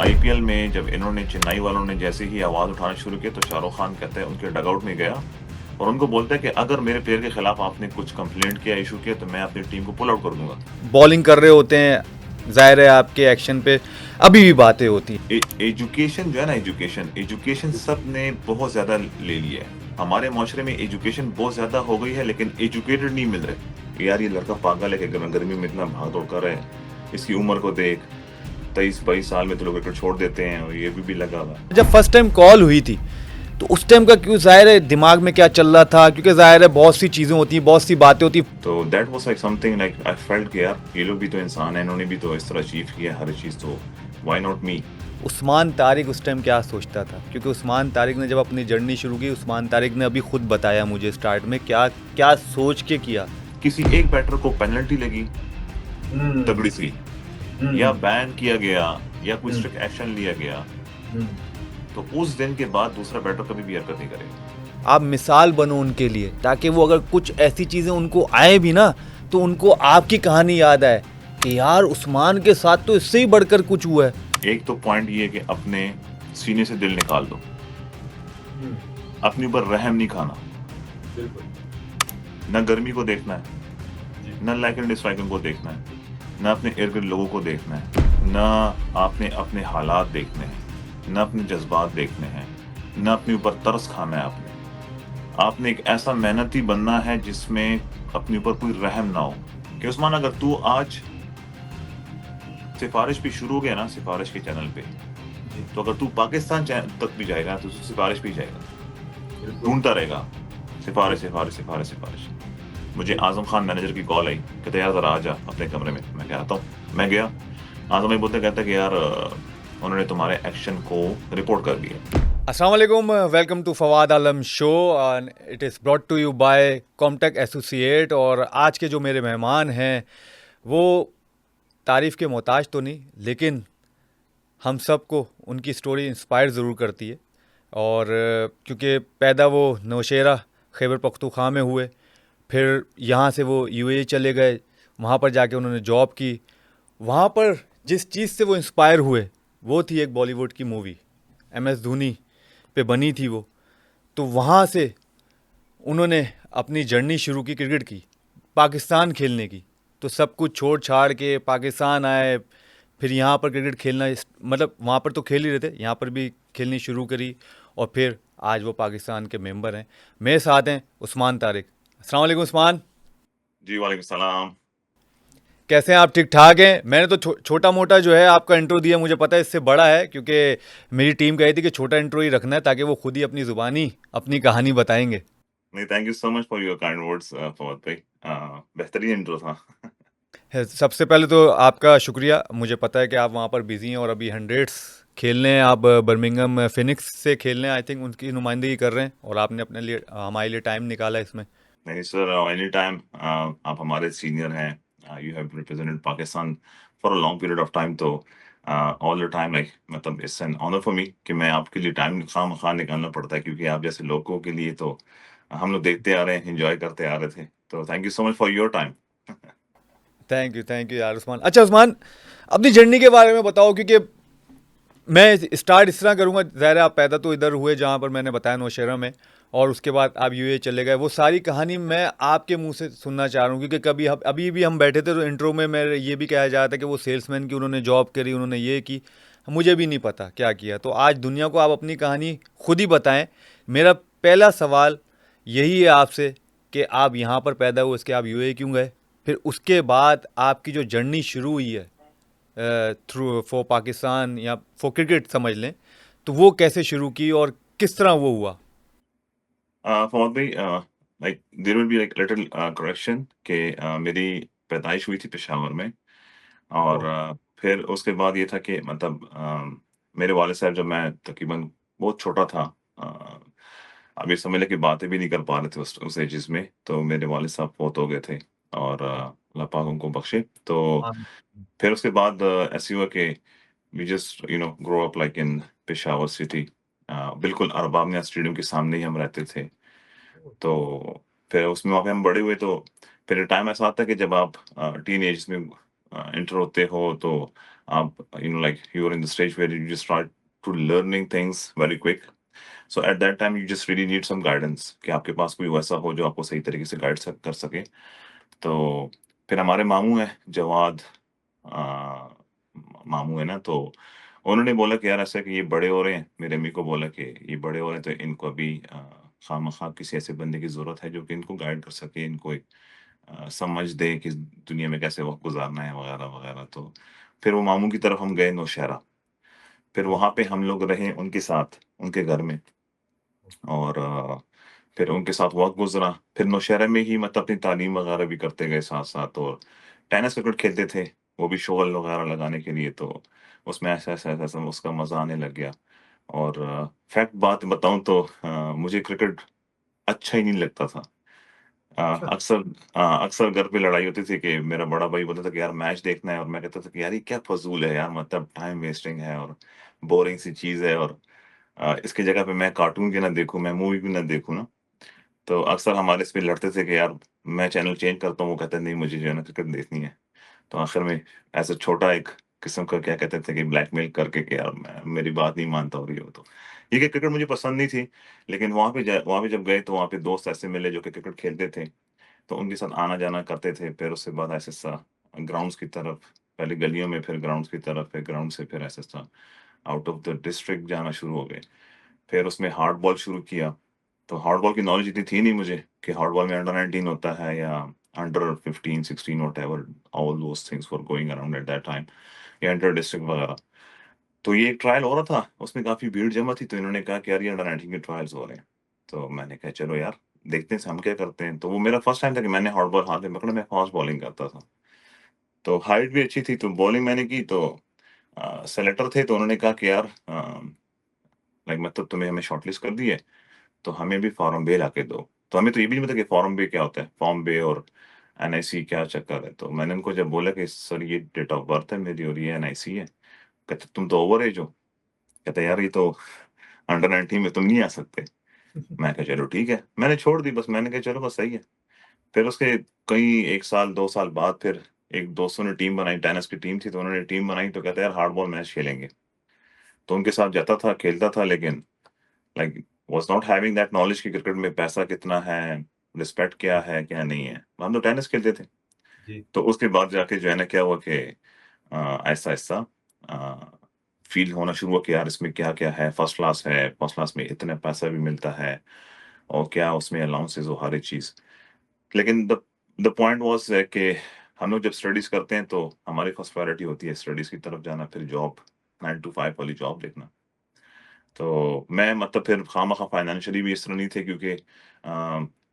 IPL में जब इन्होंने चेन्नई वालों ने जैसे ही आवाज़ उठाना शुरू किया तो शाहरुख खान कहते हैं उनके डगआउट में गया और उनको बोलता है कि अगर मेरे प्लेयर के खिलाफ आपने कुछ कंप्लेंट किया, इशू किया, तो मैं अपनी टीम को पुल आउट कर दूंगा। बॉलिंग कर रहे होते हैं, जाहिर है आपके एक्शन पे अभी भी बातें होती हैं। एजुकेशन जो है ना, एजुकेशन एजुकेशन सब ने बहुत ज्यादा ले लिया है। हमारे माशरे में एजुकेशन बहुत ज्यादा हो गई है, लेकिन एजुकेटेड नहीं मिल रहे। यार ये लड़का पागल है कि गर्मी में इतना भाग दौड़ कर रहा है, इसकी उम्र को देख, 23-22 साल में तो लोग क्रिकेट छोड़ देते हैं और ये भी लगा हुआ है। जब फर्स्ट टाइम कॉल हुई थी तो उस टाइम का क्यों, जाहिर है दिमाग में क्या चल रहा था, क्योंकि जाहिर है बहुत सी चीज़ें होती हैं, बहुत सी बातें होती हैं। तो that was like something like I felt कि यार ये लोग भी तो इंसान है, इन्होंने भी तो इस तरह अचीव किया हर चीज़, तो why not me. Usman Tariq उस टाइम क्या सोचता था, क्योंकि उस्मान तारिक ने जब अपनी जर्नी शुरू की, उस्मान तारिक ने अभी खुद बताया मुझे स्टार्ट में क्या क्या सोच के किया। किसी एक बैटर को पेनल्टी लगी तगड़ी सी, या बैन किया गया, या कोई स्ट्रिक्ट एक्शन लिया गया, तो उस दिन के बाद दूसरा बैटर कभी भी हरकत नहीं करेगा। आप मिसाल बनो उनके लिए, ताकि वो अगर कुछ ऐसी चीज़ें उनको आए भी ना तो उनको आपकी कहानी याद आए कि यार उस्मान के साथ तो इससे ही बढ़कर कुछ हुआ है। एक तो पॉइंट ये है कि अपने सीने से दिल निकाल दो, अपने ऊपर रहम नहीं खाना। न गर्मी को देखना है, न लाइक एंड डिसलाइकिंग को देखना है, न अपने इर्द गिर्द लोगों को देखना है, न आपने अपने हालात देखने हैं, न अपने जज्बात देखने हैं, न अपने ऊपर तरस खाना है। आपने एक ऐसा मेहनती बनना है जिसमें अपने ऊपर कोई रहम ना हो। कि उस्मान, अगर तू आज सिफारिश भी शुरू हो गया ना, सिफारिश के चैनल पे, तो अगर तू पाकिस्तान तक भी जाएगा तो तू सिफारिश भी जाएगा, ढूंढता रहेगा सिफारिश सिफारिश सिफारिश सिफारिश। मुझे आजम खान मैनेजर की कॉल आई, कहते यार जरा आ जा अपने कमरे में। मैं क्या आता हूँ, मैं गया। आजम भाई बोलते कहता कि यार उन्होंने तुम्हारे एक्शन को रिपोर्ट कर दिया। अस्सलाम वालेकुम, welcome to Fawad Alam show. It is brought to you by Comtech associate. और आज के जो मेरे मेहमान हैं वो तारीफ़ के मोहताज तो नहीं, लेकिन हम सब को उनकी स्टोरी इंस्पायर ज़रूर करती है। और क्योंकि पैदा वो नौशेरा खैबर पख्तूनख्वा में हुए, फिर यहाँ से वो यूएई चले गए, वहाँ पर जाके उन्होंने जॉब की। वहाँ पर जिस चीज़ से वो इंस्पायर हुए वो थी एक बॉलीवुड की मूवी, MS धोनी पे बनी थी वो। तो वहाँ से उन्होंने अपनी जर्नी शुरू की क्रिकेट की, पाकिस्तान खेलने की। तो सब कुछ छोड़ छाड़ के पाकिस्तान आए, फिर यहाँ पर क्रिकेट खेलना मतलब वहाँ पर तो खेल ही रहे थे, यहाँ पर भी खेलनी शुरू करी, और फिर आज वो पाकिस्तान के मेंबर हैं। मेरे साथ हैं उस्मान तारिक। अस्सलाम वालेकुम उस्मान, जी वालेकुम सलाम। कैसे हैं आप? ठीक ठाक हैं? मैंने तो छोटा मोटा जो है आपका इंट्रो दिया, मुझे पता है इससे बड़ा है, क्योंकि मेरी टीम कही थी कि छोटा इंट्रो ही रखना है ताकि वो खुद ही अपनी ज़ुबानी अपनी कहानी बताएंगे। नहीं, thank you so much for your kind words Fawad भाई। बेहतरीन इंट्रो था। सबसे पहले तो आपका शुक्रिया। मुझे पता है कि आप वहाँ पर बिज़ी हैं और अभी हंड्रेड्स खेलने हैं, आप बर्मिंघम फिनिक्स से खेलने आई थिंक उनकी नुमाइंदगी कर रहे हैं, और आपने अपने लिए हमारे लिए टाइम निकाला इसमें। नहीं सर, एनी टाइम। आप हमारे सीनियर हैं, you have represented Pakistan for a long period of time, तो ऑल द टाइम लाइक मतलब it's an honour for me कि मैं आपके लिए टाइम खाम निकालना पड़ता है, क्योंकि आप जैसे लोगों के लिए तो हम लोग देखते आ रहे हैं, एंजॉय करते आ रहे थे। तो thank you so much for your time. Thank you यार उस्मान। अच्छा उस्मान, अपनी जर्नी के बारे में बताओ, क्योंकि मैं स्टार्ट इस तरह करूँगा। ज़ाहिर है आप पैदा तो इधर हुए जहाँ पर मैंने बताया नौशहरा में, और उसके बाद आप यूएई चले गए। वो सारी कहानी मैं आपके मुंह से सुनना चाह रहा हूँ, क्योंकि कभी अभी भी हम बैठे थे तो इंट्रो में मेरे ये भी कहा जा रहा था कि वो सेल्समैन की उन्होंने जॉब करी, उन्होंने ये की। मुझे भी नहीं पता क्या किया। तो आज दुनिया को आप अपनी कहानी खुद ही बताएं। मेरा पहला सवाल यही है आपसे कि आप यहाँ पर पैदा हुए, उसके आप यूएई क्यों गए? फिर उसके बाद आपकी जो जर्नी शुरू हुई है थ्रू फॉर पाकिस्तान या फॉर क्रिकेट समझ लें, तो वो कैसे शुरू की और किस तरह वो हुआ? फवाद भाई, like there will be like little correction कि मेरी पैदाइश हुई थी पेशावर में, और फिर उसके बाद ये था कि मतलब मेरे वालिद साहब, जब मैं तकरीबन बहुत छोटा था, अ, अब ये समझ लें कि बातें भी नहीं कर पा रहे थे उस एजेस में, तो मेरे वालिद साहब फौत हो गए थे, और अल्लाह पाक उनको बख्शे। तो फिर उसके बाद ऐसे हुआ कि we just grow up like in Peshawar city, बिल्कुल अरबाब नियाज़ स्टेडियम के सामने ही हम रहते थे। तो फिर उसमें वहाँ पे हम बड़े हुए, तो फिर टाइम ऐसा आता है कि जब आप टीन एज में एंटर होते हो, तो आप like you are in the stage where you just start to learning things very quick. So at that time you just really need some guidance कि आपके पास कोई वैसा हो जो आपको सही तरीके से गाइड कर सके। तो फिर हमारे मामू हैं जवाद, अ, मामू है ना, तो उन्होंने बोला कि यार ऐसा है कि ये बड़े हो रहे हैं, मेरे अम्मी को बोला कि ये बड़े हो रहे हैं तो इनको अभी खामखा किसी ऐसे बंदे की ज़रूरत है जो कि इनको गाइड कर सके, इनको एक समझ दे कि इस दुनिया में कैसे वक़्त गुज़ारना है वग़ैरह-वग़ैरह। तो फिर वो मामू की तरफ हम गए नौशहरा, फिर वहाँ पे हम लोग रहे उनके साथ, उनके घर में। और फिर उनके साथ वक़्त गुज़रा, फिर नौशहरा में ही मतलब अपनी तालीम वग़ैरह भी करते गए साथ-साथ, और टेनिस क्रिकेट खेलते थे, वो भी शॉल वग़ैरह लगाने के लिए, तो उसमें ऐसा-ऐसा उसका मज़ा आने लग गया। और फैक्ट बात बताऊँ तो मुझे क्रिकेट अच्छा ही नहीं लगता था। अ, अच्छा। अक्सर अक्सर घर पे लड़ाई होती थी कि मेरा बड़ा भाई बोलता था कि यार मैच देखना है, और मैं कहता था कि यार ये क्या फ़ज़ूल है यार, मतलब टाइम वेस्टिंग है और बोरिंग सी चीज़ है, और इसकी जगह पे मैं कार्टून क्यों ना देखूँ, मैं मूवी क्यों ना देखूँ ना। तो अक्सर हमारे इस पे लड़ते थे कि यार मैं चैनल चेंज करता हूँ, वो कहता है नहीं मुझे जो है ना क्रिकेट देखनी है। तो आखिर में ऐसा छोटा एक किस्म का क्या कहते थे कि ब्लैकमेल करके कि यार मैं मेरी बात नहीं मानता और ये वो तो। ये कि क्रिकेट मुझे पसंद नहीं थी, लेकिन वहाँ पे जब गए तो वहाँ पे दोस्त ऐसे मिले जो कि क्रिकेट खेलते थे, तो उनके साथ आना-जाना करते थे। फिर उसके बाद ऐसा-ऐसा ग्राउंड्स की तरफ, पहले गलियों में फिर ग्राउंड्स की तरफ, फिर ग्राउंड से फिर ऐसा-ऐसा आउट ऑफ द डिस्ट्रिक्ट जाना शुरू हो गए। फिर उसमें हार्ड बॉल शुरू किया, तो हार्ड बॉल की नॉलेज इतनी थी नहीं मुझे कि हार्ड बॉल में अंडर 19 होता है या under 15, 16 whatever, all those things were going around at that time, या इंटर डिस्ट्रिक्ट वगैरह। तो ये एक ट्रायल हो रहा था, उसमें काफ़ी भीड़ जमा थी, तो इन्होंने कहा कि यार ये अंडर 19 के ट्रायल्स हो रहे हैं। तो मैंने कहा चलो यार, देखते हैं हम क्या करते हैं। तो वो मेरा फर्स्ट टाइम था कि मैंने हार्ड बॉल हाथ में पकड़ा, मैं फास्ट बॉलिंग करता था। तो हाइट भी अच्छी थी, तो बॉलिंग मैंने की, तो सेलेक्टर थे तो उन्होंने कहा कि यार लाइक मतलब तुम्हें हमें शॉर्टलिस्ट कर दी है, तो हमें भी फॉर्म बे लाके दो। तो हमें तो ये भी नहीं पता कि फॉर्म बे क्या होता है, फॉर्म बे और एनआईसी क्या चक्कर है। तो मैंने उनको जब बोला कि सर ये डेट ऑफ बर्थ है मेरी और ये एनआईसी है, कहते तुम तो ओवर एज हो। कहते यार ये तो अंडर 19 में तुम नहीं आ सकते। मैं कहा चलो ठीक है, मैंने छोड़ दी बस, मैंने कहा चलो बस सही है। फिर उसके कई 1 साल 2 साल बाद फिर एक दोस्तों ने टीम बनाई, टेनिस की टीम थी, तो उन्होंने टीम बनाई, तो कहते यार हार्ड बॉल मैच खेलेंगे। तो उनके साथ जाता था, खेलता था, लेकिन like was not having that knowledge कि क्रिकेट में पैसा कितना है, रिस्पेक्ट क्या जी, है, क्या नहीं है। हम तो टेनिस खेलते थे। जी, तो उसके बाद जाके जो है ना क्या हुआ कि ऐसा-ऐसा अ, फ़ील होना शुरू हुआ कि यार इसमें क्या-क्या है, फर्स्ट क्लास में इतना पैसा भी मिलता है, और क्या उसमें अलाउंसेस और हर एक चीज़। लेकिन द पॉइंट वाज़ कि हम लोग जब स्टडीज़ करते हैं तो हमारी फर्स्ट प्रायोरिटी होती है स्टडीज़ की तरफ जाना, फिर जॉब, 9 टू 5 वाली जॉब देखना। तो मैं मतलब फिर खामख़ा फाइनेंशियली भी इस तरह नहीं थे, क्योंकि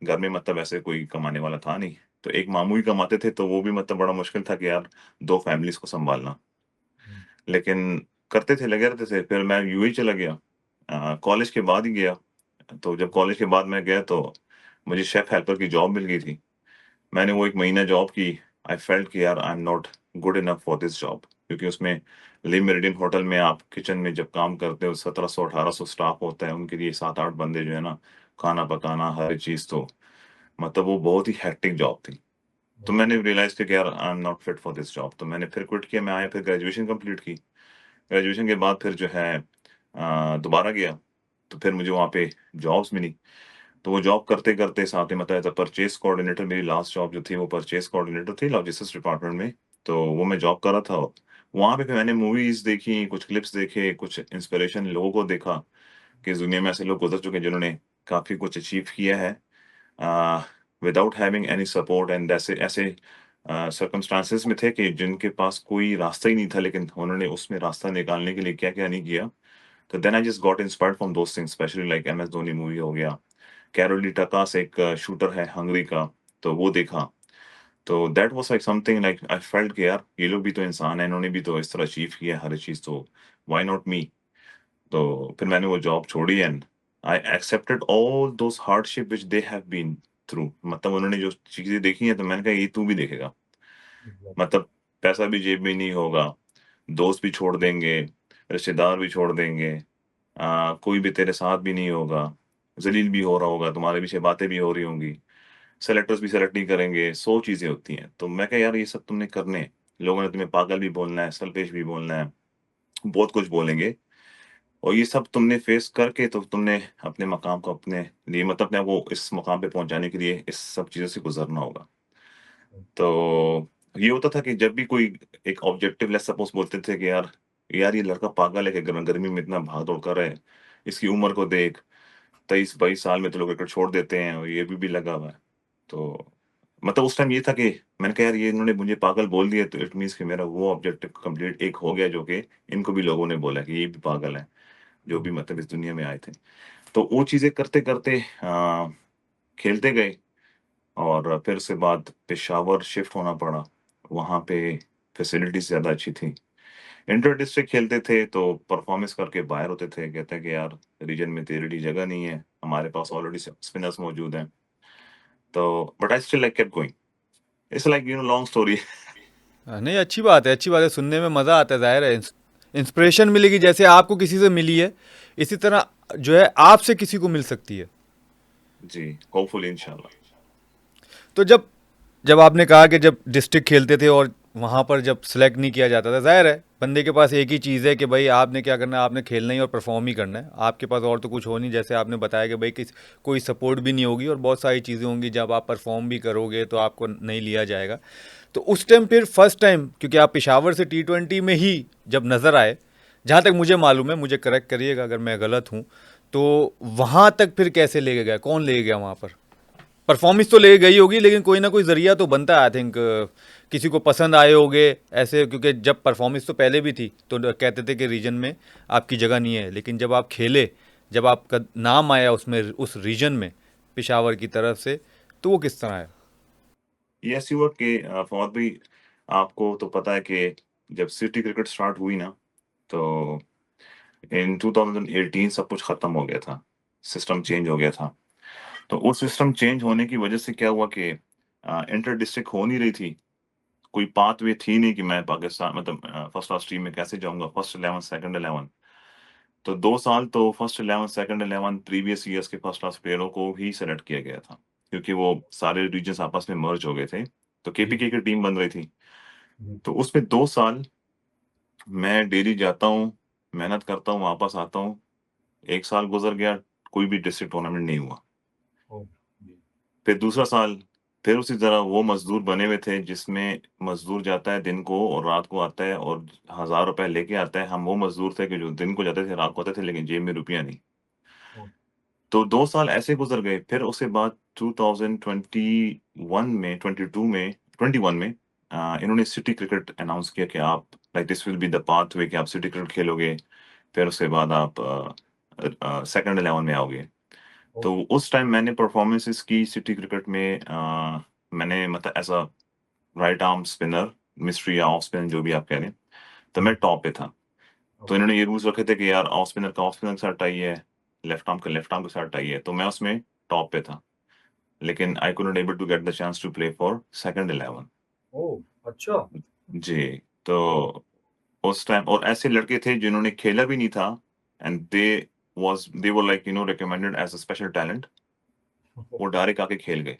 घर में मतलब ऐसे कोई कमाने वाला था नहीं। तो एक मामू ही कमाते थे, तो वो भी मतलब बड़ा मुश्किल था कि यार 2 फैमिलीज़ को सँभालना। हुँ, लेकिन करते थे, लगे रहते थे। फिर मैं यूएई चला गया, कॉलेज के बाद ही गया। तो जब कॉलेज के बाद मैं गया तो मुझे शेफ़ हेल्पर की जॉब मिल गई थी। मैंने वो 1 महीना जॉब की। आई फेल्ट कि यार आई am not good enough for this job, क्योंकि उसमें ले मेरिडियन होटल में आप किचन में जब काम करते हो 1700-1800 स्टाफ होता है, उनके लिए 7-8 बंदे जो है ना, खाना पकाना हर एक चीज़, तो मतलब वो बहुत ही हेक्टिक जॉब थी। तो ओके, मैंने रियलाइज़ किया कि यार आई am not fit for this job, तो मैंने फिर क्विट किया। मैं आया फिर ग्रेजुएशन कंप्लीट की। ग्रेजुएशन के बाद फिर जो है दोबारा गया, तो फिर मुझे वहाँ पे जॉब्स मिली। तो वो जॉब करते-करते साथ में मतलब एज़ अ परचेज़ कोऑर्डिनेटर, मेरी लास्ट जॉब जो थी वो परचेज़ कोऑर्डिनेटर थी लॉजिस्टिक्स डिपार्टमेंट में, तो वो मैं जॉब कर रहा था। वहाँ पे फिर मैंने मूवीज़ देखी, कुछ क्लिप्स देखे, कुछ इंस्पिरेशन लोगों को देखा कि इस दुनिया में ऐसे लोग गुज़र चुके हैं जिन्होंने काफ़ी कुछ अचीव किया है without having any support, and ऐसे ऐसे सर्कमस्टेंसेस में थे कि जिनके पास कोई रास्ता ही नहीं था, लेकिन उन्होंने उसमें रास्ता निकालने के लिए क्या-क्या नहीं किया। तो then I just got inspired from those things, specially like MS Dhoni movie हो गया। कैरोली टकास एक शूटर है हंगरी का, तो वो देखा। तो that was like something like I felt कि यार ये लोग भी तो इंसान हैं, इन्होंने भी तो इस तरह अचीव किया है हर चीज़, तो व्हाई नॉट मी? तो फिर मैंने वो जॉब छोड़ी, and I accepted all those hardship which they have been through. मतलब उन्होंने जो चीज़ें देखी हैं, तो मैंने कहा ये तू भी देखेगा। एग्ज़ैक्टली, मतलब पैसा भी जेब में नहीं होगा, दोस्त भी छोड़ देंगे, रिश्तेदार भी छोड़ देंगे, कोई भी तेरे साथ भी नहीं होगा, ज़लील भी हो रहा होगा, तुम्हारे पीछे बातें भी हो रही होंगी, सेलेक्टर्स भी सेलेक्ट नहीं करेंगे, 100 चीज़ें होती हैं। तो मैं कहा यार ये सब तुमने करने हैं। लोगों ने तुम्हें पागल भी बोलना है, सेल्फिश भी बोलना है, बहुत कुछ बोलेंगे और ये सब तुमने फेस करके तो तुमने अपने मकाम को अपने लिए मतलब अपने आप को इस मुकाम पे पहुँचाने के लिए इस सब चीज़ों से गुज़रना होगा। तो ये होता था कि जब भी कोई एक ऑब्जेक्टिव लेट्स सपोज़ बोलते थे कि यार यार ये लड़का पागल है कि गर्मी में इतना भाग-दौड़ कर रहा है, इसकी उम्र को देख, 23-22 साल में तो लोग क्रिकेट छोड़ देते हैं और ये भी लगा हुआ है। तो मतलब उस टाइम ये था कि मैंने कहा यार ये इन्होंने मुझे पागल बोल दिया तो इट मीन्स कि मेरा वो ऑब्जेक्टिव कंप्लीट एक हो गया जो कि इनको भी लोगों ने बोला कि ये भी पागल है, जो भी मतलब इस दुनिया में आए थे। तो वो चीज़ें करते-करते खेलते गए और फिर उसके बाद पेशावर शिफ्ट होना पड़ा। वहाँ पे फैसिलिटीज़ ज़्यादा अच्छी थी। इंटर डिस्ट्रिक्ट खेलते थे तो परफॉर्मेंस करके बाहर होते थे। कहते हैं कि यार रीजन में तेरे लिए जगह नहीं है, हमारे पास ऑलरेडी स्पिनर्स मौजूद हैं। तो but I still like kept going. It's like long story. नहीं, अच्छी बात है, सुनने में मज़ा आता है, ज़ाहिर है। इंस्पिरेशन मिलेगी जैसे आपको किसी से मिली है, इसी तरह जो है आपसे किसी को मिल सकती है। जी, होपफुली इंशाल्लाह। तो जब जब आपने कहा कि जब डिस्ट्रिक्ट खेलते थे और वहाँ पर जब सेलेक्ट नहीं किया जाता था, ज़ाहिर है बंदे के पास एक ही चीज़ है कि भाई आपने क्या करना है, आपने खेलना ही और परफॉर्म ही करना है। आपके पास और तो कुछ हो नहीं, जैसे आपने बताया कि भाई कोई सपोर्ट भी नहीं होगी और बहुत सारी चीज़ें होंगी, जब आप परफॉर्म भी करोगे तो आपको नहीं लिया जाएगा। तो उस टाइम फिर फर्स्ट टाइम, क्योंकि आप पेशावर से T20 में ही जब नज़र आए, जहाँ तक मुझे मालूम है, मुझे करेक्ट करिएगा अगर मैं गलत हूँ, तो वहाँ तक फिर कैसे ले गया, कौन ले गया वहाँ पर? परफॉर्मेंस तो ले गई होगी, लेकिन कोई ना कोई जरिया तो बनता है, आई थिंक। किसी को पसंद आए होगे ऐसे, क्योंकि जब परफॉर्मेंस तो पहले भी थी तो कहते थे कि रीजन में आपकी जगह नहीं है, लेकिन जब आप खेले, जब आपका नाम आया उसमें, उस रीजन में, पिशावर की तरफ से, तो वो किस तरह है? यस यू आर के फवाद भाई आपको तो पता है कि जब सिटी क्रिकेट स्टार्ट हुई ना, तो इन 2018 सब कुछ खत्म हो गया था। सिस्टम चेंज हो गया था। तो उस सिस्टम चेंज होने की वजह से क्या हुआ कि इंटर डिस्ट्रिक्ट हो नहीं रही थी। कोई पाथवे थी नहीं कि मैं पाकिस्तान मतलब फर्स्ट क्लास टीम में कैसे जाऊँगा, फर्स्ट 11 सेकंड 11। तो 2 साल तो फर्स्ट 11 सेकंड 11 प्रीवियस ईयर्स के फर्स्ट क्लास प्लेयरों को ही सेलेक्ट किया गया था। क्योंकि वो सारे रीजन्स आपस में मर्ज हो गए थे। तो जी। केपीके की टीम बन रही थी। जी। तो उसमें 2 साल मैं डेली जाता हूँ, मेहनत करता हूँ, वापस आता हूँ। 1 साल गुज़र गया, कोई भी डिस्ट्रिक्ट टूर्नामेंट नहीं हुआ। ओ, जी। फिर दूसरा साल, फिर उसी तरह वो मज़दूर बने हुए थे जिसमें मज़दूर जाता है दिन को और रात को आता है और ₹1000 लेके आता है। हम वो मज़दूर थे कि जो दिन को जाते थे, रात को आते थे लेकिन जेब में रुपया नहीं। ओ, तो 2 साल ऐसे गुज़र गए। फिर उसके बाद 2021 में 22 में 21 में इन्होंने सिटी क्रिकेट अनाउंस किया कि आप like this will be the pathway कि आप सिटी क्रिकेट खेलोगे। फिर उसके बाद आप सेकंड 11 में आओगे। ओ, तो उस टाइम मैंने परफ़ॉर्मेंसेज़ की सिटी क्रिकेट में मैंने मतलब as a right arm spinner, mystery या ऑफ स्पिन जो भी आप कह लें, तो मैं टॉप पे था। तो ओके। इन्होंने ये रूल्स रखे थे कि यार ऑफ स्पिनर का ऑफ स्पिनर के साथ टाई है, लेफ्ट आर्म का लेफ्ट आर्म के साथ टाई है, तो मैं उसमें टॉप पे था। लेकिन I couldn't able to get the chance to play for second 11। ओह! अच्छा। जी, तो उस टाइम और ऐसे लड़के थे जिन्होंने खेला भी नहीं था and they were like recommended as a special talent. वो डायरेक्ट आके खेल गए।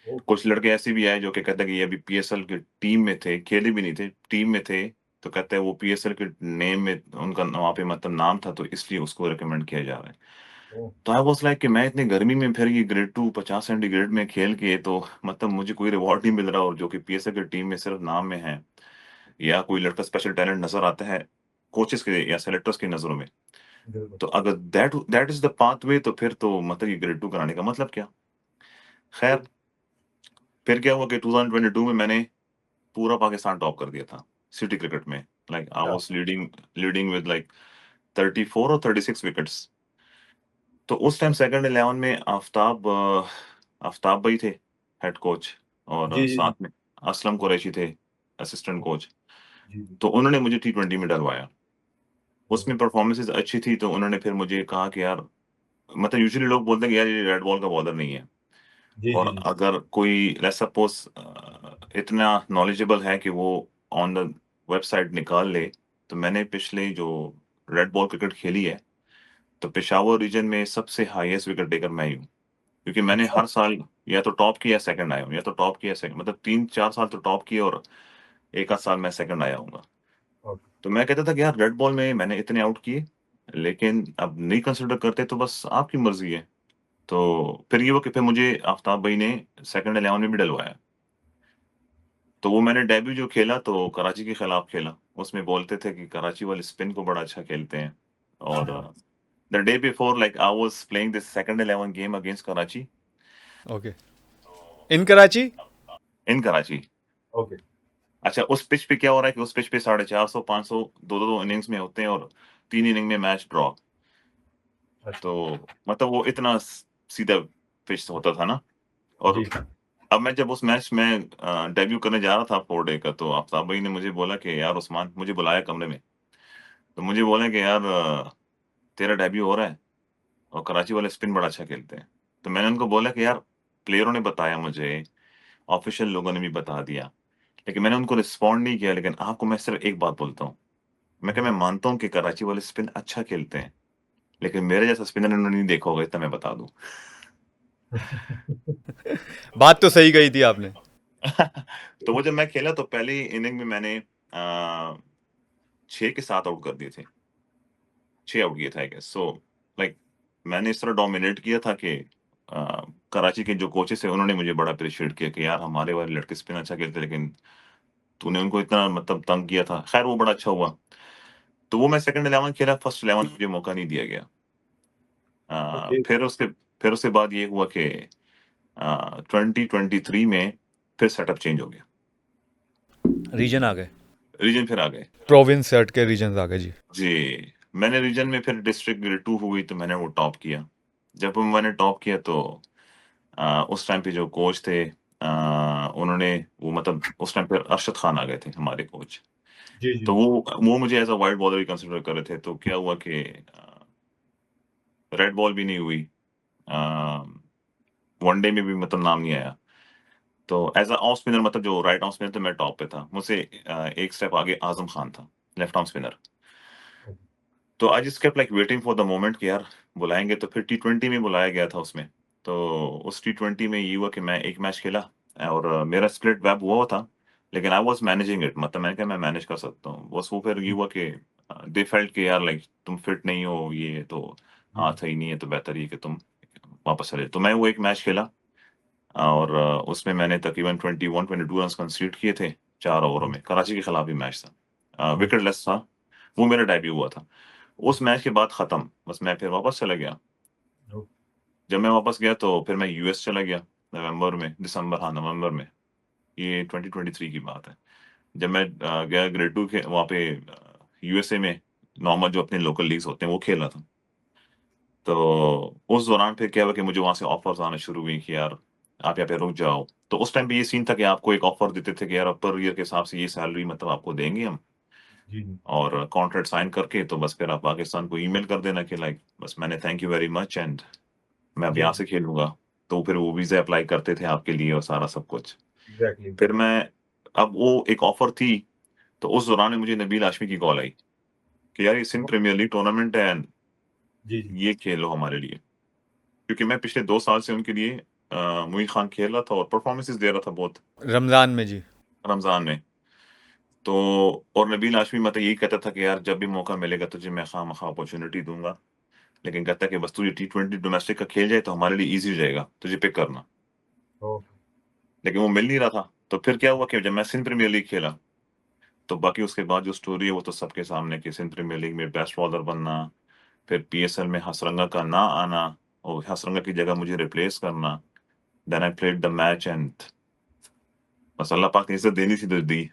ओह! कुछ लड़के ऐसे भी आए जो कि कहते हैं कि ये अभी पीएसएल की टीम में थे, खेले भी नहीं थे, टीम में थे, तो कहते हैं वो पीएसएल के नेम में उनका वहाँ पे मतलब नाम था तो इसलिए उसको रिकमेंड किया जा रहा है। ओह! तो आई वाज़ लाइक कि मैं इतनी गर्मी में फिर ये ग्रेड 2 50 सेंटीग्रेड में खेल के तो मतलब मुझे कोई रिवॉर्ड नहीं मिल रहा और जो कि पीएसएल की टीम में सिर्फ नाम में है या कोई लड़का स्पेशल टैलेंट नज़र आता है, कोचेज़ के या सेलेक्टर्स की नज़रों में। बिल्कुल। तो अगर दैट इज़ द पाथवे तो फिर तो मतलब ये ग्रेड 2 कराने का मतलब क्या? खैर, फिर क्या हुआ कि 2022 में मैंने पूरा पाकिस्तान टॉप कर दिया था, सिटी क्रिकेट में। लाइक आई अच्छा। Was leading leading with like 34 और 36 विकेट्स। तो उस टाइम सेकंड 11 में आफ़ताब भाई थे, हेड कोच और जी, जी, जी। साथ में असलम कुरैशी थे, असिस्टेंट ओह! कोच। जी, जी। तो उन्होंने मुझे टी20 में डलवाया। ओह! उसमें परफ़ॉर्मेंसेज़ अच्छी थी, तो उन्होंने फिर मुझे कहा कि यार मतलब यूजुअली लोग बोलते हैं कि यार ये रेड बॉल का बॉलर नहीं है जी, जी, और जी। अगर कोई लेट्स सपोज़ इतना नॉलेजेबल है कि वो ऑन द वेबसाइट निकाल ले, तो मैंने पिछले जो रेड बॉल क्रिकेट खेली है, तो पेशावर रीजन में सबसे हाईएस्ट विकेट टेकर मैं ही हूँ। क्योंकि मैंने अच्छा। हर साल या तो टॉप किया या सेकंड आया हूँ, या तो टॉप किया सेकंड मतलब 3-4 साल तो टॉप किया और एक आध साल मैं सेकंड आया हूँगा। ओके। तो मैं कहता था कि यार रेड बॉल में मैंने इतने आउट किए, लेकिन अब नहीं कंसिडर करते तो बस आपकी मर्ज़ी है। तो फिर ये हुआ कि फिर मुझे आफ्ताब भाई ने सेकंड 11 में भी डलवाया। तो वो मैंने डेब्यू जो खेला तो कराची के खिलाफ खेला। उसमें बोलते थे कि कराची वाले स्पिन को बड़ा अच्छा खेलते हैं और the day before like I was playing this second 11 game against Karachi. Okay. In Karachi? In Karachi. Okay. अच्छा, उस पिच पे क्या हो रहा है कि उस पिच पे 450, 500 2-2 इनिंग्स में होते हैं और 3 इनिंग में मैच ड्रॉ। अच्छा। तो मतलब वो इतना सीधा पिच होता था ना। और जी। अब मैं जब उस मैच में डेब्यू करने जा रहा था 4 डे का, तो आफ्ताब भाई ने मुझे बोला कि यार उस्मान, मुझे बुलाया कमरे में। तो मुझे बोला कि यार तेरा डेब्यू हो रहा है और कराची वाले स्पिन बड़ा अच्छा खेलते हैं। तो मैंने उनको बोला कि यार प्लेयरों ने बताया मुझे, ऑफिशियल लोगों ने भी बता दिया, लेकिन मैंने उनको रिस्पॉन्ड नहीं किया। लेकिन आपको मैं सिर्फ एक बात बोलता हूँ, मैं जी। मानता हूँ कि कराची वाले स्पिन अच्छा खेलते हैं, लेकिन मेरे जैसा स्पिनर इन्होंने नहीं देखा होगा, इतना मैं बता दूँ। बात तो सही कही थी आपने। तो वो जब मैं खेला तो पहली इनिंग में मैंने 6 के 7 आउट कर दिए थे। 6 आउट किए थे आई गेस। सो लाइक मैंने इस तरह डोमिनेट किया था कि कराची के जो कोचेस थे उन्होंने मुझे बड़ा अप्रिशिएट किया कि यार हमारे वाले लड़के स्पिन अच्छा खेलते हैं, लेकिन तूने उनको इतना मतलब तंग किया था। खैर वो बड़ा अच्छा हुआ। तो वो मैं सेकंड 11 खेला, फर्स्ट 11 मुझे मौका नहीं दिया गया। ओके। फिर उसके बाद ये हुआ कि 2023 में फिर सेटअप चेंज हो गया। रीजन आ गए। रीजन फिर आ गए। प्रोविंस से हट के रीजन आ गए जी। जी, मैंने रीजन में फिर डिस्ट्रिक्ट ग्रेड 2 हुई तो मैंने वो टॉप किया। जब वो मैंने टॉप किया तो उस टाइम पे जो कोच थे उन्होंने वो मतलब उस टाइम पे अरशद खान आ गए थे हमारे कोच। जी, तो जी। वो मुझे as a white bowler he consider कर रहे थे। तो क्या हुआ कि रेड बॉल भी नहीं हुई। अ, वनडे में भी मतलब नाम नहीं आया। तो एज़ अ ऑफ स्पिनर मतलब जो राइट आर्म स्पिनर थे मैं टॉप पे था। मुझसे एक स्टेप आगे आज़म खान था, लेफ्ट आर्म स्पिनर। ओके। तो I just kept like waiting for the moment कि यार बुलाएँगे। तो फिर टी20 में बुलाया गया था उसमें। तो उस टी20 में ये हुआ कि मैं 1 मैच खेला और मेरा स्प्लिट वेब हुआ था, लेकिन आई वाज़ मैनेजिंग इट। मतलब मैंने कहा मैं मैनेज कर सकता हूँ। बस वो फिर ये हुँ। हुआ कि दे फेल्ट कि यार लाइक तुम फिट नहीं हो, ये तो जी, हाथ जी। सही नहीं है, तो बेहतर ये है कि तुम वापस चले। तो मैं वो 1 मैच खेला और उसमें मैंने तकरीबन 21-22 रन्स कंसीड किए थे 4 ओवरों हुँ। में। कराची के खिलाफ ही मैच था। ओके। विकेटलेस था। वो मेरा डेब्यू हुआ था। उस मैच के बाद खत्म, बस मैं फिर वापस चला गया। ओके। जब मैं वापस गया तो फिर मैं यूएस चला गया नवंबर में, दिसंबर, हाँ, नवंबर में। ये 2023 की बात है। जब मैं गया ग्रेड 2 के वहाँ पे यूएसए में नॉर्मल जो अपने लोकल लीग्स होते हैं वो खेल रहा था। तो उस दौरान फिर क्या हुआ कि मुझे वहाँ से ऑफर्स आना शुरू हुई कि यार आप यहाँ पे रुक जाओ। तो उस टाइम पे ये सीन था कि आपको एक ऑफर देते थे कि यार पर ईयर के हिसाब से ये सैलरी मतलब आपको देंगे हम, जी, जी। और कॉन्ट्रैक्ट साइन करके तो बस फिर आप पाकिस्तान को ईमेल कर देना कि लाइक बस मैंने thank you very much and मैं अब जी, यहाँ जी। से खेलूँगा। तो फिर वो वीज़ा अप्लाई करते थे आपके लिए और सारा सब कुछ। एग्ज़ैक्टली, फिर एग्ज़ैक्टली। मैं अब वो एक ऑफ़र थी, तो उस दौरान मुझे नबील हाशमी की कॉल आई कि यार ये सिंध ओह! प्रीमियर लीग टूर्नामेंट है एंड जी, जी। ये खेलो हमारे लिए। क्योंकि मैं पिछले 2 साल से उनके लिए मोइन खान खेल रहा था और परफ़ॉर्मेंसेज़ दे रहा था बहुत रमज़ान में जी। रमज़ान में। तो और नबील हाशमी मतलब यही कहता था कि यार जब भी मौका मिलेगा तुझे मैं खामख़ा अपॉर्च्युनिटी दूँगा। लेकिन कहता है कि बस तू ये टी20 डोमेस्टिक का खेल जाए तो हमारे लिए ईज़ी हो जाएगा, तुझे पिक करना। ओके। लेकिन वो मिल नहीं रहा था। तो फिर क्या हुआ कि जब मैं सिंध प्रीमियर लीग खेला, तो बाकी उसके बाद जो स्टोरी है वो तो सबके सामने कि सिंध प्रीमियर लीग में बेस्ट बॉलर बनना, फिर पीएसएल में हसरंगा का ना आना और हसरंगा की जगह मुझे रिप्लेस करना। Then I played the match and बस अल्लाह पाक ने इज़्ज़त देनी थी तो दी।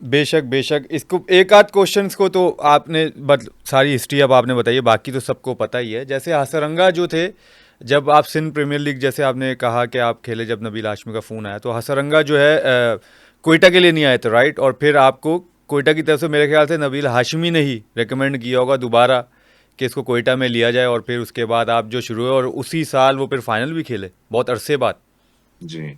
बेशक, बेशक। इसको एक आध क्वेश्चंस को तो आपने बत सारी हिस्ट्री अब आपने बताई है, बाकी तो सबको पता ही है। जैसे हसरंगा जो थे, जब आप सिंध प्रीमियर लीग जैसे आपने कहा कि आप खेले जब नबील हाशमी का फ़ोन आया, तो हसरंगा जो है क्वेटा के लिए नहीं आए थे, राइट? और फिर आपको क्वेटा की तरफ से मेरे ख्याल से नबील हाशमी ने ही रिकमेंड किया होगा दोबारा कि इसको क्वेटा में लिया जाए, और फिर उसके बाद आप जो शुरू हुए और उसी साल वो फिर फाइनल भी खेले, बहुत अरसे बाद। जी,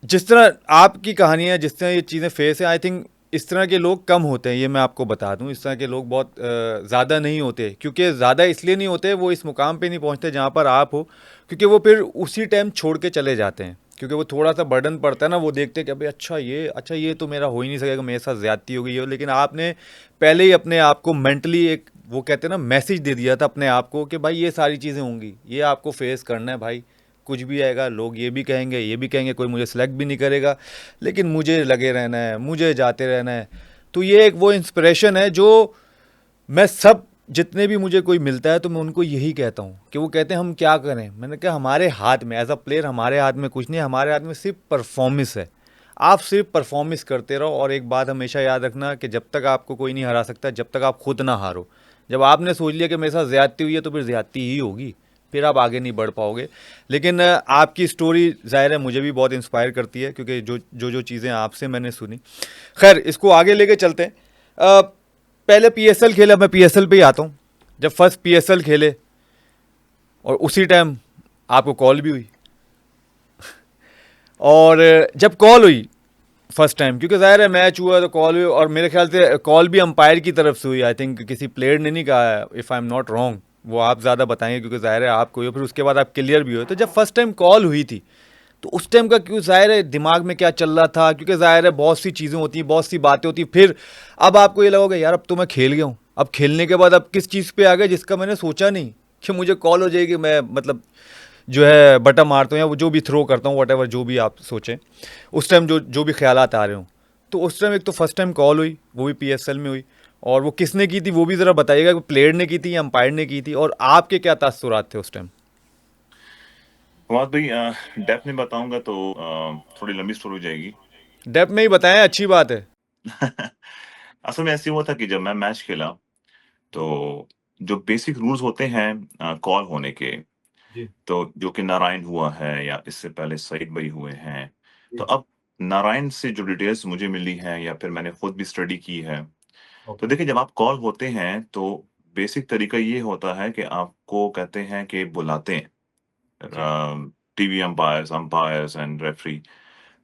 जिस तरह आपकी कहानी है, जिस तरह ये चीज़ें फेस है, आई थिंक इस तरह के लोग कम होते हैं, ये मैं आपको बता दूं। इस तरह के लोग बहुत ज़्यादा नहीं होते, क्योंकि ज़्यादा इसलिए नहीं होते, वो इस मुकाम पे नहीं पहुंचते जहां पर आप हो, क्योंकि वो फिर उसी टाइम छोड़ के चले जाते हैं। क्योंकि वो थोड़ा सा बर्डन पड़ता है ना, वो देखते हैं कि अबे अच्छा ये तो मेरा हो ही नहीं सकेगा, मेरे साथ ज्यादती हो गई है। लेकिन आपने पहले ही अपने आप को मेंटली एक, वो कहते हैं ना, मैसेज दे दिया था अपने आप को कि भाई ये सारी चीज़ें होंगी, ये आपको फेस करना है भाई। कुछ भी आएगा, लोग ये भी कहेंगे, कोई मुझे सेलेक्ट भी नहीं करेगा, लेकिन मुझे लगे रहना है, मुझे जाते रहना है। तो ये एक वो इंस्पिरेशन है जो मैं सब, जितने भी मुझे कोई मिलता है तो मैं उनको यही कहता हूँ कि वो कहते हैं हम क्या करें। मैंने कहा हमारे हाथ में, एज अ प्लेयर हमारे हाथ में कुछ नहीं है, हमारे हाथ में सिर्फ परफॉर्मेंस है। आप सिर्फ परफॉर्मेंस करते रहो, और एक बात हमेशा याद रखना कि जब तक आपको कोई नहीं हरा सकता जब तक आप खुद ना हारो। जब आपने सोच लिया कि मेरे साथ ज़्यादती हुई है तो फिर ज़्यादती ही होगी, फिर आप आगे नहीं बढ़ पाओगे। लेकिन आपकी स्टोरी ज़ाहिर है मुझे भी बहुत इंस्पायर करती है, क्योंकि जो चीज़ें आपसे मैंने सुनी। खैर, इसको आगे लेके चलते हैं। पहले पीएसएल खेला, मैं पीएसएल पे ही आता हूँ। जब फर्स्ट पीएसएल खेले, और उसी टाइम आपको कॉल भी हुई, और जब कॉल हुई फर्स्ट टाइम, क्योंकि ज़ाहिर है मैच हुआ तो कॉल हुई, और मेरे ख्याल से कॉल भी अंपायर की तरफ से हुई, आई थिंक किसी प्लेयर ने नहीं कहा, if I am not wrong. वो आप ज़्यादा बताएंगे क्योंकि ज़ाहिर है आपको हुई, फिर उसके बाद आप क्लियर भी हुए। तो जब फर्स्ट टाइम कॉल हुई थी, तो उस टाइम का क्यों, ज़ाहिर है दिमाग में क्या चल रहा था, क्योंकि ज़ाहिर है बहुत सी चीज़ें होती हैं, बहुत सी बातें होती हैं। फिर अब आपको ये लगोगे यार अब तो मैं खेल गया हूँ, अब खेलने के बाद अब किस चीज़ पे आ गया जिसका मैंने सोचा नहीं कि मुझे कॉल हो जाएगी, मैं मतलब जो है बटन मारता हूँ या वो जो भी थ्रो करता हूँ, वट जो भी आप सोचें उस टाइम, जो भी ख्यालात आ रहे हों। तो उस टाइम एक तो फर्स्ट टाइम कॉल हुई, वो भी पीएसएल में हुई, और वो किसने की थी वो भी ज़रा बताइएगा, कि प्लेयर ने की थी या अंपायर ने की थी, और आपके क्या तासुरात थे उस टाइम। फवाद भाई, डेप्थ में बताऊंगा तो थोड़ी लंबी स्टोरी हो जाएगी। डेप्थ में ही बताएं, अच्छी बात है। असल में ऐसे हुआ था कि जब मैं मैच खेला, तो जो बेसिक रूल्स होते हैं कॉल होने के, जी तो जो कि नारायण हुआ है या इससे पहले सईद भाई हुए हैं, तो जी। अब नारायण से जो डिटेल्स मुझे मिली हैं या फिर मैंने खुद भी स्टडी की है, तो ओके। देखिए जब आप कॉल होते हैं तो बेसिक तरीका ये होता है कि आपको कहते हैं कि बुलाते हैं जी। TV umpires umpires and referee.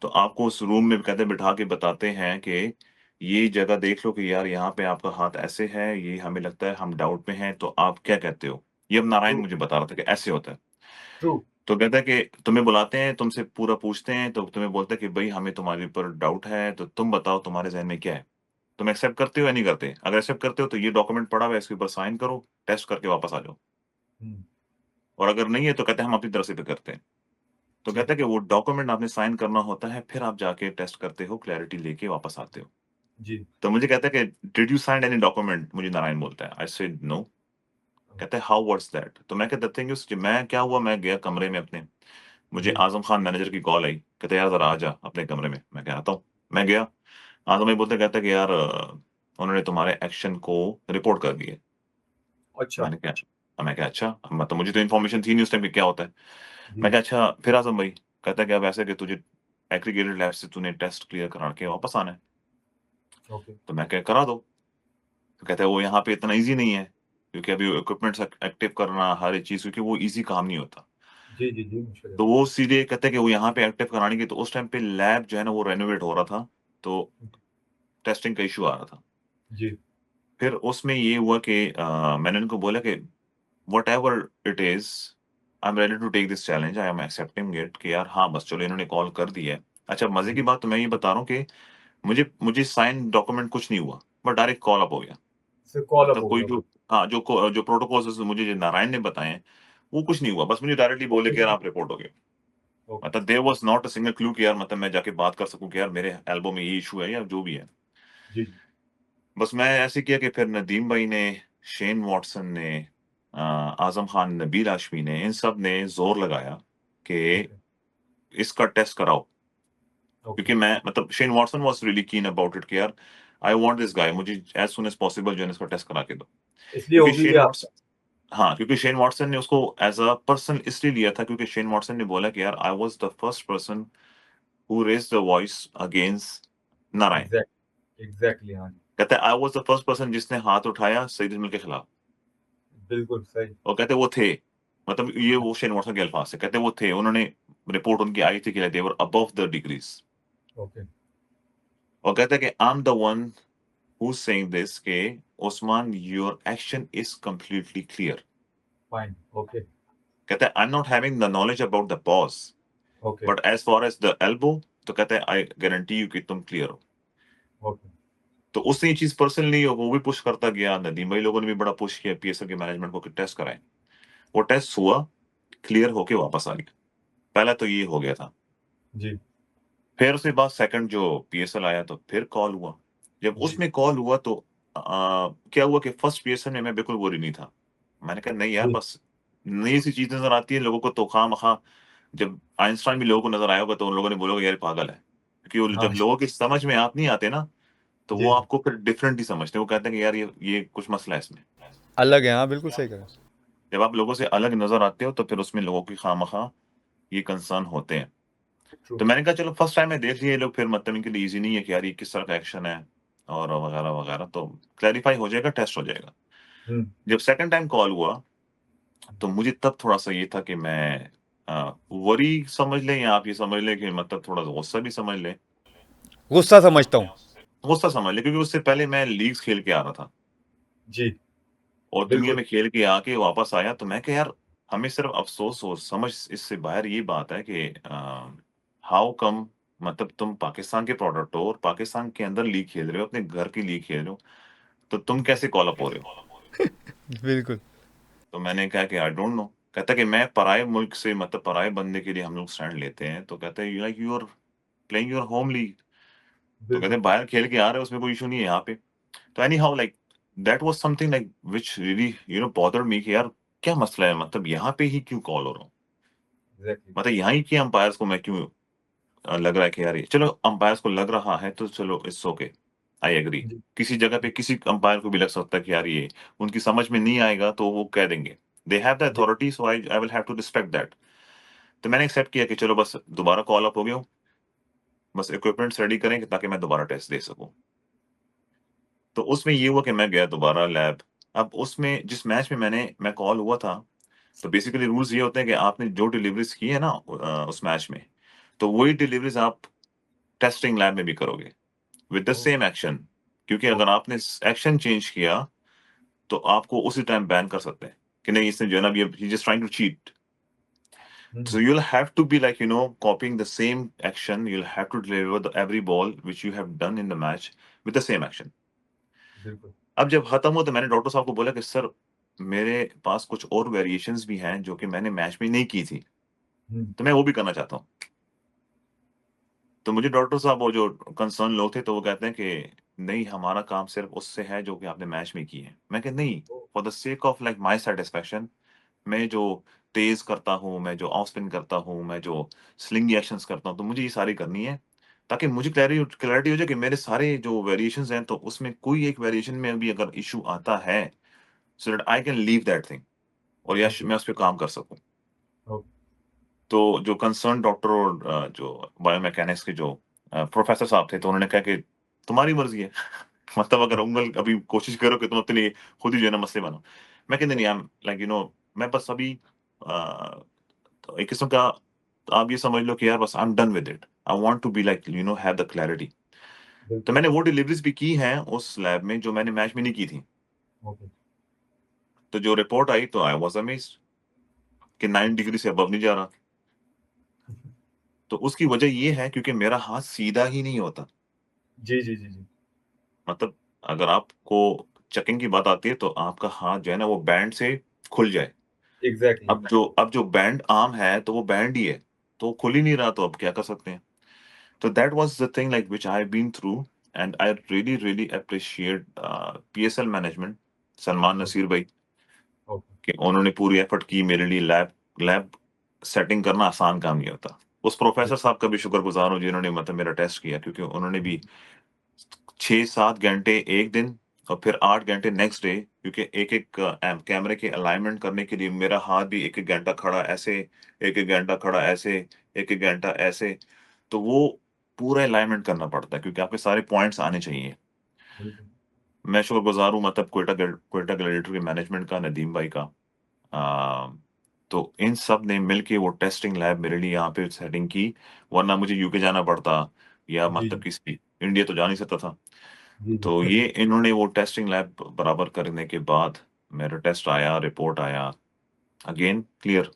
तो आपको उस रूम में कहते हैं बिठा के बताते हैं कि ये जगह देख लो कि यार यहाँ पे आपका हाथ ऐसे है, ये हमें लगता है हम डाउट में हैं, तो आप क्या कहते हो? ये अब नारायण ट्रू मुझे बता रहा था कि ऐसे होता है। ट्रू। तो कहता है कि तुम्हें बुलाते हैं, तुमसे पूरा पूछते हैं, तो तुम्हें बोलता है कि भई हमें तुम्हारे ऊपर डाउट है, तो तुम बताओ तुम्हारे ज़हन में क्या है? तुम एक्सेप्ट करते हो या नहीं करते? अगर एक्सेप्ट करते हो तो ये डॉक्यूमेंट पड़ा हुआ है, इसके ऊपर साइन करो, टेस्ट करके वापस आ जाओ। हम्म। और अगर नहीं है तो कहते हैं हम अपनी तरफ से भी करते हैं। तो जी कहता है कि वो डॉक्यूमेंट आपने साइन करना होता है, फिर आप जाके टेस्ट करते हो, क्लैरिटी लेके वापस आते हो। जी। तो मुझे कहता है कि did you sign any document? मुझे नारायण बोलता है। I said no. कहता है हाउ व्हाट्स दैट? तो मैं कहता द थिंग इज़, मैं क्या हुआ, मैं गया कमरे में अपने, मुझे जी। आज़म खान मैनेजर की कॉल आई। कहता है यार ज़रा आ जा अपने कमरे में। मैं कहा आता हूँ। मैं गया। आज़म भाई बोलते कहता है कि यार उन्होंने तुम्हारे एक्शन को रिपोर्ट कर दिया है। अच्छा। मैंने कहा अच्छा। मैं कहा अच्छा, मतलब मुझे तो इन्फॉर्मेशन थी नहीं उस टाइम कि क्या होता है। मैं जी। कहा अच्छा फिर आज़म भाई? कहता है कि अब ऐसा है कि तुझे एग्रीगेटेड लैब से तूने टेस्ट क्लियर करा के वापस आना है। ओके। तो मैं कहा करा दो। तो कहता है वो यहाँ पे इतना ईज़ी नहीं है, क्योंकि अभी इक्विपमेंट्स एक्टिव करना हर एक चीज़, क्योंकि वो ईज़ी काम नहीं होता। जी जी जी, मुश्किल है। तो वो सीधे कहते हैं कि वो यहाँ पे एक्टिव कराने की, तो उस टाइम पे लैब जो है ना वो रेनोवेट हो रहा था, तो टेस्टिंग का इश्यू आ रहा था। जी फिर उसमें ये हुआ कि मैंने उनको बोला कि whatever it is, I am ready to take this challenge, I am accepting it, कि यार हाँ, बस चलो इन्होंने कॉल कर दी है। अच्छा मज़े की जी। बात तो मैं ये बता रहा हूँ कि मुझे मुझे साइन डॉक्यूमेंट कुछ नहीं हुआ, बट डायरेक्ट कॉल अप हो गया। फिर कॉल अप मतलब हो कोई गया। जो, हाँ, जो प्रोटोकॉल्स मुझे जो नारायण ने बताए हैं, वो कुछ नहीं हुआ। बस मुझे डायरेक्टली बोले कि यार आप रिपोर्ट हो गए। ओके। मतलब there was not a single clue कि यार मतलब मैं जाके बात कर सकूँ कि यार मेरे एल्बो में ये इश्यू है या जो भी है। जी जी। बस मैं ऐसे किया कि फिर नदीम भाई ने, शेन वॉटसन ने, आज़म खान, नबील हाशमी ने, इन सब ने ज़ोर लगाया कि ओके। इसका टेस्ट कराओ। ओके। क्योंकि मैं मतलब शेन वॉटसन वाज़ रियली कीन अबाउट इट कि यार आई वांट दिस गाय, मुझे एज़ सून एज़ पॉसिबल जो है ना इसका टेस्ट करा के दो। इसलिए हो क्योंकि भी शेन गया वॉटसन, आपका। हाँ, क्योंकि शेन वॉटसन ने उसको एज़ अ पर्सन इसलिए लिया था क्योंकि शेन वॉटसन ने बोला कि यार I was the first person who raised the voice against Narayan. Exactly हाँ जी। कहता है I was the first person जिसने हाथ उठाया सईद अजमल के खिलाफ। बिल्कुल सही। और कहते वो थे, मतलब ये वो शेन वॉटसन के अल्फाज थे, कहते वो थे, उन्होंने रिपोर्ट उनकी आई थी कि they were above the degrees. Okay. और कहते हैं कि I am the one who saying this के Osman your action is completely clear. Fine. Okay. कहते हैं I am not having the knowledge about the pause, okay, but as far as the elbow तो कहते हैं आई गारंटी यू कि तुम clear हो। Okay, तो उसने ये चीज़ पर्सनली वो भी पुश करता गया, नदीम भाई लोगों ने भी बड़ा पुश किया पीएसएल के मैनेजमेंट को कि टेस्ट कराएँ। वो टेस्ट हुआ, क्लियर होके वापस आ गया। पहला तो ये हो गया था। जी, फिर उसके बाद सेकंड जो पीएसएल आया तो फिर कॉल हुआ। जब जी, उसमें कॉल हुआ तो क्या हुआ कि फर्स्ट पीएसएल में मैं बिल्कुल वरी नहीं था। मैंने कहा नहीं यार जी, बस नई-सी चीज़ नज़र आती है लोगों को तो खामखा जब आइंस्टाइन भी लोगों को नज़र आया होगा तो उन लोगों ने बोला होगा यार ये पागल है। क्योंकि वो हाँ, जब लोगों की समझ में आप नहीं आते ना, तो जी, वो जी, आपको फिर डिफरेंट ही समझते हैं। वो कहते हैं कि यार ये कुछ मसला है इसमें। अलग है, हाँ, बिल्कुल सही कहा। जब आप लोगों से अलग नज़र आते हो तो फिर उसमें लोगों की खामखा ये कंसर्न होते हैं। ट्रू, तो मैंने कहा चलो फर्स्ट टाइम मैं देख लिया ये लोग फिर मतलब इनके लिए ईज़ी नहीं है कि यार ये किस तरह का एक्शन है और वगैरह-वगैरह तो क्लैरिफ़ाई हो जाएगा, टेस्ट हो जाएगा। हुँ, जब सेकंड टाइम कॉल हुआ, तो मुझे तब थोड़ा-सा ये था कि मैं वरी समझ लें या आप ये समझ लें कि मतलब थोड़ा गुस्सा भी समझ लें। गुस्सा समझता हूँ। गुस्सा समझ लें क्योंकि उससे पहले मैं लीग्स खेल के आ रहा था जी, और दुनिया बिल्कुल, में खेल के आके वापस आया तो मैं कहा यार हमें सिर्फ़ अफ़सोस और समझ इससे बाहर ये बात है कि हाउ कम मतलब तुम पाकिस्तान के प्रोडक्ट हो और पाकिस्तान के अंदर लीग खेल रहे हो, अपने घर की लीग खेल रहे हो, तो तुम कैसे कॉल अप हो रहे हो? बिल्कुल। तो मैंने कहा कि आई डोंट नो। कहता है कि मैं पराए मुल्क से मतलब पराए बंदे के लिए हम लोग स्टैंड लेते हैं। तो कहता है like you are playing your home league. तो कहते बिल्कुल, हैं बाहर खेल के आ रहे हो उसमें कोई इश्यू नहीं है यहाँ पे। तो anyhow like that was something like which really bothered me कि यार क्या मसला है? मतलब यहाँ पे ही क्यों कॉल हो रहा हूँ? एग्ज़ैक्टली, मतलब यहाँ ही के अंपायर्स को मैं क्यों लग रहा है कि यार ये चलो अंपायर्स को लग रहा है तो चलो इट्स ओके, आई एग्री। जी, किसी जगह पे किसी अंपायर को भी लग सकता है कि यार ये उनकी समझ में नहीं आएगा तो वो कह देंगे। दे हैव द जी, authority so I will have to respect that. तो मैंने एक्सेप्ट किया कि चलो बस दोबारा कॉल अप हो गया हूँ, बस इक्विपमेंट्स रेडी करें ताकि मैं दोबारा टेस्ट दे सकूँ। तो उसमें ये हुआ कि मैं गया दोबारा लैब। अब उसमें जिस मैच में मैं कॉल हुआ था, तो बेसिकली रूल्स ये होते हैं कि आपने जो डिलीवरीज़ की है ना उस मैच में, तो वही डिलीवरीज़ आप टेस्टिंग लैब में भी करोगे, with the oh! Same action. क्योंकि अगर ओके, आपने स एक्शन चेंज किया, तो आपको उसी टाइम बैन कर सकते हैं, कि नहीं इसने जो है ना अभी ही just trying to cheat. Hmm, So you'll have to be like, copying the same action. You'll have to deliver every ball which you have done in the match with the same action. बिल्कुल, अब जब खत्म हुआ तो मैंने doctor साहब को बोला कि सर मेरे पास कुछ और वेरिएशंस भी हैं जो कि मैंने मैच में नहीं की थी, हुँ, तो मैं वो भी करना चाहता हूँ। तो मुझे डॉक्टर साहब वो जो कंसर्न लोग थे तो वो कहते हैं कि नहीं हमारा काम सिर्फ़ उससे है जो कि आपने मैच में की है। मैं कहा नहीं, oh! For the sake of like my satisfaction मैं जो तेज़ करता हूँ, मैं जो ऑफ स्पिन करता हूँ, मैं जो स्लिंगी एक्शंस करता हूँ, तो मुझे ये सारी करनी है, ताकि मुझे क्लैरिटी हो जाए कि मेरे सारे जो वेरिएशंस हैं, तो उसमें कोई एक वेरिएशन में भी अगर इश्यू आता है, so that I can leave that thing और या श ओके, मैं उस पे काम कर सकूँ। ओके, तो जो कंसर्न डॉक्टर और जो बायोमैकेनिक्स के जो प्रोफ़ेसर साहब थे, तो उन्होंने कहा कि तुम्हारी मर्ज़ी है। मतलब अगर उंगल अभी कोशिश करो कि तुम अपने लिए खुद ही जो है ना मसले बनाओ। मैं कहा नहीं-नहीं आई एम लाइक मैं बस अभी अ तो एक किस्म का आप ये समझ लो कि यार बस I am done with it. I want to be like have the clarity. तो बिल्कुल, मैंने वो डिलीवरीज़ भी की हैं उस लैब में जो मैंने मैच में नहीं की थी। ओके, तो जो रिपोर्ट आई तो आई वाज़ अमेज़्ड कि 9 डिग्री से अबव नहीं जा रहा। तो उसकी वजह ये है क्योंकि मेरा हाथ सीधा ही नहीं होता। जी, जी, जी, जी, मतलब अगर आपको चेकिंग की बात आती है तो आपका हाथ जो है ना वो बैंड से खुल जाए। एग्ज़ैक्टली, अब जो बैंड आर्म है तो वो बैंड ही है। तो खुल ही नहीं रहा तो अब क्या कर सकते हैं? So that was the thing like which I've been through, and I really appreciate PSL management, Salman okay, Naseer भाई ओके, कि उन्होंने पूरी एफर्ट की मेरे लिए लैब लैब सेटिंग करना आसान काम नहीं होता। उस जी, प्रोफेसर साहब का भी शुक्रगुज़ार हूँ जिन्होंने मतलब मेरा टेस्ट किया क्योंकि उन्होंने भी 6-7 घंटे एक दिन और फिर 8 घंटे नेक्स्ट डे क्योंकि एक-एक कैमरे के अलाइनमेंट करने के लिए मेरा हाथ भी 1-1 घंटा खड़ा ऐसे, 1-1 घंटा खड़ा ऐसे, 1-1 घंटा ऐसे। तो वो पूरा अलाइनमेंट करना पड़ता है क्योंकि आपके सारे पॉइंट्स आने चाहिए। बिल्कुल, मैं शुक्रगुज़ार हूँ मतलब क्वेटा ग्लैडिएटर के मैनेजमेंट का, नदीम भाई का। अ, तो इन सब ने मिलके वो टेस्टिंग लैब मेरे लिए यहाँ पे सेटिंग की, वरना मुझे यूके जाना पड़ता या जी, मतलब जी, किसी इंडिया तो जा नहीं सकता था। जी, तो जी, ये इन्होंने वो टेस्टिंग लैब बराबर करने के बाद मेरा टेस्ट आया, रिपोर्ट आया, अगेन क्लियर।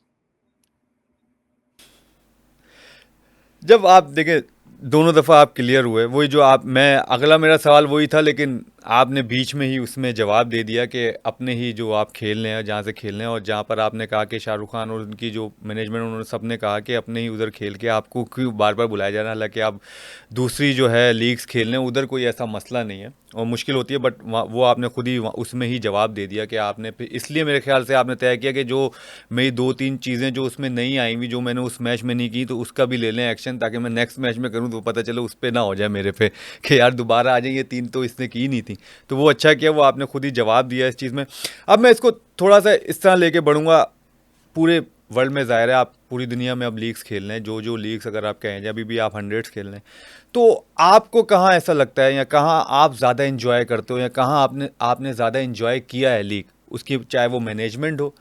जब आप देखें, दोनों दफ़ा आप क्लियर हुए, वही जो आप मैं अगला मेरा सवाल वही था, लेकिन आपने बीच में ही उसमें जवाब दे दिया कि अपने ही जो आप खेल रहे हैं, जहाँ से खेल रहे हैं, और जहाँ पर आपने कहा कि शाहरुख खान और उनकी जो मैनेजमेंट, उन्होंने सबने कहा कि अपने ही उधर खेल के आपको क्यों बार बार बुलाया जा रहा है, हालांकि आप दूसरी जो है लीग्स खेल रहे हैं, उधर कोई ऐसा मसला नहीं है और मुश्किल होती है, बट वो आपने खुद ही उसमें ही जवाब दे दिया कि आपने फिर इसलिए मेरे ख्याल से आपने तय किया कि जो मेरी दो तीन चीज़ें जो उसमें नहीं आई हुई, जो मैंने उस मैच में नहीं की, तो उसका भी ले लें एक्शन, ताकि मैं नेक्स्ट मैच में करूं तो पता चले उस पर ना हो जाए मेरे पे कि यार दोबारा आ जाए, ये तीन तो इसने की नहीं थी। तो वो अच्छा किया, वो आपने खुद ही जवाब दिया इस चीज़ में। अब मैं इसको थोड़ा सा इस तरह लेके बढ़ूंगा। पूरे वर्ल्ड में ज़ाहिर है, आप पूरी दुनिया में अब लीग्स खेल रहे हैं, जो जो लीग्स अगर आप कहें, अभी भी आप हंड्रेड्स खेल रहे हैं, तो आपको कहाँ ऐसा लगता है, या कहाँ आप ज़्यादा इंजॉय करते हो, या कहाँ आपने आपने ज़्यादा इंजॉय किया है लीग उसकी, चाहे वो मैनेजमेंट हो,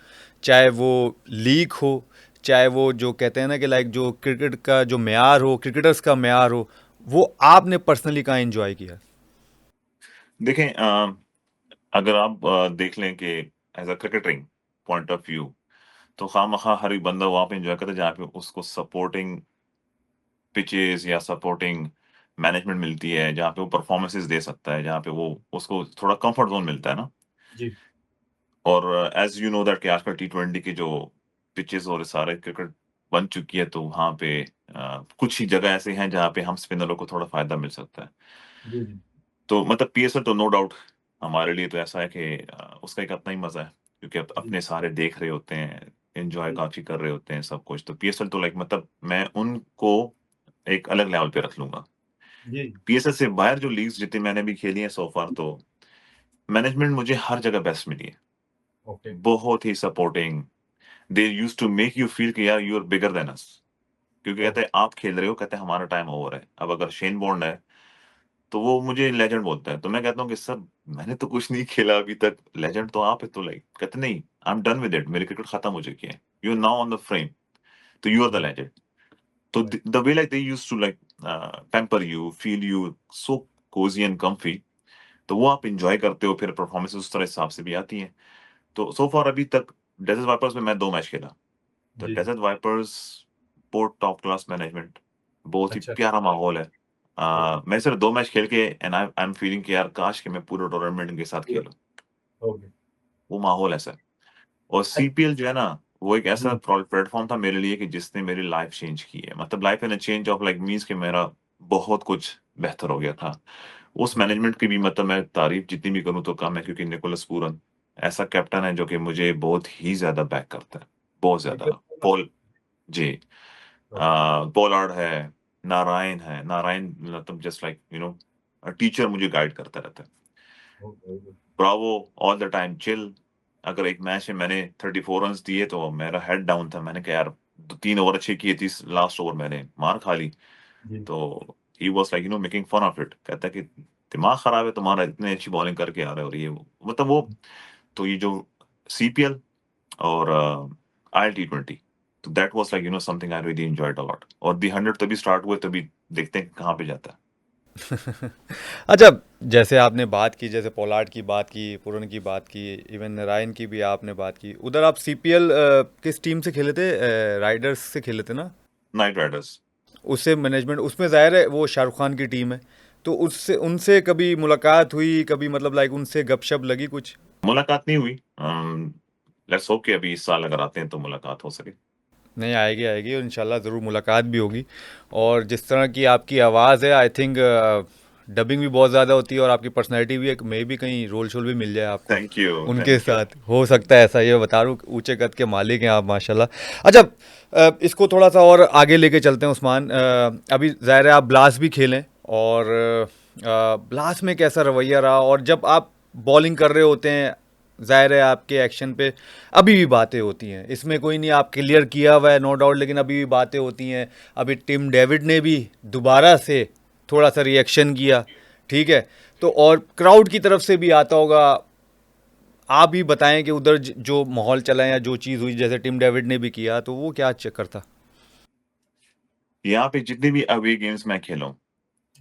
चाहे वो लीग हो, चाहे वो जो कहते हैं ना कि लाइक जो क्रिकेट का जो मेयार हो, क्रिकेटर्स का मेयार हो, वो आपने पर्सनली कहाँ इंजॉय किया? देखें अगर आप देख लें कि as a cricketing point of view तो खामख़ा हर एक बंदा वहाँ पे एन्जॉय करता है जहाँ पे उसको सपोर्टिंग पिचेज़ या सपोर्टिंग मैनेजमेंट मिलती है, जहाँ पे वो परफ़ॉर्मेंसेज़ दे सकता है, जहाँ पे वो उसको थोड़ा कम्फ़र्ट ज़ोन मिलता है ना। जी, और एज़ यू नो दैट कि आजकल टी20 की जो पिचेज़ और सारे क्रिकेट बन चुकी है, तो वहाँ पे कुछ ही जगह ऐसे हैं जहाँ पे हम स्पिनरों को थोड़ा फ़ायदा मिल सकता है। जी, जी, तो मतलब पीएसएल तो नो डाउट हमारे लिए तो ऐसा है कि उसका एक अपना ही मज़ा है, क्योंकि अब जी, अपने सारे देख रहे होते हैं, एन्जॉय जी, काफ़ी कर रहे होते हैं सब कुछ। तो पीएसएल तो लाइक मतलब मैं उनको एक अलग लेवल पे रख लूँगा। जी, पीएसएल से बाहर जो लीग्स जितनी मैंने भी खेली हैं सो फार, तो मैनेजमेंट मुझे हर जगह बेस्ट मिली है। ओके, बहुत ही supporting, they used to make you feel कि यार you are bigger than us. क्योंकि कहते ओके, हैं आप खेल रहे हो, कहते हैं हमारा टाइम ओवर है। अब अगर शेन बॉर्न है, तो वो मुझे लेजेंड बोलता है। तो मैं कहता हूँ कि सर मैंने तो कुछ नहीं खेला अभी तक, लेजेंड तो आप है। तो लाइक कहते नहीं, I am done with it, मेरी क्रिकेट खत्म हो चुकी है। You are now on the frame, तो यू आर द जी, लेजेंड। तो right, the way like they used to like pamper you, feel you so cozy and comfy, तो वो आप एन्जॉय करते हो, फिर परफॉर्मेंस उस तरह हिसाब से भी आती हैं। तो सो फार अभी तक डेज़र्ट वाइपर्स में मैं 2 मैच खेला। तो जी, जी, डेज़र्ट वाइपर्स बहुत टॉप क्लास मैनेजमेंट, बहुत ही अच्छा, प्यारा माहौल है। ओके, मैं सिर्फ 2 मैच खेल के एंड आई एम फीलिंग कि यार काश कि मैं पूरे टूर्नामेंट इनके साथ पूरा खेलूँ। ओके, वो माहौल ऐसा है। और अ, सीपीएल जो है ना, वो एक ऐसा जी, प्लेटफ़ॉर्म था मेरे लिए कि जिसने मेरी लाइफ़ चेंज की है। मतलब life in a change of like means कि मेरा बहुत कुछ बेहतर हो गया था। उस ओके, मैनेजमेंट की भी मतलब मैं तारीफ़ जितनी भी करूँ तो कम है, क्योंकि निकोलस पूरन ऐसा कैप्टन है जो कि मुझे बहुत ही ज़्यादा बैक करता है, बहुत ज़्यादा। निकल पूरा पॉल जी। ओके, पोलार्ड है, नारायण मतलब just like you know teacher मुझे गाइड करता रहता है। Okay, okay, Bravo all the time chill. अगर एक मैच में मैंने 34 रन्स दिए तो मेरा हेड डाउन था। मैंने कहा यार 3 ओवर अच्छे किए थे, लास्ट ओवर मैंने मार खा ली। जी, तो he was like making fun of it. कहता है कि दिमाग खराब है तुम्हारा, इतनी अच्छी बॉलिंग करके आ रहे हो और ये वो। मतलब वो, तो ये जो सीपीएल और आईएल-टी20, तो that was like something I really enjoyed a lot. और दी 100 तभी स्टार्ट हुए, तभी देखते हैं कहाँ पे जाता है। अच्छा, जैसे आपने बात की, जैसे पोलार्ड की बात की, पुरन की बात की, इवन नारायण की भी आपने बात की, उधर आप सीपीएल किस टीम से खेले थे? राइडर्स से खेले थे ना? Night Riders. उससे मैनेजमेंट, उसमें ज़ाहिर है वो शाहरुख खान की टीम है, तो उससे उनसे कभी मुलाकात हुई, कभी मतलब लाइक उनसे गपशप लगी कुछ? मुलाकात नहीं हुई। लेट्स होप कि अभी इस साल अगर आते हैं तो मुलाकात हो सके। नहीं, आएगी आएगी, और इंशाल्लाह ज़रूर मुलाकात भी होगी। और जिस तरह की आपकी आवाज़ है, आई थिंक डबिंग भी बहुत ज़्यादा होती है, और आपकी पर्सनैलिटी भी, एक मे भी कहीं रोल शोल भी मिल जाए आपको थैंक यू, उनके थैंक यू। साथ, हो सकता है ऐसा। ये बता रहा हूँ, ऊंचे कद के मालिक हैं आप माशाल्लाह। अच्छा, इसको थोड़ा सा और आगे लेके चलते हैं उस्मान। अभी ज़ाहिर है आप ब्लास्ट भी खेलें, और ब्लास्ट में कैसा रवैया रहा, और जब आप बॉलिंग कर रहे होते हैं, ज़ाहिर है आपके एक्शन पे अभी भी बातें होती हैं, इसमें कोई नहीं, आप क्लियर किया हुआ है नो डाउट, लेकिन अभी भी बातें होती हैं। अभी टिम डेविड ने भी दोबारा से थोड़ा सा रिएक्शन किया, ठीक है, तो और क्राउड की तरफ से भी आता होगा। आप भी बताएं कि उधर जो माहौल चला, या जो चीज़ हुई, जैसे टिम डेविड ने भी किया, तो वो क्या चक्कर था? यहाँ पे जितने भी अवे गेम्स मैं खेला हूँ,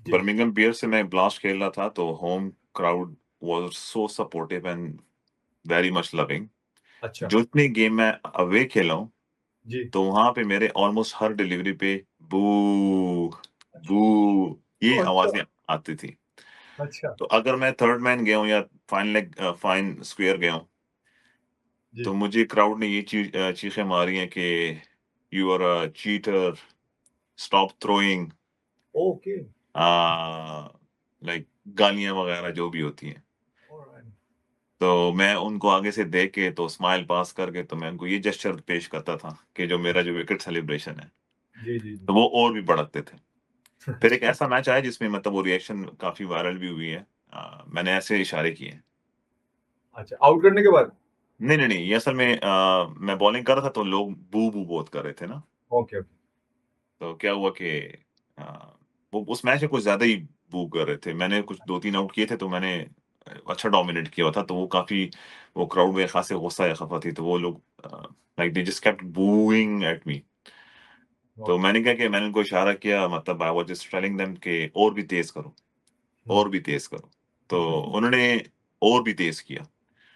जी, बर्मिंघम बियर्स से मैं ब्लास्ट खेल रहा था, तो home crowd was so supportive and very much loving. अच्छा, जितने गेम मैं अवे खेला हूँ, जी, तो वहाँ पे मेरे ऑलमोस्ट हर डिलीवरी पे बू, बू, ये ओह! अच्छा, आवाज़ें आती थी। अच्छा। तो अगर मैं थर्ड मैन गया हूँ या फाइन स्क्वायर गया हूँ, तो जी, मुझे क्राउड ने ये चीखें मारी हैं कि you are a cheater, stop throwing, okay, uh, like गालियाँ वगैरह जो भी होती हैं। ऑलराइट। तो मैं उनको आगे से देख के तो स्माइल पास करके तो मैं उनको ये जेस्चर पेश करता था कि जो मेरा जो विकेट सेलिब्रेशन है, जी, जी, जी। तो वो और भी भड़कते थे। फिर एक अच्छा, ऐसा मैच आया जिसमें मतलब वो रिएक्शन काफ़ी वायरल भी हुई है। मैंने ऐसे इशारे किए हैं। अच्छा, आउट करने के बाद? नहीं, नहीं, नहीं, ये असल में मैं बॉलिंग कर रहा था तो लोग बू-बू बहुत कर रहे थे ना, ओके, ओके। तो क्या हुआ कि अ, वो उस मैच में कुछ ज़्यादा ही बू कर रहे थे। मैंने कुछ 2-3 आउट किए थे तो मैंने अच्छा डोमिनेट किया हुआ था, तो वो काफ़ी वो क्राउड में ख़ासे गुस्सा या खफ़ा थी, तो वो लोग like they just kept booing at me. तो ओके। मैंने क्या किया, मैंने उनको इशारा किया, मतलब I was just telling them कि और भी तेज़ करो, हुँ। और भी तेज़ करो। तो उन्होंने और भी तेज़ किया।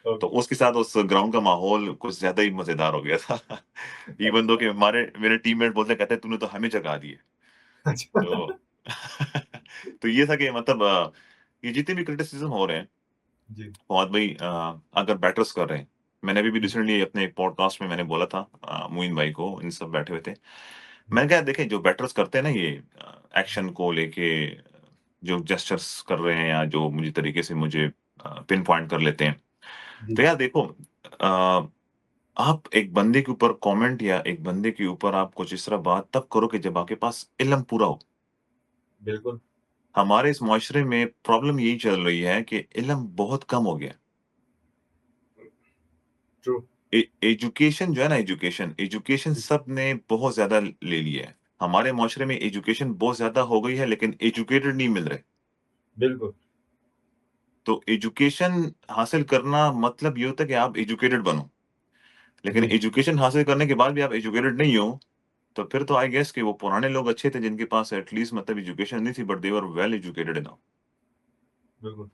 तो ओके। उसके साथ उस ग्राउंड का माहौल कुछ ज़्यादा ही मज़ेदार हो गया था। इवन दो कि हमारे मेरे टीममेट बोलते कहते हैं तूने तो हमें जगा दिए। अच्छा। तो तो ये था कि मतलब ये जितने भी क्रिटिसिज़्म हो रहे हैं, जी। फवाद भाई अगर बैटर्स कर रहे हैं, मैंने अभी भी हुँ, रिसेंटली अपने एक पॉडकास्ट में मैंने बोला था मोइन भाई को, इन सब बैठे हुए थे। हुँ। मैंने कहा देखिए जो बैटर्स करते हैं ना ये एक्शन को लेके जो जेस्चर्स कर रहे हैं या जो मुझे तरीके से मुझे पिन पॉइंट कर लेते हैं। जी, तो यार देखो आप एक बंदे के ऊपर कमेंट या एक बंदे के ऊपर आप कुछ इस तरह बात तब करो कि जब आपके पास इल्म पूरा हो। बिल्कुल, हमारे इस मुआशरे में प्रॉब्लम यही चल रही है कि इल्म बहुत कम हो गया है। ट्रू। एजुकेशन जो है ना एजुकेशन जी, सब ने बहुत ज़्यादा ले लिया है। हमारे मुआशरे में एजुकेशन बहुत ज़्यादा हो गई है लेकिन एजुकेटेड नहीं मिल रहे। बिल्कुल। तो एजुकेशन हासिल करना मतलब ये होता है कि आप एजुकेटेड बनो। लेकिन जी, एजुकेशन हासिल करने के बाद भी आप एजुकेटेड नहीं हो, तो फिर तो आई गेस कि वो पुराने लोग अच्छे थे जिनके पास एटलीस्ट मतलब एजुकेशन नहीं थी but they were well educated enough. बिल्कुल।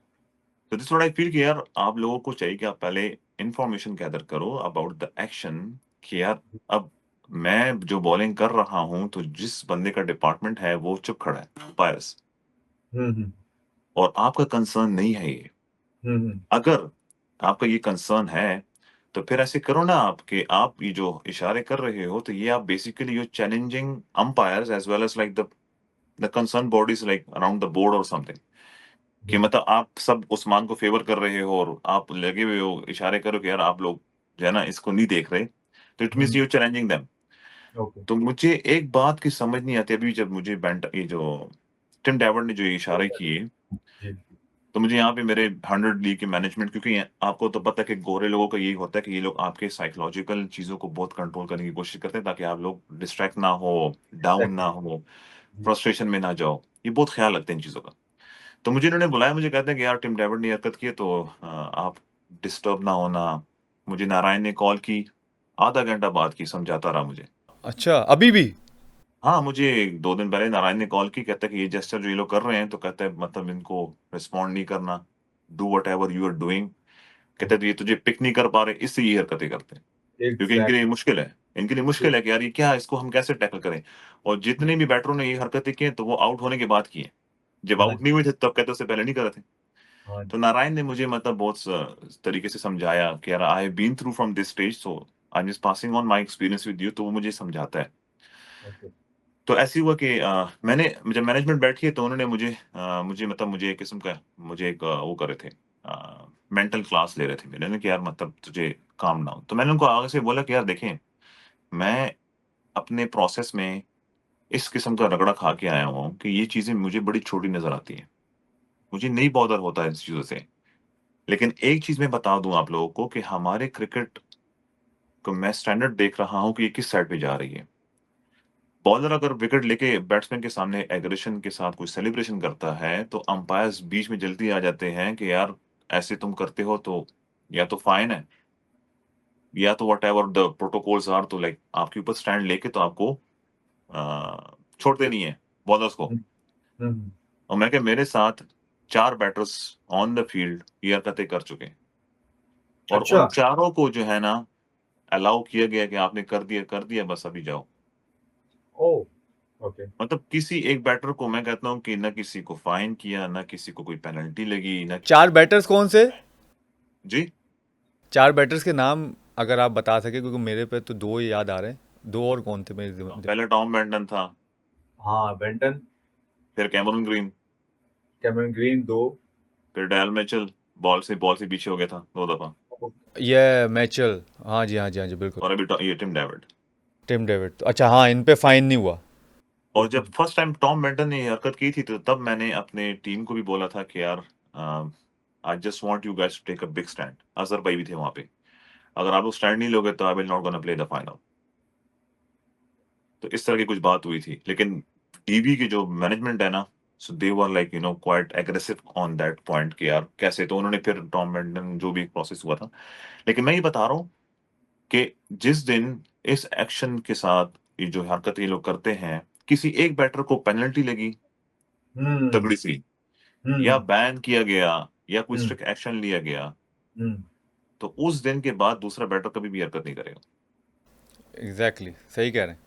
तो दिस व्हाट आई फील कि यार आप लोगों को चाहिए कि आप पहले इन्फॉर्मेशन गैदर करो अबाउट द एक्शन कि यार अब मैं जो बॉलिंग कर रहा हूँ, तो जिस बंदे का डिपार्टमेंट है वो चुप खड़ा है, अंपायर्स, हुँ, हुँ। और आपका कंसर्न नहीं है ये। हुँ, हुँ। अगर आपका ये कंसर्न है, तो फिर ऐसे करो ना आप कि आप ये जो इशारे कर रहे हो, तो ये आप basically you challenging umpires as well as like the concern bodies like around the board और समथिंग कि जी। मतलब आप सब उस्मान को फ़ेवर कर रहे हो और आप लगे हुए हो, इशारे करो कि यार आप लोग जो है ना इसको नहीं देख रहे, तो it means hmm, you challenging them. Okay. तो मुझे एक बात की समझ नहीं आती अभी जब मुझे ये जो टिम डेविड ने जो ये इशारे किए, जी, तो मुझे यहाँ पे मेरे 100 लीग के मैनेजमेंट क्योंकि आपको तो पता है कि गोरे लोगों का यही होता है कि ये लोग आपके साइकोलॉजिकल चीज़ों को बहुत कंट्रोल करने की कोशिश करते हैं ताकि आप लोग डिस्ट्रैक्ट ना हो, डाउन ना एग्ज़ैक्टली। हो, जी, फ्रस्ट्रेशन में ना जाओ। ये बहुत ख़्याल रखते हैं इन चीज़ों का। तो मुझे इन्होंने बुलाया, मुझे कहते हैं कि यार टिम डेविड ने ये हरकत की है तो आप डिस्टर्ब ना होना। मुझे नारायण ने कॉल की, आधा घंटा बात की, समझाता रहा मुझे। अच्छा, अभी भी? हाँ, मुझे 2 दिन पहले नारायण ने कॉल की, कहता है कि ये जेस्चर जो ये लोग कर रहे हैं, तो कहता है मतलब इनको रिस्पॉन्ड नहीं करना, do whatever you are doing. कहता है तो ये तुझे पिक नहीं कर पा रहे, इसलिए ये हरकतें करते हैं। क्योंकि इनके लिए एग्ज़ैक्टली। मुश्किल है। इनके लिए ट्रू। मुश्किल है कि यार ये क्या है, इसको हम कैसे टैकल करें? और जितने भी बैटरों ने ये हरकतें की हैं, तो वो आउट होने के बाद की हैं। जब हाँ आउट जी, नहीं हुए थे, तब कहते उससे पहले नहीं कर रहे थे। हाँ तो जी। नारायण ने मुझे मतलब बहुत तरीके से समझाया कि यार I have been through from this stage so I am just passing on my experience with you, तो वो मुझे समझाता है। ओके। तो ऐसे ही हुआ कि मैंने जब मैनेजमेंट बैठी है तो उन्होंने मुझे एक किस्म का मुझे एक वो कर रहे थे मेंटल क्लास ले रहे थे मेरे ने कि यार मतलब तुझे काम डाउन। तो मैंने उनको आगे से बोला कि यार देखें, मैं अपने प्रोसेस में इस किस्म का रगड़ा खा के आया हूँ कि ये चीज़ें मुझे बड़ी छोटी नज़र आती हैं। मुझे नहीं बॉदर होता है इन चीज़ों से। लेकिन एक चीज़ मैं बता दूँ आप लोगों को कि हमारे क्रिकेट को मैं स्टैंडर्ड देख रहा हूँ कि ये किस साइड पे जा रही है। बॉलर अगर विकेट लेके बैट्समैन के सामने एग्रेशन के साथ कोई सेलिब्रेशन करता है, तो अंपायर्स बीच में जल्दी आ जाते हैं कि यार ऐसे तुम करते हो तो या तो फाइन है या तो व्हाटएवर द प्रोटोकॉल्स आर, तो लाइक आपके ऊपर स्टैंड लेके तो आपको छोड़ते नहीं है बॉलर्स को। हुँ, हुँ, हुँ। और मैं क्या मेरे साथ 4 बैटर्स ऑन द फील्ड ये हरकतें कर चुके हैं और अच्छा, उन चारों को जो है ना अलाउ किया गया कि आपने कर दिया बस अभी जाओ। ओह! ओके। मतलब किसी एक बैटर को मैं कहता हूँ कि ना किसी को फाइन किया, ना किसी को कोई पेनल्टी लगी, ना 4 बैटर्स कौन से? जी। 4 बैटर्स के नाम अगर आप बता सकें, क्योंकि मेरे पे तो 2 ही याद आ रहे हैं। 2 और कौन थे मेरे पहले टॉम बेंटन था, हाँ, बेंटन, फिर कैमरून ग्रीन, कैमरन ग्रीन 2। फिर डायल मिचेल, बॉल से पीछे हो गया था 2 दफा, ये मैचल, हाँ जी, हाँ जी, हाँ जी, बिल्कुल। और अभी ये टिम डेविड। टिम डेविड, तो अच्छा, हाँ, इन पे फाइन नहीं हुआ। और जब फर्स्ट टाइम टॉम बेंटन ने ये हरकत की थी, तो तब मैंने अपने टीम को भी बोला था कि यार, I just want you guys to take a big stand. Azhar भाई भी थे वहां पे, अगर आप लोग स्टैंड नहीं लोगे तो I will not gonna play the final. तो इस तरह की कुछ बात हुई थी, लेकिन टीवी की जो मैनेजमेंट है ना, so they were like quite aggressive on that point कि यार कैसे, तो उन्होंने फिर टॉम बेंटन जो भी प्रोसेस हुआ था। लेकिन मैं ये बता रहा हूँ कि जिस दिन इस एक्शन के साथ ये जो हरकत ये लोग करते हैं, किसी एक बैटर को पेनल्टी लगी हम्म। तगड़ी सी, या हम्म। बैन किया गया, या कोई हम्म। स्ट्रिक्ट एक्शन लिया गया, हम्म। तो उस दिन के बाद दूसरा बैटर कभी भी हरकत नहीं करेगा। एग्जैक्टली, सही कह रहे हैं।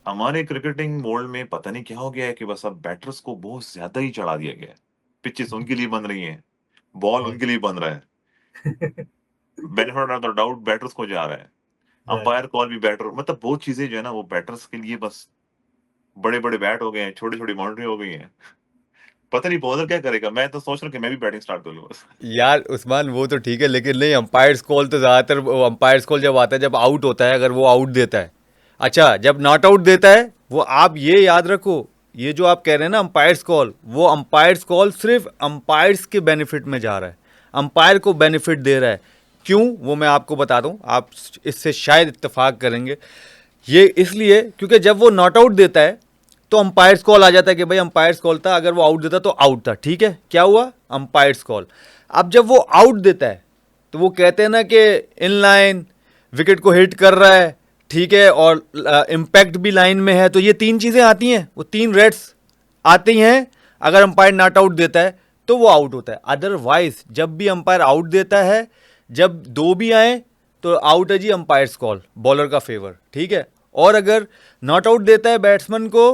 हमारे क्रिकेटिंग वर्ल्ड में पता नहीं क्या हो गया है कि बस अब बैटर्स को बहुत ज्यादा ही चढ़ा दिया गया है। पिचेस उनके लिए बन रही हैं, बॉल और उनके लिए बन रहा है, benefit of the doubt batters को जा रहा है, अंपायर कॉल भी बैटर, मतलब बहुत चीजें जो है ना वो बैटर्स के लिए बस, बड़े बड़े बैट हो गए हैं, छोटी छोटी बाउंड्री हो गई है। पता नहीं बॉलर क्या करेगा, मैं तो सोच रहा हूँ कि मैं भी बैटिंग स्टार्ट कर लूँ बस। यार उस्मान, वो तो ठीक है, लेकिन नहीं, अंपायर्स कॉल तो ज़्यादातर, अंपायर्स कॉल जब आता है जब आउट होता है, अगर वो आउट देता है। अच्छा, जब नॉट आउट देता है, वो आप ये याद रखो, ये जो आप कह रहे हैं ना अंपायर्स कॉल, वो अंपायर्स कॉल सिर्फ अंपायर्स के बेनिफिट में जा रहा है, अंपायर को बेनिफिट दे रहा है। क्यों, वो मैं आपको बता दूं, आप इससे शायद इत्तेफाक करेंगे। ये इसलिए क्योंकि जब वो नॉट आउट देता है तो अंपायर्स कॉल आ जाता है कि भाई अंपायर्स कॉल था, अगर वो आउट देता तो आउट था, ठीक है, क्या हुआ, अंपायर्स कॉल। अब जब वो आउट देता है तो वो कहते हैं ना कि इन लाइन, विकेट को हिट कर रहा है, ठीक है, और इम्पैक्ट भी लाइन में है, तो ये 3 चीज़ें आती हैं, वो 3 रेड्स आती हैं। अगर अंपायर नॉट आउट देता है तो वो आउट होता है, अदरवाइज जब भी अंपायर आउट देता है, जब 2 भी आए तो आउट है जी, अंपायर्स कॉल, बॉलर का फेवर, ठीक है। और अगर नॉट आउट देता है बैट्समैन को,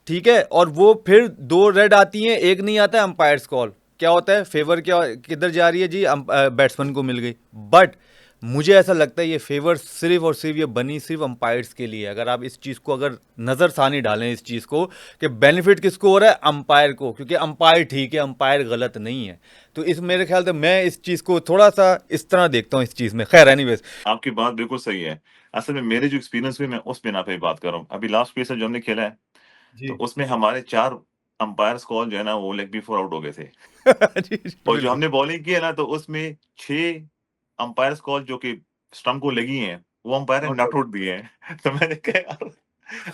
ठीक है, और वो फिर 2 रेड आती हैं, एक नहीं आता है, अंपायर्स कॉल, क्या होता है, फेवर क्या किधर जा रही है जी, बैट्समैन को मिल गई। बट मुझे ऐसा लगता है ये फेवर सिर्फ और सिर्फ ये बनी सिर्फ अंपायर्स के लिए। अगर आप इस चीज़ को अगर नज़र सानी डालें इस चीज़ को कि बेनिफिट किसको हो रहा है, अंपायर को, क्योंकि अंपायर ठीक है, अंपायर गलत नहीं है। तो इस मेरे ख्याल से मैं इस चीज़ को थोड़ा सा इस तरह देखता हूँ इस चीज़ में। खैर एनीवेज, आपकी बात बिल्कुल सही है। असल में मेरे जो एक्सपीरियंस हुए, मैं उस बिना पे बात कर रहा हूँ। अभी लास्ट पीस जो हमने खेला है, तो जी। उसमें हमारे 4 अंपायर्स कॉल जो है ना वो लेग बिफोर आउट हो गए थे। जी, जी, और जो बिल्कुल। हमने बॉलिंग की है ना, तो उसमें 6 अंपायर्स कॉल जो कि स्टंप को लगी हैं, वो अंपायर ने नॉट नॉट आउट। आउट दिए हैं। तो मैंने कहा यार,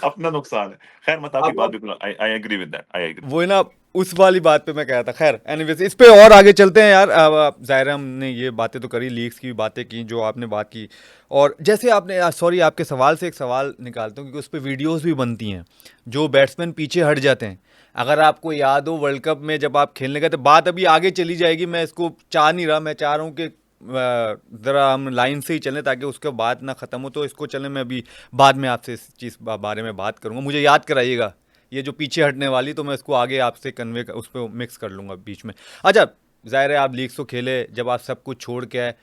अपना नुकसान है। खैर, मत आपकी बात अब बिल्कुल, I I agree with that, I agree. वो है ना, उस वाली बात पे मैं कह रहा था। खैर एनीवेज, इस पे और आगे चलते हैं यार। अब ज़ाहिर है हमने ये बातें तो करी, लीग्स की भी बातें की जो आपने बात की, और जैसे आपने, सॉरी, आपके सवाल से एक सवाल निकालता हूँ, क्योंकि उस पर वीडियोज़ भी बनती हैं जो बैट्समैन पीछे हट जाते हैं। अगर आपको याद हो, वर्ल्ड कप में जब आप खेलने गए, तो बात अभी आगे चली जाएगी, मैं इसको चाह नहीं रहा, मैं चाह रहा हूँ कि ज़रा हम लाइन से ही चलें ताकि उसके बाद ना ख़त्म हो, तो इसको चलें, मैं अभी बाद में आपसे इस चीज़ बारे में बात करूँगा, मुझे याद कराइएगा ये जो पीछे हटने वाली, तो मैं इसको आगे आपसे कन्वे उस पर मिक्स कर लूँगा बीच में। अच्छा, ज़ाहिर है आप लीग्स तो खेले, जब आप सब कुछ छोड़ के आए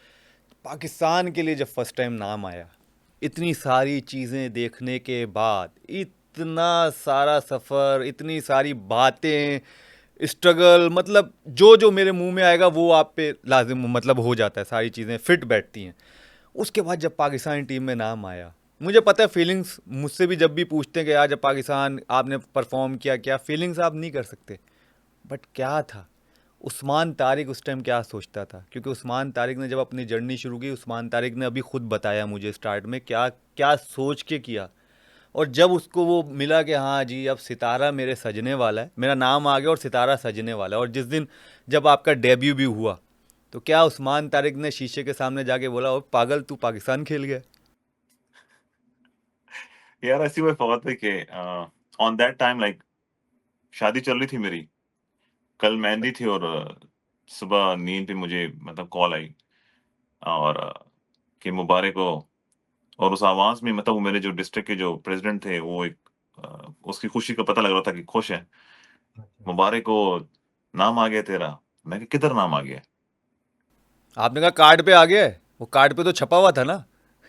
पाकिस्तान के लिए, जब फर्स्ट टाइम नाम आया, इतनी सारी चीज़ें देखने के बाद, इतना सारा सफ़र, इतनी सारी बातें, स्ट्रगल, मतलब जो जो मेरे मुंह में आएगा वो आप पे लाजिम मतलब हो जाता है, सारी चीज़ें फिट बैठती हैं। उसके बाद जब पाकिस्तान टीम में नाम आया, मुझे पता है फीलिंग्स, मुझसे भी जब भी पूछते हैं कि यार जब पाकिस्तान आपने परफॉर्म किया, क्या फीलिंग्स, आप नहीं कर सकते, बट क्या था, उस्मान तारिक उस टाइम क्या सोचता था, क्योंकि उस्मान तारिक ने जब अपनी जर्नी शुरू की, उस्मान तारिक ने अभी खुद बताया मुझे स्टार्ट में क्या क्या सोच के किया। और जब उसको वो मिला कि हाँ जी अब सितारा मेरे सजने वाला है, मेरा नाम आ गया और सितारा सजने वाला है, और जिस दिन जब आपका डेब्यू भी हुआ, तो क्या उस्मान तारिक ने शीशे के सामने जाके बोला, ओ पागल, तू पाकिस्तान खेल गया? यार ऐसी कोई बात है कि ऑन दैट टाइम लाइक शादी चल रही थी मेरी, कल मेहंदी थी, और सुबह नींद पे मुझे मतलब कॉल आई, और कि मुबारक हो। और उस आवाज़ में मतलब वो मेरे जो डिस्ट्रिक्ट के जो प्रेज़िडेंट थे, वो एक उसकी खुशी का पता लग रहा था कि खुश है। अच्छा। मुबारक हो, नाम आ गया तेरा। मैं कहा, किधर नाम आ गया? आपने कहा कार्ड पे आ गया है, वो कार्ड पे तो छपा हुआ था ना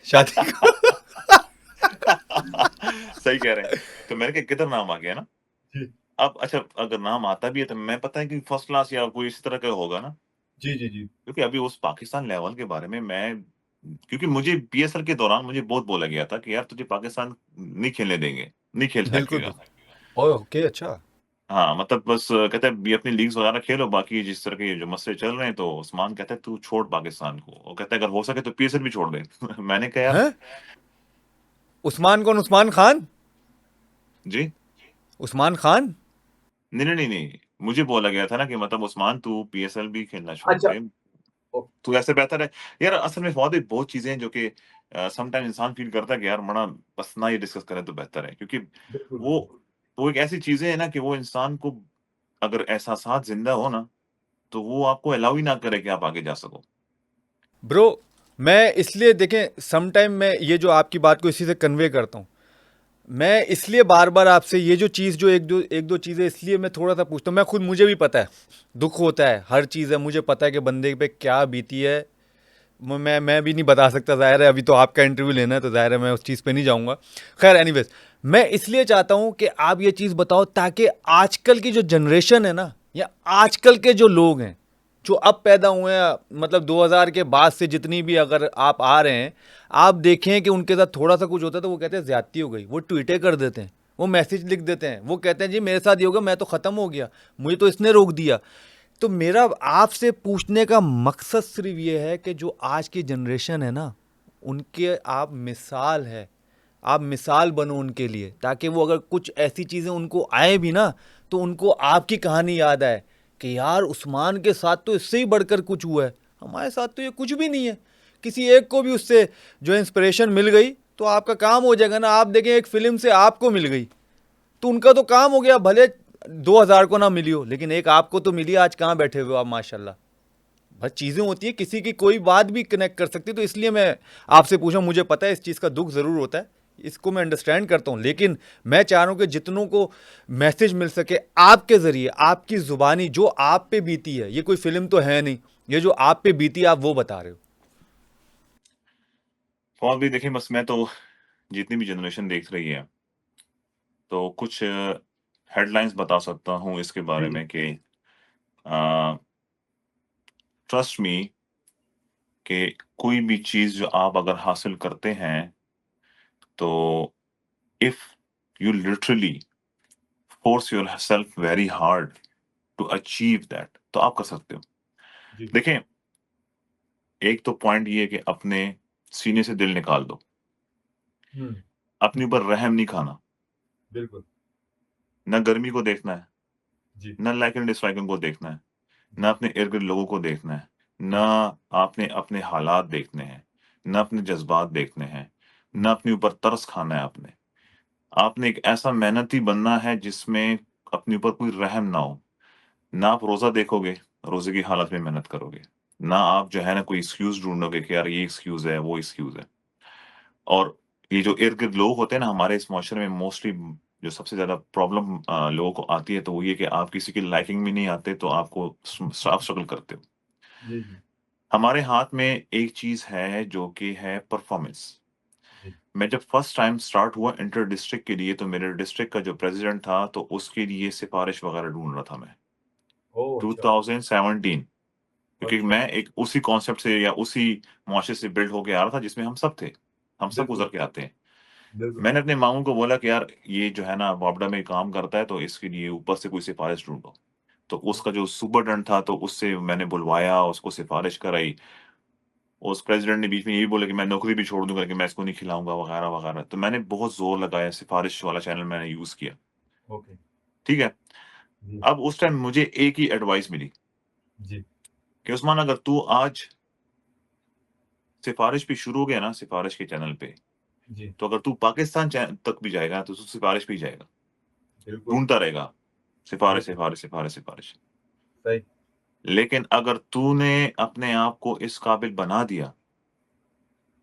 शादी का। सही कह रहे हैं। तो मैंने कहा, किधर नाम आ गया ना? जी, अब अच्छा, अगर नाम आता भी है तो मैं पता है कि फर्स्ट क्लास या कोई इसी तरह का होगा ना, जी, जी, जी। क्योंकि अभी उस पाकिस्तान लेवल के बारे में मैं, क्योंकि मुझे पीएसएल के दौरान मुझे बहुत बोला गया था कि यार तुझे पाकिस्तान नहीं खेलने देंगे, नहीं खेल बिल्कुल सकेगा। बिल्कुल। ओके, अच्छा। हाँ, मतलब बस कहते हैं ये अपनी लीग्स वगैरह खेलो, बाकी जिस तरह के जो मसले चल रहे हैं, तो उस्मान कहता है तू छोड़ पाकिस्तान को, और कहता है अगर हो सके तो पीएसएल भी छोड़ दे। मैंने कहा यार। हैं? उस्मान कौन, उस्मान खान? जी। उस्मान खान? नहीं, नहीं, नहीं, नहीं। मुझे बोला गया था ना कि मतलब उस्मान तू पीएसएल भी खेलना छोड़ अच्छा। दे। ओ तो ऐसे बेहतर है। यार असल में फ़वाद, बहुत चीज़ें हैं जो कि समटाइम इंसान फ़ील करता है कि यार मना बस ना ही डिस्कस करें तो बेहतर है। क्योंकि बिल्कुल, वो बिल्कुल। वो एक ऐसी चीज़ें हैं ना कि वो इंसान को, अगर एहसासात ज़िंदा हो ना, तो वो आपको अलाउ ही ना करे कि आप आगे जा सको। ब्रो, मैं इसलिए देखें सम टाइम मैं ये जो आपकी बात को इसी से कन्वे करता हूँ। मैं इसलिए बार बार आपसे ये जो चीज़ जो एक दो चीज़ें इसलिए मैं थोड़ा सा पूछता हूँ। मैं खुद, मुझे भी पता है, दुख होता है, हर चीज़ है, मुझे पता है कि बंदे पे क्या बीती है। मैं भी नहीं बता सकता, ज़ाहिर है, अभी तो आपका इंटरव्यू लेना है तो ज़ाहिर है मैं उस चीज़ पे नहीं जाऊँगा। खैर एनीवेज, मैं इसलिए चाहता हूँ कि आप ये चीज़ बताओ ताकि आजकल की जो जनरेशन है ना, या आजकल के जो लोग हैं जो अब पैदा हुए हैं, मतलब 2000 के बाद से जितनी भी अगर आप आ रहे हैं, आप देखें कि उनके साथ थोड़ा सा कुछ होता है तो वो कहते हैं ज्यादती हो गई, वो ट्वीटें कर देते हैं, वो मैसेज लिख देते हैं, वो कहते हैं जी मेरे साथ ये हो गया, मैं तो ख़त्म हो गया, मुझे तो इसने रोक दिया। तो मेरा आपसे पूछने का मकसद सिर्फ ये है कि जो आज की जनरेशन है ना, उनके आप मिसाल है, आप मिसाल बनो उनके लिए, ताकि वो अगर कुछ ऐसी चीज़ें उनको आए भी ना, तो उनको आपकी कहानी याद आए कि यार उस्मान के साथ तो इससे ही बढ़कर कुछ हुआ है, हमारे साथ तो ये कुछ भी नहीं है। किसी एक को भी उससे जो इंस्पिरेशन मिल गई तो आपका काम हो जाएगा ना। आप देखें, एक फिल्म से आपको मिल गई तो उनका तो काम हो गया, भले 2000 को ना मिली हो, लेकिन एक आपको तो मिली, आज कहाँ बैठे हुए हो आप माशाल्लाह। बस चीज़ें होती है, किसी की कोई बात भी कनेक्ट कर सकती है, तो इसलिए मैं आपसे पूछा। मुझे पता है इस चीज़ का दुख ज़रूर होता है, इसको मैं अंडरस्टैंड करता हूँ, लेकिन मैं चाह रहा हूँ कि जितनों को मैसेज मिल सके आपके ज़रिए, आपकी ज़ुबानी जो आप पे बीती है, ये कोई फिल्म तो है नहीं, ये जो आप पे बीती है आप वो बता रहे हो। फ़वाद भाई देखिए, बस मैं तो जितनी भी जनरेशन देख रही है, तो कुछ हेडलाइन्स बता सकता हूँ इसके बारे जी, में कि अ, ट्रस्ट मी, कि कोई भी चीज़ जो आप अगर हासिल करते हैं, तो if you literally force yourself very hard to achieve that, तो आप कर सकते हो। जी। देखें, एक तो पॉइंट ये है कि अपने सीने से दिल निकाल दो, हुँ, अपने ऊपर रहम नहीं खाना, बिल्कुल। ना गर्मी को देखना है, जी, ना लाइक एंड डिसलाइकिंग को देखना है, ना जी, अपने इर्द-गिर्द लोगों को देखना है, ना जी। आपने अपने हालात देखने हैं, ना अपने जज़्बात देखने हैं, ना हुँ, अपने ऊपर तरस खाना है आपने। आपने एक ऐसा मेहनती बनना है जिसमें अपने ऊपर कोई रहम ना हो। ना आप रोज़ा देखोगे, रोज़े की हालत में मेहनत करोगे। ना आप जो है ना कोई एक्सक्यूज़ ढूँढोगे कि यार ये एक्सक्यूज़ है, वो एक्सक्यूज़ है। और ये जो इर्द-गिर्द लोग होते हैं ना हमारे इस माशरे में, मोस्टली जो सबसे ज़्यादा प्रॉब्लम लोगों को आती है, तो वो ये कि आप किसी की लाइकिंग में नहीं आते, तो आपको आप स्ट्रगल करते हो। जी, जी, हमारे हाथ में एक चीज़ है जो कि है परफ़ॉर्मेंस। जी। मैं जब फर्स्ट टाइम स्टार्ट हुआ इंटर डिस्ट्रिक्ट के लिए, तो मेरे डिस्ट्रिक्ट का जो प्रेज़िडेंट था, तो उसके लिए सिफ़ारिश वग़ैरह ढूँढ रहा था मैं, ओह! अच्छा, 2017, क्योंकि अच्छा। मैं एक उसी कॉन्सेप्ट से या उसी मुआशरे से बिल्ड होके आ रहा था जिसमें हम सब थे। हम सब बिल्कुल, गुज़र के आते हैं। बिल्कुल। मैंने अपने मामू को बोला कि यार ये जो है ना वापडा में काम करता है, तो इसके लिए ऊपर से कोई सिफ़ारिश ढूँढो। तो उसका जो सुपरडेंट था, तो उससे मैंने बुलवाया, उसको सिफ़ारिश कराई। उस प्रेज़िडेंट ने बीच में ये भी बोला कि मैं नौकरी भी छोड़ दूँगा, कि मैं इसको नहीं खिलाऊँगा वग़ैरह-वग़ैरह। तो मैंने बहुत ज़ोर लगाया, सिफ़ारिश वाला चैनल मैंने यूज़ किया। ओके। ठीक है? जी, अब उस टाइम मुझे एक ही एडवाइस मिली जी, कि उस्मान, अगर तू आज सिफ़ारिश पे शुरू हो गया ना, सिफ़ारिश के चैनल पे, जी। तो अगर तू पाकिस्तान तक भी जाएगा, तो तू सिफ़ारिश पे ही जाएगा। बिल्कुल, ढूँढता रहेगा, सिफ़ारिश, बिल्कुल। सिफ़ारिश, सिफ़ारिश, सिफ़ारिश। सही। लेकिन अगर तूने अपने आप को इस काबिल बना दिया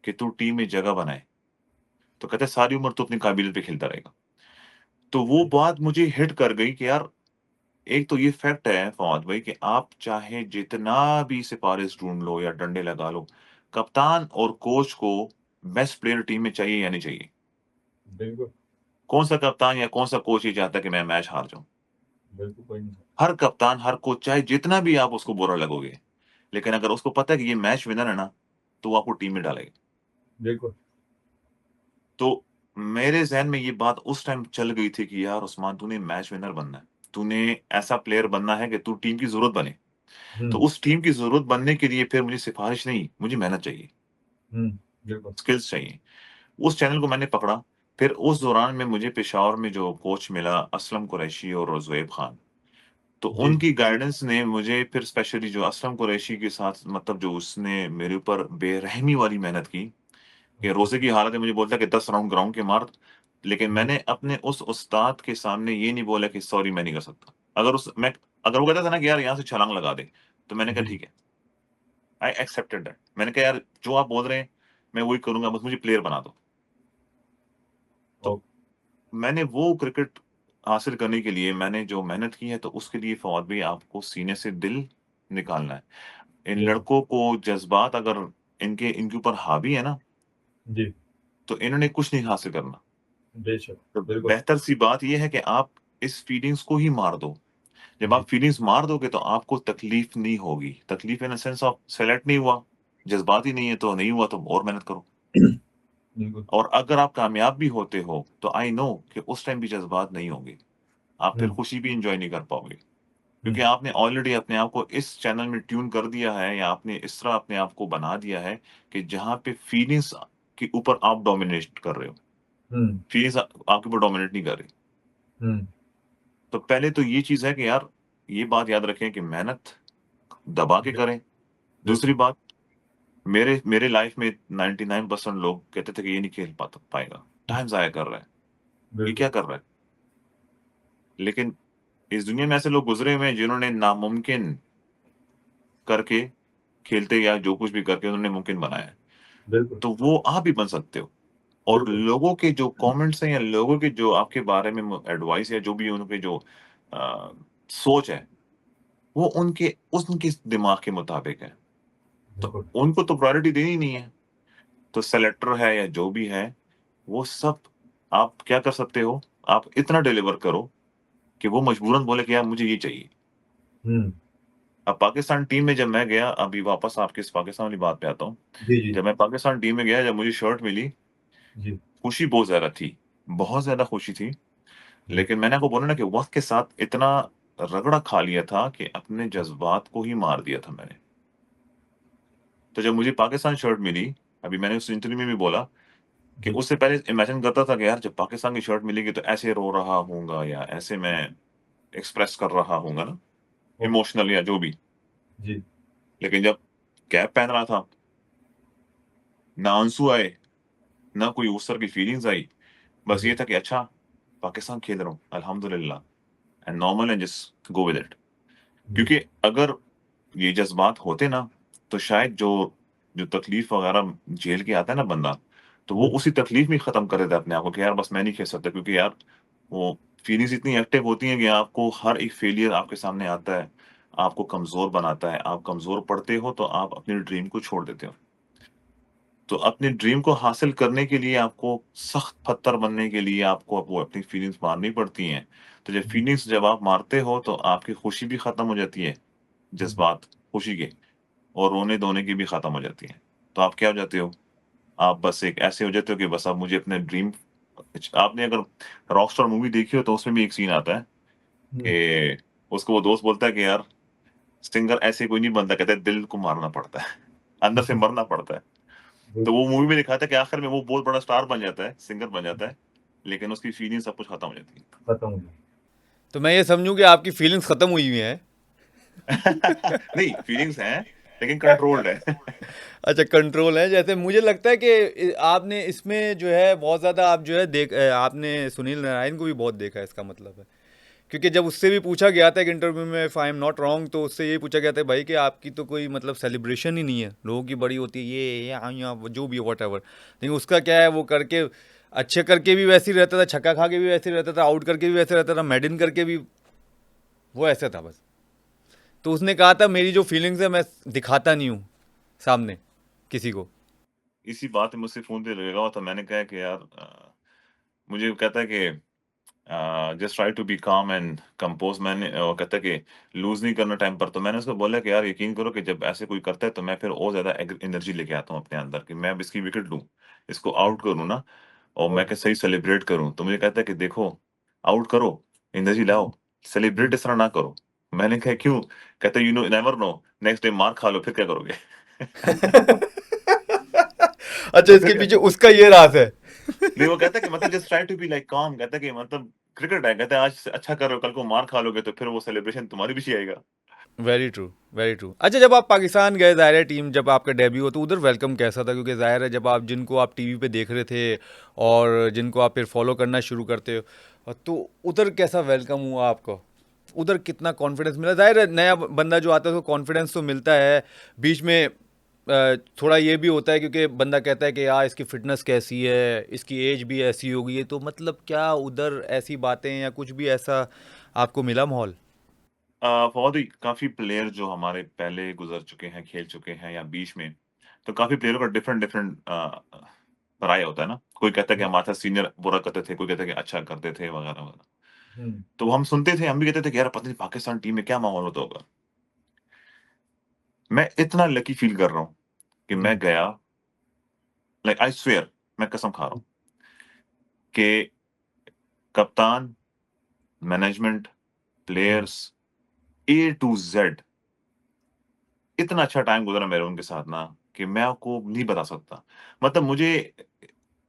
कि तू टीम में जगह बनाए, तो कहते हैं सारी उम्र तू अपनी काबिलियत पे खेलता रहेगा। तो वो जी, बात मुझे हिट कर गई कि यार एक तो ये फैक्ट है फवाद भाई कि आप चाहे जितना भी सिफारिश ढूँढ लो या डंडे लगा लो, कप्तान और कोच को बेस्ट प्लेयर टीम में चाहिए या नहीं चाहिए? बिल्कुल, कौन-सा कप्तान या कौन-सा कोच ये चाहता है कि मैं मैच हार जाऊँ? बिल्कुल कोई नहीं। हर कप्तान, हर कोच चाहे जितना भी आप उसको बुरा लगोगे, लेकिन अगर उसको पता है कि ये मैच विनर है ना, तो वो आपको टीम में डालेगा। बिल्कुल, तो मेरे ज़हन में ये बात उस टाइम चल गई थी कि यार उस्मान तूने मैच विनर बनना है। तूने ऐसा प्लेयर बनना है कि तू टीम की ज़रूरत बने। तो हुँ, उस टीम की ज़रूरत बनने के लिए फिर मुझे सिफ़ारिश नहीं, मुझे मेहनत चाहिए, हुँ, बिल्कुल, स्किल्स चाहिए। उस चैनल को मैंने पकड़ा, फिर उस दौरान में मुझे पेशावर में जो कोच मिला असलम कुरैशी और ज़ुएब खान। तो जी, उनकी गाइडेंस ने मुझे फिर स्पेशली जो असलम कुरैशी के साथ मतलब जो उसने मेरे ऊपर बेरहमी वाली मेहनत की, कि ओके, रोज़े की हालत में मुझे बोलता है कि 10 राउंड ग्राउंड के मार, लेकिन जी, मैंने अपने उस उस्ताद के सामने ये नहीं बोला कि सॉरी मैं नहीं कर सकता। अगर वो कहता था ना कि यार यहाँ से छलांग लगा दे, तो मैंने कहा जी, ठीक है, आई एक्सेप्टेड दैट। मैंने कहा यार जो आप बोल रहे हैं, मैं वही करूँगा बस मुझे प्लेयर बना दो। ओ तो मैंने वो क्रिकेट हासिल करने के लिए मैंने जो मेहनत की है, तो उसके लिए फवाद भाई आपको सीने से दिल निकालना है। इन बिल्कुल, लड़कों को जज़्बात अगर इनके ऊपर हावी है ना, जी, तो इन्होंने कुछ नहीं हासिल करना। बेशक, तो बिल्कुल, बेहतर सी बात ये है कि आप इस फीलिंग्स को ही मार दो। जब जी, आप फीलिंग्स मार दोगे तो आपको तकलीफ नहीं होगी। तकलीफ in the sense of select नहीं हुआ, जज़्बात ही नहीं है तो नहीं हुआ तो और मेहनत करो। बिल्कुल, और अगर आप कामयाब भी होते हो, तो आई नो कि उस टाइम भी जज़्बात नहीं होंगे। आप फिर हुँ, खुशी भी एन्जॉय नहीं कर पाओगे। हुँ, क्योंकि आपने ऑलरेडी अपने आप को इस चैनल में ट्यून कर दिया है या आपने इस तरह अपने आप को बना दिया है कि जहाँ पे फीलिंग्स के ऊपर आप डोमिनेट कर रहे हो। हुँ, फीलिंग्स आपके ऊपर डोमिनेट नहीं कर रही। हुँ, तो पहले तो ये चीज़ है कि यार ये बात याद रखें कि मेहनत दबा के बिल करें। दूसरी बिल्कुल, बात मेरे मेरे लाइफ़ में 99% लोग कहते थे कि ये नहीं खेल पाता पाएगा। टाइम ज़ाया कर रहा है। ये बिल्कुल, क्या कर रहा है? लेकिन इस दुनिया में ऐसे लोग गुज़रे हुए हैं जिन्होंने नामुमकिन करके खेलते या जो कुछ भी करके उन्होंने मुमकिन बनाया है। बिल्कुल, तो वो आप भी बन सकते हो। और बिल्कुल, लोगों के जो कमेंट्स हैं या लोगों के जो आपके बारे में एडवाइस या जो भी उनके जो अ, सोच है, वो उनके दिमाग के मुताबिक है। तो बिल्कुल, उनको तो प्रायोरिटी देनी ही नहीं है। तो सेलेक्टर है या जो भी है, वो सब आप क्या कर सकते हो, आप इतना डिलीवर करो कि वो मजबूरन बोले कि यार मुझे ये चाहिए। हुँ, अब पाकिस्तान टीम में जब मैं गया, अभी वापस आपकी इस पाकिस्तान वाली बात पे आता हूँ। जी, जी, जब मैं पाकिस्तान टीम में गया, जब मुझे शर्ट मिली, जी, खुशी बहुत ज़्यादा थी। बहुत ज़्यादा खुशी थी। जी, लेकिन मैंने आपको बोला ना कि वक़्त के साथ इतना रगड़ा खा लिया था कि अपने जज़्बात को ही मार दिया था मैंने। तो जब मुझे पाकिस्तान शर्ट मिली, अभी मैंने उस इंटरव्यू में भी बोला कि जी, उससे पहले इमेजिन करता था कि यार जब पाकिस्तान की शर्ट मिलेगी तो ऐसे रो रहा होऊँगा या ऐसे मैं एक्सप्रेस कर रहा होऊँगा ना, ओके, इमोशनल या जो भी। जी, लेकिन जब कैप पहन रहा था, ना आंसू आए, ना कोई उस तरह की फीलिंग्स आई। बस ये जी, था कि अच्छा, पाकिस्तान खेल रहा हूँ, अल्हम्दुलिल्लाह and normal and just go with it. जी, क्योंकि अगर ये जज़्बात होते ना, तो शायद जो जो तकलीफ़ वग़ैरह झेल के आता है ना बंदा, तो वो बिल्कुल, उसी तकलीफ़ में ख़त्म कर देता है अपने आप को कि यार बस मैं नहीं खेल सकता क्योंकि यार वो फीलिंग्स इतनी एक्टिव होती हैं कि आपको हर एक फेलियर आपके सामने आता है, आपको कमज़ोर बनाता है। आप कमज़ोर पड़ते हो तो आप अपनी ड्रीम को छोड़ देते हो। तो अपने ड्रीम को हासिल करने के लिए आपको सख्त पत्थर बनने के लिए आपको वो अपनी फीलिंग्स मारनी पड़ती हैं। तो जी, जब आप मारते हो तो आपकी खुशी भी ख़त्म हो जाती है, हुँ, जज़्बात खुशी के और रोने-धोने की भी ख़त्म हो जाती हैं। तो आप क्या हो जाते हो? आप बस एक ऐसे हो जाते हो कि बस अब मुझे अपने ड्रीम आपने अगर रॉकस्टार मूवी देखी हो तो उसमें भी एक सीन आता है हुँ, कि उसको वो दोस्त बोलता है कि यार सिंगर ऐसे कोई नहीं बनता, कहता है दिल को मारना पड़ता है, अंदर से मरना पड़ता है। तो बिल्कुल, वो मूवी में दिखाता है कि आखिर में वो बहुत बड़ा स्टार बन जाता है, सिंगर बन जाता है, लेकिन उसकी फीलिंग सब कुछ खत्म हो जाती खत्म हो गया। तो मैं ये समझूँ कि आपकी फीलिंग्स ख़त्म हुई हुई हैं। है। नहीं, फीलिंग्स हैं, लेकिन कंट्रोल्ड है। अच्छा, कंट्रोल है। जैसे मुझे लगता है कि आपने इसमें जो है बहुत ज़्यादा आप जो है आपने सुनील नारायण को भी बहुत देखा है, इसका मतलब है। क्योंकि जब उससे भी पूछा गया था एक इंटरव्यू में, if I am not wrong, तो उससे ये पूछा गया था भाई कि आपकी तो कोई मतलब सेलिब्रेशन ही नहीं है, लोगों की बड़ी होती है ये यहाँ यहाँ जो भी वट एवर, लेकिन उसका क्या है वो करके अच्छे करके भी वैसे ही रहता था, छक्का खा के भी वैसे ही रहता था, आउट करके भी वैसे रहता था, मेड इन करके भी वो ऐसा था बस। तो उसने कहा था मेरी जो फीलिंग्स है मैं दिखाता नहीं हूँ सामने किसी को। इसी बात पे मुझसे फ़ोन पे लगा हुआ था, मैंने कहा कि यार मुझे वो कहता है कि जस्ट ट्राई टू बी काम एंड कंपोज़। मैंने वो कहता है कि लूज़ नहीं करना टाइम पर, तो मैंने उसको बोला कि यार यकीन करो कि जब ऐसे कोई करता है तो मैं फिर और ज़्यादा एनर्जी लेके आता हूँ अपने अंदर कि मैं अब इसकी विकेट लूँ, इसको आउट करूँ ना और मैं क्या सही सेलिब्रेट करूँ। तो मुझे कहता है कि देखो आउट करो, एनर्जी लाओ, सेलिब्रेट इस तरह ना करो। मैंने कहा क्यों? कहता है you know never know, next day मार खा लो फिर क्या करोगे? अच्छा, तो फिर इसके क्या? पीछे उसका ये राज है। नहीं वो कहता है कि मतलब just try to be like calm, कहता है कि मतलब क्रिकेट है, कहता है आज अच्छा कर रहे हो, कल को मार खा लोगे तो फिर वो सेलिब्रेशन तुम्हारी भी आएगा। Very true, very true. अच्छा, जब आप पाकिस्तान गए, ज़ाहिर है टीम जब आपका डेब्यू हो तो उधर वेलकम कैसा था? क्योंकि ज़ाहिर है जब आप जिनको आप टीवी पे देख रहे थे और जिनको आप फिर फॉलो करना शुरू करते हो, तो उधर कैसा वेलकम हुआ आपको? उधर कितना कॉन्फिडेंस मिला? ज़ाहिर है नया बंदा जो आता है तो कॉन्फिडेंस तो मिलता है, बीच में थोड़ा ये भी होता है क्योंकि बंदा कहता है कि यार इसकी फ़िटनेस कैसी है, इसकी एज भी ऐसी हो गई है, तो मतलब क्या उधर ऐसी बातें या कुछ भी ऐसा आपको मिला माहौल? बहुत ही काफ़ी प्लेयर जो हमारे पहले गुज़र चुके हैं, खेल चुके हैं या बीच में, तो काफ़ी प्लेयरों का डिफरेंट डिफरेंट राय होता है ना। कोई कहता है कि हमारे साथ सीनियर बुरा करते थे, कोई कहता है कि अच्छा करते थे वगैरह-वगैरह। हुँ, तो हम सुनते थे, हम भी कहते थे कि यार पता नहीं पाकिस्तान टीम में क्या माहौल होता होगा। मैं इतना लकी फ़ील कर रहा हूँ कि हुँ, मैं गया, लाइक आई स्वेयर, मैं कसम खा रहा हूँ कि कप्तान, मैनेजमेंट, हुँ, प्लेयर्स ए टू ज़ेड इतना अच्छा टाइम गुज़रा मेरा उनके साथ ना कि मैं आपको नहीं बता सकता। मतलब मुझे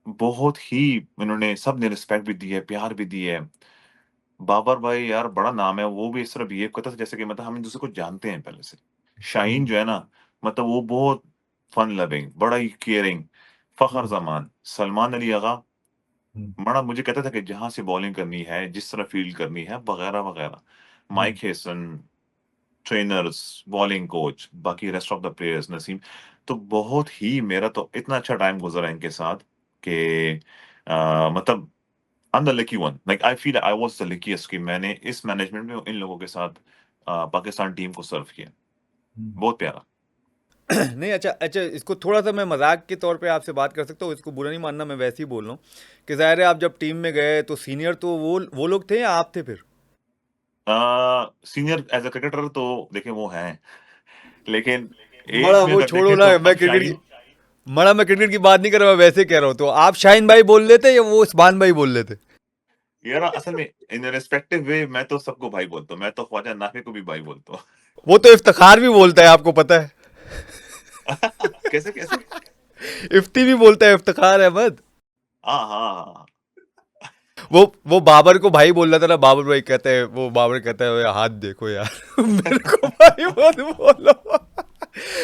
बहुत ही इन्होंने सबने रिस्पेक्ट भी दी है, प्यार भी दी है। बाबर भाई यार बड़ा नाम है, वो भी इस तरह बिहेव करता था जैसे कि मतलब हम एक-दूसरे को जानते हैं पहले से। शाहीन हुँ, जो है ना, मतलब वो बहुत फन लविंग, बड़ा ही केयरिंग। फ़ख़्र हुँ, ज़मान, सलमान अली आगा हुँ, बड़ा मुझे कहता था कि जहाँ से बॉलिंग करनी है, जिस तरह फ़ील्ड करनी है वग़ैरह-वग़ैरह। Hmm, Mike Hesson, trainers, bowling coach, बाकी rest of the players, Naseem, तो बहुत ही मेरा तो इतना अच्छा टाइम गुज़रा है इनके साथ कि मतलब आई am the lucky one. Like I feel I was the luckiest कि मैंने इस मैनेजमेंट में इन लोगों के साथ पाकिस्तान टीम को सर्व किया। हुँ। बहुत प्यारा। नहीं, अच्छा अच्छा, इसको थोड़ा-सा मैं मज़ाक के तौर पे आपसे बात कर सकता हूँ, इसको बुरा नहीं मानना, मैं वैसे ही बोल रहा हूँ कि ज़ाहिर है आप जब टीम में गए तो सीनियर तो वो लोग थे या आप थे फिर? सीनियर एज़ अ क्रिकेटर तो देखिए वो हैं, लेकिन मड़ा ऐज में वो अगर छोड़ो देखें ना, तो मैं अब क्रिकेट की शाहीन मैं क्रिकेट की बात नहीं कर रहा, मैं वैसे कह रहा हूँ। तो आप शाहीन भाई बोल लेते या वो उस्मान भाई बोल लेते? यार असल में इन रिस्पेक्टिव वे मैं तो सबको भाई बोलता हूँ। मैं तो ख्वाजा नाफी को भी भाई बोलता हूँ। वो तो इफ्तिखार भी बोलता है, आपको पता है। कैसे, कैसे? इफ्ती भी बोलता है, इफ्तिखार अहमद। हाँ, हाँ, हाँ। वो बाबर को भाई बोल रहा था ना, बाबर भाई कहते हैं, वो बाबर कहता है "ओए, हाथ देखो यार मेरे को भाई मत बोलो"।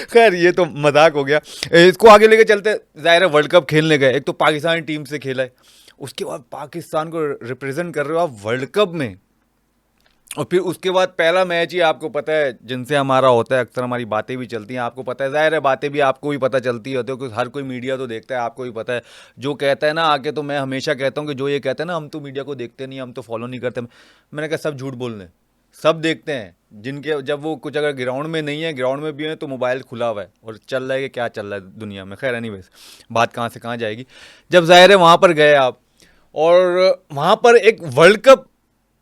खैर ये तो मजाक हो गया। इसको आगे लेके चलते, जाहिर है वर्ल्ड कप खेलने गए, एक तो पाकिस्तान टीम से खेला है, उसके बाद पाकिस्तान को रिप्रेजेंट कर रहे हो आप वर्ल्ड कप में, और फिर उसके बाद पहला मैच ही आपको पता है जिनसे हमारा होता है, अक्सर हमारी बातें भी चलती हैं, आपको पता है, जाहिर है बातें भी आपको भी पता चलती होती है क्योंकि हर कोई मीडिया तो देखता है, आपको भी पता है। जो कहता है ना आके, तो मैं हमेशा कहता हूँ कि जो ये कहते हैं ना हम तो मीडिया को देखते नहीं, हम तो फॉलो नहीं करते, मैंने कहा सब झूठ बोल रहे हैं। सब देखते हैं, जिनके जब वो कुछ अगर ग्राउंड में नहीं है, ग्राउंड में भी है तो मोबाइल खुला हुआ है और चल रहा है कि क्या चल रहा है दुनिया में। खैर एनीवेज, बात कहाँ से कहाँ जाएगी। जब जाहिर है वहाँ पर गए आप, और वहाँ पर एक वर्ल्ड कप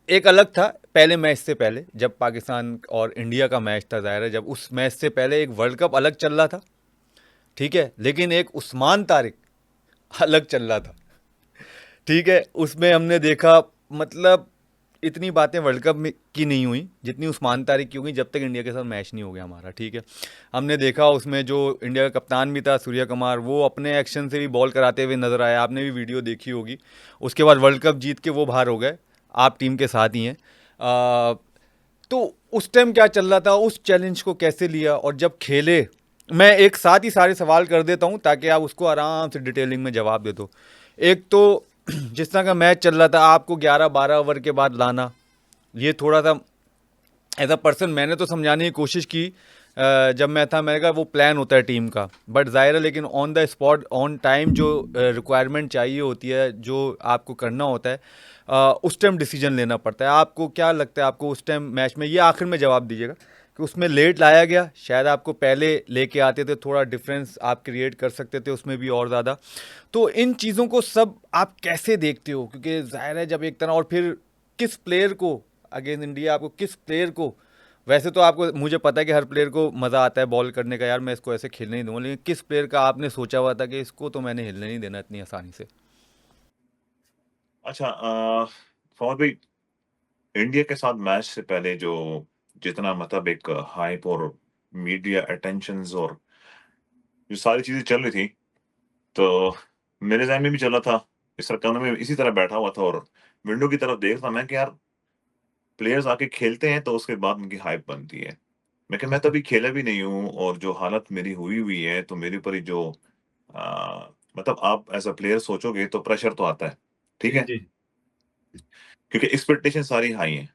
एक अलग था। पहले मैच से पहले जब पाकिस्तान और इंडिया का मैच था, ज़ाहिर है जब उस मैच से पहले एक वर्ल्ड कप अलग चल रहा था, ठीक है, लेकिन एक उस्मान तारिक अलग चल रहा था, ठीक है। उसमें हमने देखा, मतलब इतनी बातें वर्ल्ड कप में की नहीं हुई जितनी उस्मान तारिक की होगी जब तक इंडिया के साथ मैच नहीं हो गया हमारा, ठीक है। हमने देखा उसमें जो इंडिया का कप्तान भी था सूर्या कुमार, वो अपने एक्शन से भी बॉल कराते हुए नजर आया, आपने भी वीडियो देखी होगी। उसके बाद वर्ल्ड कप जीत के वो बाहर हो गए, आप टीम के साथ ही हैं। तो उस टाइम क्या चल रहा था, उस चैलेंज को कैसे लिया, और जब खेले, मैं एक साथ ही सारे सवाल कर देता हूँ ताकि आप उसको आराम से डिटेलिंग में जवाब दे दो। एक तो जिस तरह का मैच चल रहा था, आपको 11-12 ओवर के बाद लाना, ये थोड़ा सा एज अ पर्सन मैंने तो समझाने की कोशिश की, जब मैं था, मैंने कहा वो प्लान होता है टीम का, बट ज़ाहिर है लेकिन on the spot on time जो रिक्वायरमेंट चाहिए होती है, जो आपको करना होता है, उस टाइम डिसीजन लेना पड़ता है। आपको क्या लगता है, आपको उस टाइम मैच में, ये आखिर में जवाब दीजिएगा, कि उसमें लेट लाया गया, शायद आपको पहले लेके आते थे, थोड़ा डिफरेंस आप क्रिएट कर सकते थे उसमें भी और ज़्यादा। तो इन चीज़ों को सब आप कैसे देखते हो, क्योंकि जाहिर है जब एक तरह, और फिर किस प्लेयर को अगेंस्ट इंडिया, आपको किस प्लेयर को, वैसे तो आपको, मुझे पता है कि हर प्लेयर को मज़ा आता है बॉल करने का, यार मैं इसको ऐसे खेलने नहीं दूंगा, लेकिन किस प्लेयर का आपने सोचा हुआ था कि इसको तो मैंने हिलने नहीं देना इतनी आसानी से? अच्छा, फॉर भाई, इंडिया के साथ मैच से पहले जो जितना मतलब एक हाइप और मीडिया अटेंशंस और जो सारी चीजें चल रही थी, तो मेरे ज़हन में भी चला था, इस सरकार में इसी तरह बैठा हुआ था और विंडो की तरफ देख रहा मैं कि यार प्लेयर्स आके खेलते हैं तो उसके बाद उनकी हाइप बनती है। मैं तो अभी खेला भी नहीं हूँ और जो हालत मेरी हुई हुई है तो मेरे ऊपर ही जो मतलब आप एज अ प्लेयर सोचोगे तो प्रेशर तो आता है, ठीक जी है? जी। क्योंकि एक्सपेक्टेशन सारी हाई हैं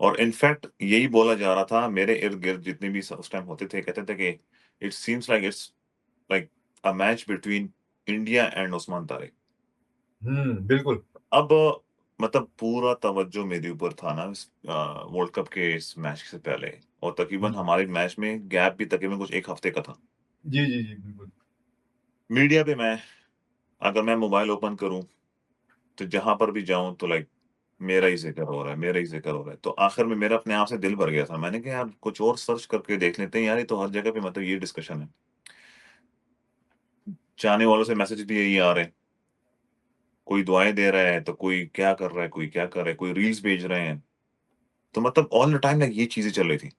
और इनफैक्ट यही बोला जा रहा था, मेरे इर्द-गिर्द जितने भी उस टाइम होते थे, कहते थे कि it seems like it's like a match between India and Usman Tariq. बिल्कुल। अब मतलब पूरा तवज्जो मेरे ऊपर था ना इस वर्ल्ड कप के इस मैच से पहले, और तकरीबन हम्म, हमारे मैच में गैप भी तकरीबन कुछ 1 हफ्ते का था। जी जी जी बिल्कुल। मीडिया पे अगर मैं मोबाइल ओपन करूँ, तो जहाँ पर भी जाऊँ तो लाइक मेरा ही ज़िक्र हो रहा है, मेरा ही ज़िक्र हो रहा है। तो आखिर में मेरा अपने आप से दिल भर गया था। मैंने कहा यार कुछ और सर्च करके देख लेते हैं यार, ये तो हर जगह पे मतलब ये डिस्कशन है। चाहने वालों से मैसेज भी यही आ रहे हैं। कोई दुआएँ दे रहा है, तो कोई क्या कर रहा है, कोई क्या कर रहा है, कोई रील्स भेज रहे हैं। तो मतलब ऑल द टाइम लाइक ये चीज़ें चल रही थी।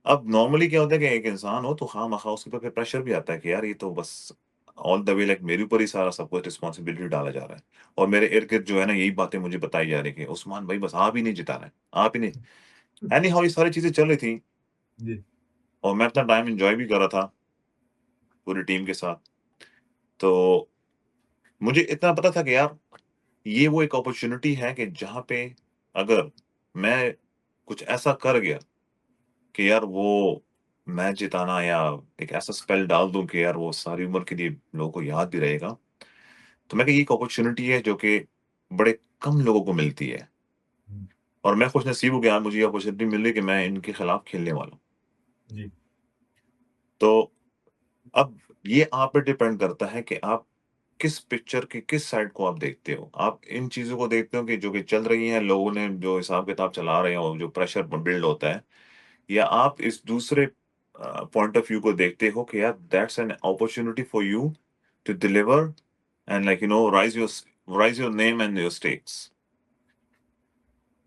अब नॉर्मली क्या होता है कि एक इंसान हो तो खामख़ा उसके ऊपर फिर प्रेशर भी आता है कि यार ये तो बस ऑल द वे लाइक मेरे ऊपर ही सारा सब कुछ रिस्पॉन्सिबिलिटी डाला जा रहा है। और मेरे इर्द-गिर्द जो है ना यही बातें मुझे बताई जा रही है कि उस्मान भाई बस आप ही नहीं जिताना है, आप ही नहीं। एनी हाउ ये सारी चीज़ें चल रही थी जी और मैं अपना टाइम एन्जॉय भी कर रहा था पूरी टीम के साथ। तो मुझे इतना पता था कि यार ये वो एक अपॉर्च्युनिटी है कि जहाँ पे अगर मैं कुछ ऐसा कर गया कि यार वो मैच जिताना या एक ऐसा स्पेल डाल दूँ कि यार वो सारी उम्र के लिए लोगों को याद भी रहेगा। तो मैं कहा ये एक अपॉर्च्युनिटी है जो कि बड़े कम लोगों को मिलती है हम्म, और मैं खुशनसीब हूँ कि यार मुझे ये अपॉर्च्युनिटी मिल रही है कि मैं इनके खिलाफ खेलने वाला हूँ। जी तो अब ये आप पे डिपेंड करता है कि आप किस पिक्चर की किस साइड को आप देखते हो। आप इन चीज़ों को देखते हो कि जो कि चल रही हैं, लोगों ने जो हिसाब-किताब चला रहे हैं और जो प्रेशर ब बिल्ड होता है, या आप इस दूसरे पॉइंट ऑफ व्यू को देखते हो कि यार that's an opportunity for you to deliver and like raise your name and your stakes.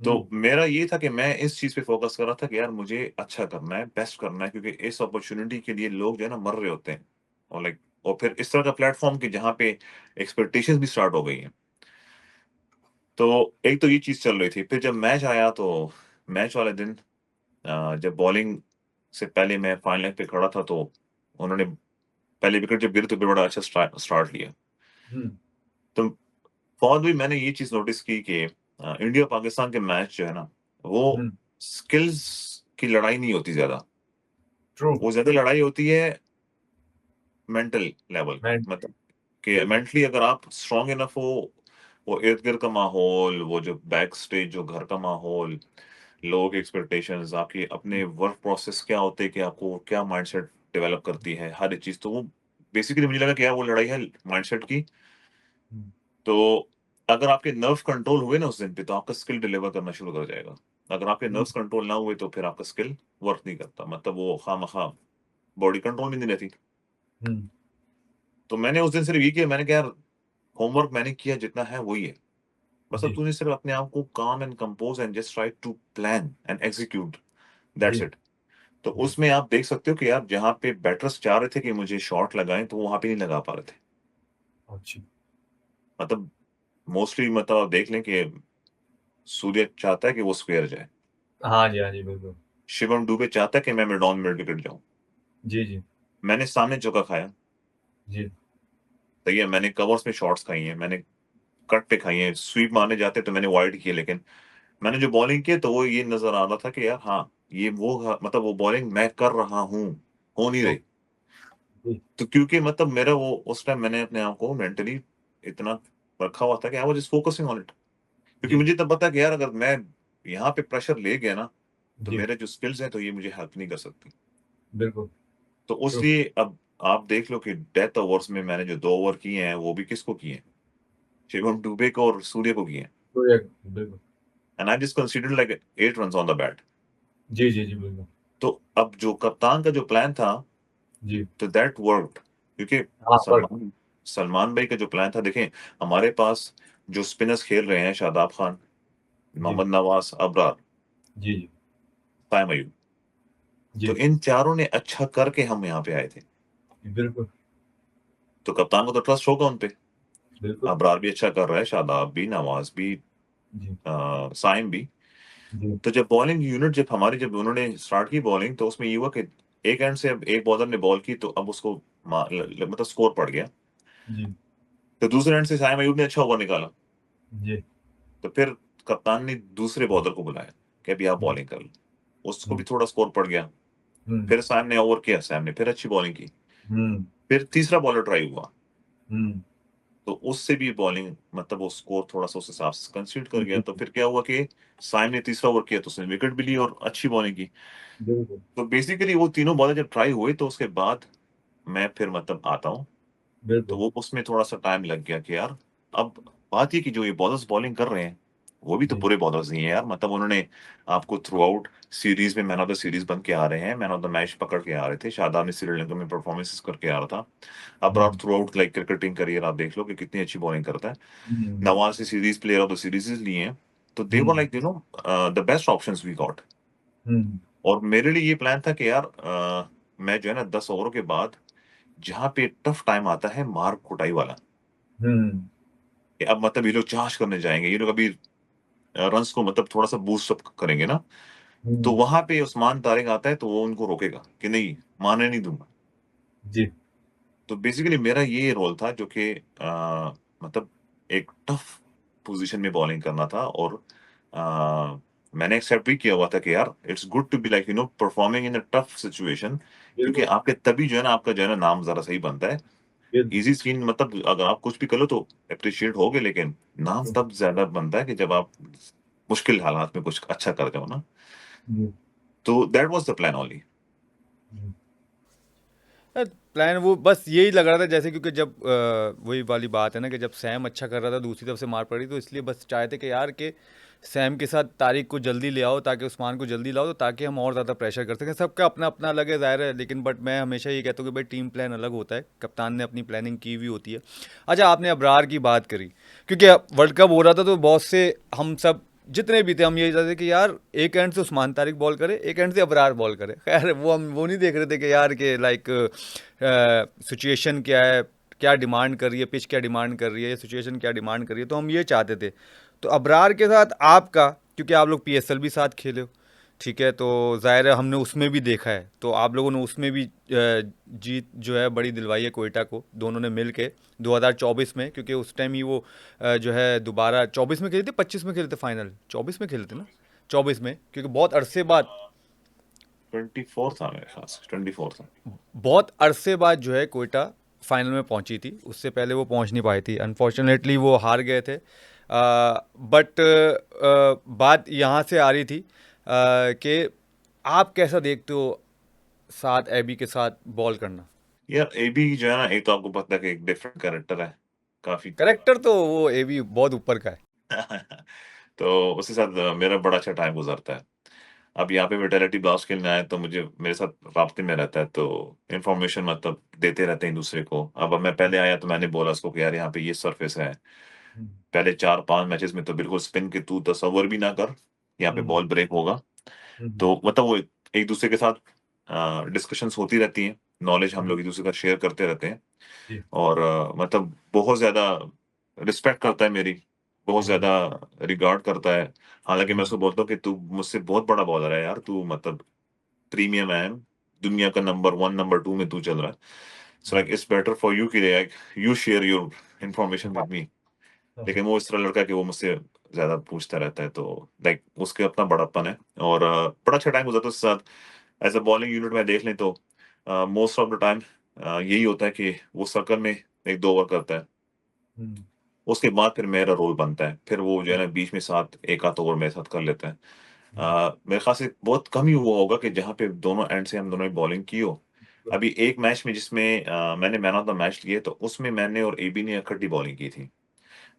तो हम्म, मेरा ये था कि मैं इस चीज़ पे फ़ोकस कर रहा था कि यार मुझे अच्छा करना है, बेस्ट करना है, क्योंकि इस अपॉर्च्युनिटी के लिए लोग जो है ना मर रहे होते हैं और लाइक और फिर इस तरह का प्लेटफ़ॉर्म कि जहाँ पे एक्सपेक्टेशंस भी स्टार्ट हो गई हैं। तो एक तो ये चीज़ चल रही थी। फिर जब मैच आया तो मैच वाले दिन जब बॉलिंग से पहले मैं फाइनल लाइन पे खड़ा था तो उन्होंने पहली विकेट जब गिरी तो फिर बड़ा अच्छा स्टार्ट लिया। हम्म, तो बहुत भी मैंने ये चीज़ नोटिस की कि इंडिया पाकिस्तान के मैच जो है ना, वो हम्म, स्किल्स की लड़ाई नहीं होती ज़्यादा। ट्रू। वो ज़्यादा लड़ाई होती है मेंटल लेवल की। मैं मतलब कि बिल्कुल। मेंटली अगर आप स्ट्रॉन्ग इनफ हो, वो इर्द-गिर्द का माहौल, वो जो बैक स्टेज जो घर का माहौल, लोगों की एक्सपेक्टेशंस, आपके अपने वर्क प्रोसेस क्या होते हैं कि आपको क्या माइंडसेट डेवलप करती है, हर एक चीज़। तो वो बेसिकली मुझे लगा कि यार वो लड़ाई है माइंडसेट की। हम्म, तो अगर आपके नर्व्स कंट्रोल हुए ना उस दिन पे, तो आपका स्किल डिलीवर करना शुरू कर जाएगा। अगर आपके हम्म, नर्व्स कंट्रोल ना हुए, तो फिर आपका स्किल वर्क नहीं करता। मतलब वो खामखा बॉडी कंट्रोल में नहीं रहती। हम्म, तो मैंने उस दिन सिर्फ ये किया, मैंने कहा यार होमवर्क मैंने किया जितना है वही है। बस अब जी तूने सिर्फ अपने आप को calm and compose and just try to plan and execute, जी दैट्स इट। तो जी। उसमें आप देख सकते हो कि यार जहाँ पे बैटर्स चाह रहे थे कि मुझे शॉट लगाएँ, तो वो वहाँ पे नहीं लगा पा रहे थे। अच्छा। मतलब मोस्टली मतलब आप देख लें कि सूर्य चाहता है कि वो स्क्वेयर जाए। हाँ जी बिल्कुल। शिवम दुबे चाहता है कि मैं मिड ऑन मिड विकेट जाऊँ। जी जी मैंने सामने चौका खाया, जी। सही है, मैंने कवर्स में शॉट्स खाई हैं, मैंने कट पे खाई हैं, स्वीप मारने जाते तो मैंने वाइड किए, लेकिन मैंने जो बॉलिंग की तो वो ये नज़र आ रहा था कि यार हाँ, ये वो मतलब वो बॉलिंग मैं कर रहा हूँ, हो नहीं रही। जी, तो क्योंकि मतलब मेरा वो उस टाइम मैंने अपने आप को मेंटली इतना रखा हुआ था कि I was just focusing on it. क्योंकि जी, मुझे तब पता कि यार अगर मैं यहाँ पे प्रेशर ले गया ना, तो जी, मेरे जो स्किल्स हैं तो ये मुझे हेल्प नहीं कर सकती। बिल्कुल, तो ट्रू, उसलिए अब आप देख लो कि डेथ ओवर्स में मैंने जो 2 ओवर किए हैं, वो भी किसको किए हैं? शिवम दुबे को और सूर्य को किए हैं। ट्रू या बिल्कुल। And I just considered like 8 runs on the bat. जी, जी, जी, बिल्कुल। तो अब जो कप्तान का जो प्लान था, जी, तो दैट वर्क्ड क्योंकि हाँ, पर सलमान सलमान भाई का जो प्लान था देखें, हमारे पास जो स्पिनर्स खेल रहे हैं शादाब खान, जी, मोहम्मद नवाज, अबरार, जी, जी, साइम अयूब। तो जी, इन चारों ने अच्छा करके हम यहाँ पे आए थे। बिल्कुल, तो कप्तान को तो ट्रस्ट होगा उन पे। बिल्कुल। अबरार भी अच्छा कर रहा है, शादाब भी, नवाज भी, जी, साइम भी। जी, तो जब बॉलिंग यूनिट जब उन्होंने स्टार्ट की बॉलिंग तो उसमें ये हुआ कि एक एंड से अब एक बॉलर ने बॉल की तो अब उसको मतलब स्कोर पड़ गया। जी, तो दूसरे एंड से साइम अयूब ने अच्छा ओवर निकाला। जी, तो फिर कप्तान ने दूसरे बॉलर को बुलाया कि अभी आप हुँ, बॉलिंग कर लो। उसको भी हुँ, थोड़ा स्कोर पड़ गया। हुँ, फिर सैम ने ओवर किया, सैम ने फिर अच्छी बॉलिंग की। हुँ, फिर तीसरा बॉलर ट्राई हुआ, हुँ, तो उससे भी बॉलिंग मतलब वो स्कोर थोड़ा-सा उस हिसाब से कंसीडर कर गया। जी, तो फिर क्या हुआ कि सैम ने तीसरा ओवर किया तो उसने विकेट भी ली और अच्छी बॉलिंग की। बिल्कुल, तो बेसिकली वो तीनों बॉलर जब ट्राई हुए तो उसके बाद मैं फिर मतलब आता हूँ। तो बिल्कुल, वो उसमें थोड़ा-सा टाइम लग गया कि यार, अब बात ये कि जो ये बॉलर्स बॉलिंग कर रहे हैं, वो भी तो जी, बुरे बॉलर्स नहीं है यार। मतलब उन्होंने आपको थ्रू आउट सीरीज़ में मैन ऑफ द सीरीज़ बन के आ रहे हैं, मैन ऑफ द मैच पकड़ के आ रहे थे। शादाब ने श्रीलंका में परफॉर्मेंसेस करके आ रहा था। Abrar hmm, throughout like cricketing career आप देख लो कि कितनी अच्छी बॉलिंग करता है। हुँ, नवाज़ ने series player of the series लिए हैं। तो they were hmm, like the best options we got. Hmm, और मेरे लिए ये प्लान था कि यार मैं जो है ना 10 ओवरों के बाद जहाँ पे टफ टाइम आता है मार कुटाई वाला, हुँ, कि अब मतलब ये लोग चार्ज करने जाएँगे, ये लोग अभी रन्स को मतलब थोड़ा-सा बूस्ट अप करेंगे ना, तो हुँ, वहाँ पे उस्मान तारिक आता है तो वो उनको रोकेगा कि नहीं, मारने नहीं दूँगा। जी, तो बेसिकली मेरा ये रोल था जो कि मतलब एक टफ पोज़ीशन में बॉलिंग करना था और मैंने एक्सेप्ट भी किया हुआ था कि यार it's good to be like performing in a tough situation क्योंकि बिल्कुल, आपके तभी जो है ना आपका जो है ना नाम ज़रा सही बनता है। बिल्कुल, ईज़ी सीन मतलब अगर आप कुछ भी कर लो तो एप्रिशिएट होगे लेकिन नाम हुँ, तब ज़्यादा बनता है कि जब आप मुश्किल हालात में कुछ अच्छा कर जाओ ना। जी, तो that was the plan only. Hmm, plan वो बस यही लग रहा था जैसे क्योंकि जब वही वाली बात है ना कि जब सैम अच्छा कर रहा था दूसरी तरफ से मार पड़ी तो इसलिए बस चाहते कि यार कि सैम के साथ तारिक को जल्दी ले आओ ताकि उस्मान को जल्दी लाओ तो ताकि हम और ज़्यादा प्रेशर कर सकें। सबका अपना अपना अलग है ज़ाहिर है, लेकिन बट मैं हमेशा ये कहता हूँ कि भाई टीम प्लान अलग होता है, कप्तान ने अपनी प्लानिंग की हुई होती है। अच्छा, आपने अबरार की बात करी, क्योंकि वर्ल्ड कप हो रहा था तो बहुत से हम सब जितने भी थे हम यही चाहते थे कि यार एक एंड से उस्मान तारिक बॉल करे, एक एंड से अबरार बॉल करे। खैर वो हम वो नहीं देख रहे थे कि यार के लाइक सिचुएशन क्या है, क्या डिमांड कर रही है, पिच क्या डिमांड कर रही है, सिचुएशन क्या डिमांड कर रही है, तो हम ये चाहते थे। तो अबरार के साथ आपका, क्योंकि आप लोग पीएसएल भी साथ खेले हो, ठीक है, तो ज़ाहिर है हमने उसमें भी देखा है, तो आप लोगों ने उसमें भी जीत जो है बड़ी दिलवाई है कोयटा को, दोनों ने मिल के 2024 में, क्योंकि उस टाइम ही वो जो है दोबारा 24 में खेले थे, 25 में खेले थे फाइनल, 24 में खेले थे ना, 24 में, क्योंकि बहुत अरसे बाद, 24 था मेरे ख़्याल से, 24 था। बहुत अरसे बाद जो है कोयटा फाइनल में पहुंची थी, उससे पहले वो पहुंच नहीं पाई थी, अनफॉर्चुनेटली वो हार गए थे। बट बात यहाँ से आ रही थी कि आप कैसा देखते हो साथ एबी के साथ बॉल करना। यार एबी जो है ना एक तो आपको पता है कि एक डिफरेंट कैरेक्टर है, काफ़ी करेक्टर तो वो एबी बहुत ऊपर का है। तो उसके साथ मेरा बड़ा अच्छा टाइम गुज़रता है। अब यहाँ पे विटालिटी ब्लास्ट खेलने आए तो मुझे मेरे साथ राब्ते में रहता है तो इन्फॉर्मेशन मतलब देते रहते हैं एक-दूसरे को। अब मैं पहले आया तो मैंने बोला उसको कि यार यहाँ पे ये सरफेस है। हुँ, पहले 4-5 मैचेज़ में तो बिल्कुल स्पिन के तू तसव्वुर भी ना कर, यहाँ पे हुँ, बॉल ब्रेक होगा। हुँ, हुँ, तो मतलब वो एक-दूसरे के साथ डिस्कशंस होती रहती हैं, नॉलेज हम हुँ, लोग एक-दूसरे का शेयर करते रहते हैं जी, और मतलब बहुत ज़्यादा रिस्पेक्ट करता है मेरी, बहुत हुँ, ज़्यादा रिगार्ड करता है। हालाँकि मैं हुँ, उसको बोलता हूँ कि तू मुझसे बहुत बड़ा बॉलर है यार, तू मतलब प्रीमियम है, दुनिया का नंबर 1, नंबर 2 में तू चल रहा है। So hmm, like it's better for you कि like you share your information हाँ, विद मी। लेकिन वो इस तरह लड़का है कि वो मुझसे ज़्यादा पूछता रहता है, तो लाइक उसके अपना बड़प्पन है और बड़ा अच्छा टाइम गुज़रता है उसके साथ। एज़ अ बॉलिंग यूनिट में देख लें तो मोस्ट ऑफ द टाइम यही होता है कि वो सर्कल में 1-2 ओवर करता है। हुँ, उसके बाद फिर मेरा रोल बनता है। फिर वो जो है हुँ, ना बीच में साथ 1 आध ओवर मेरे साथ कर लेता है। हुँ, मेरे ख़्याल से बहुत कम ही हुआ होगा कि जहाँ पे दोनों एंड से हम दोनों ने बॉलिंग की हो। बिल्कुल। अभी एक मैच में जिसमें मैंने मैन ऑफ द मैच लिए, तो उसमें मैंने और एबी ने इकट्ठी बॉलिंग की थी।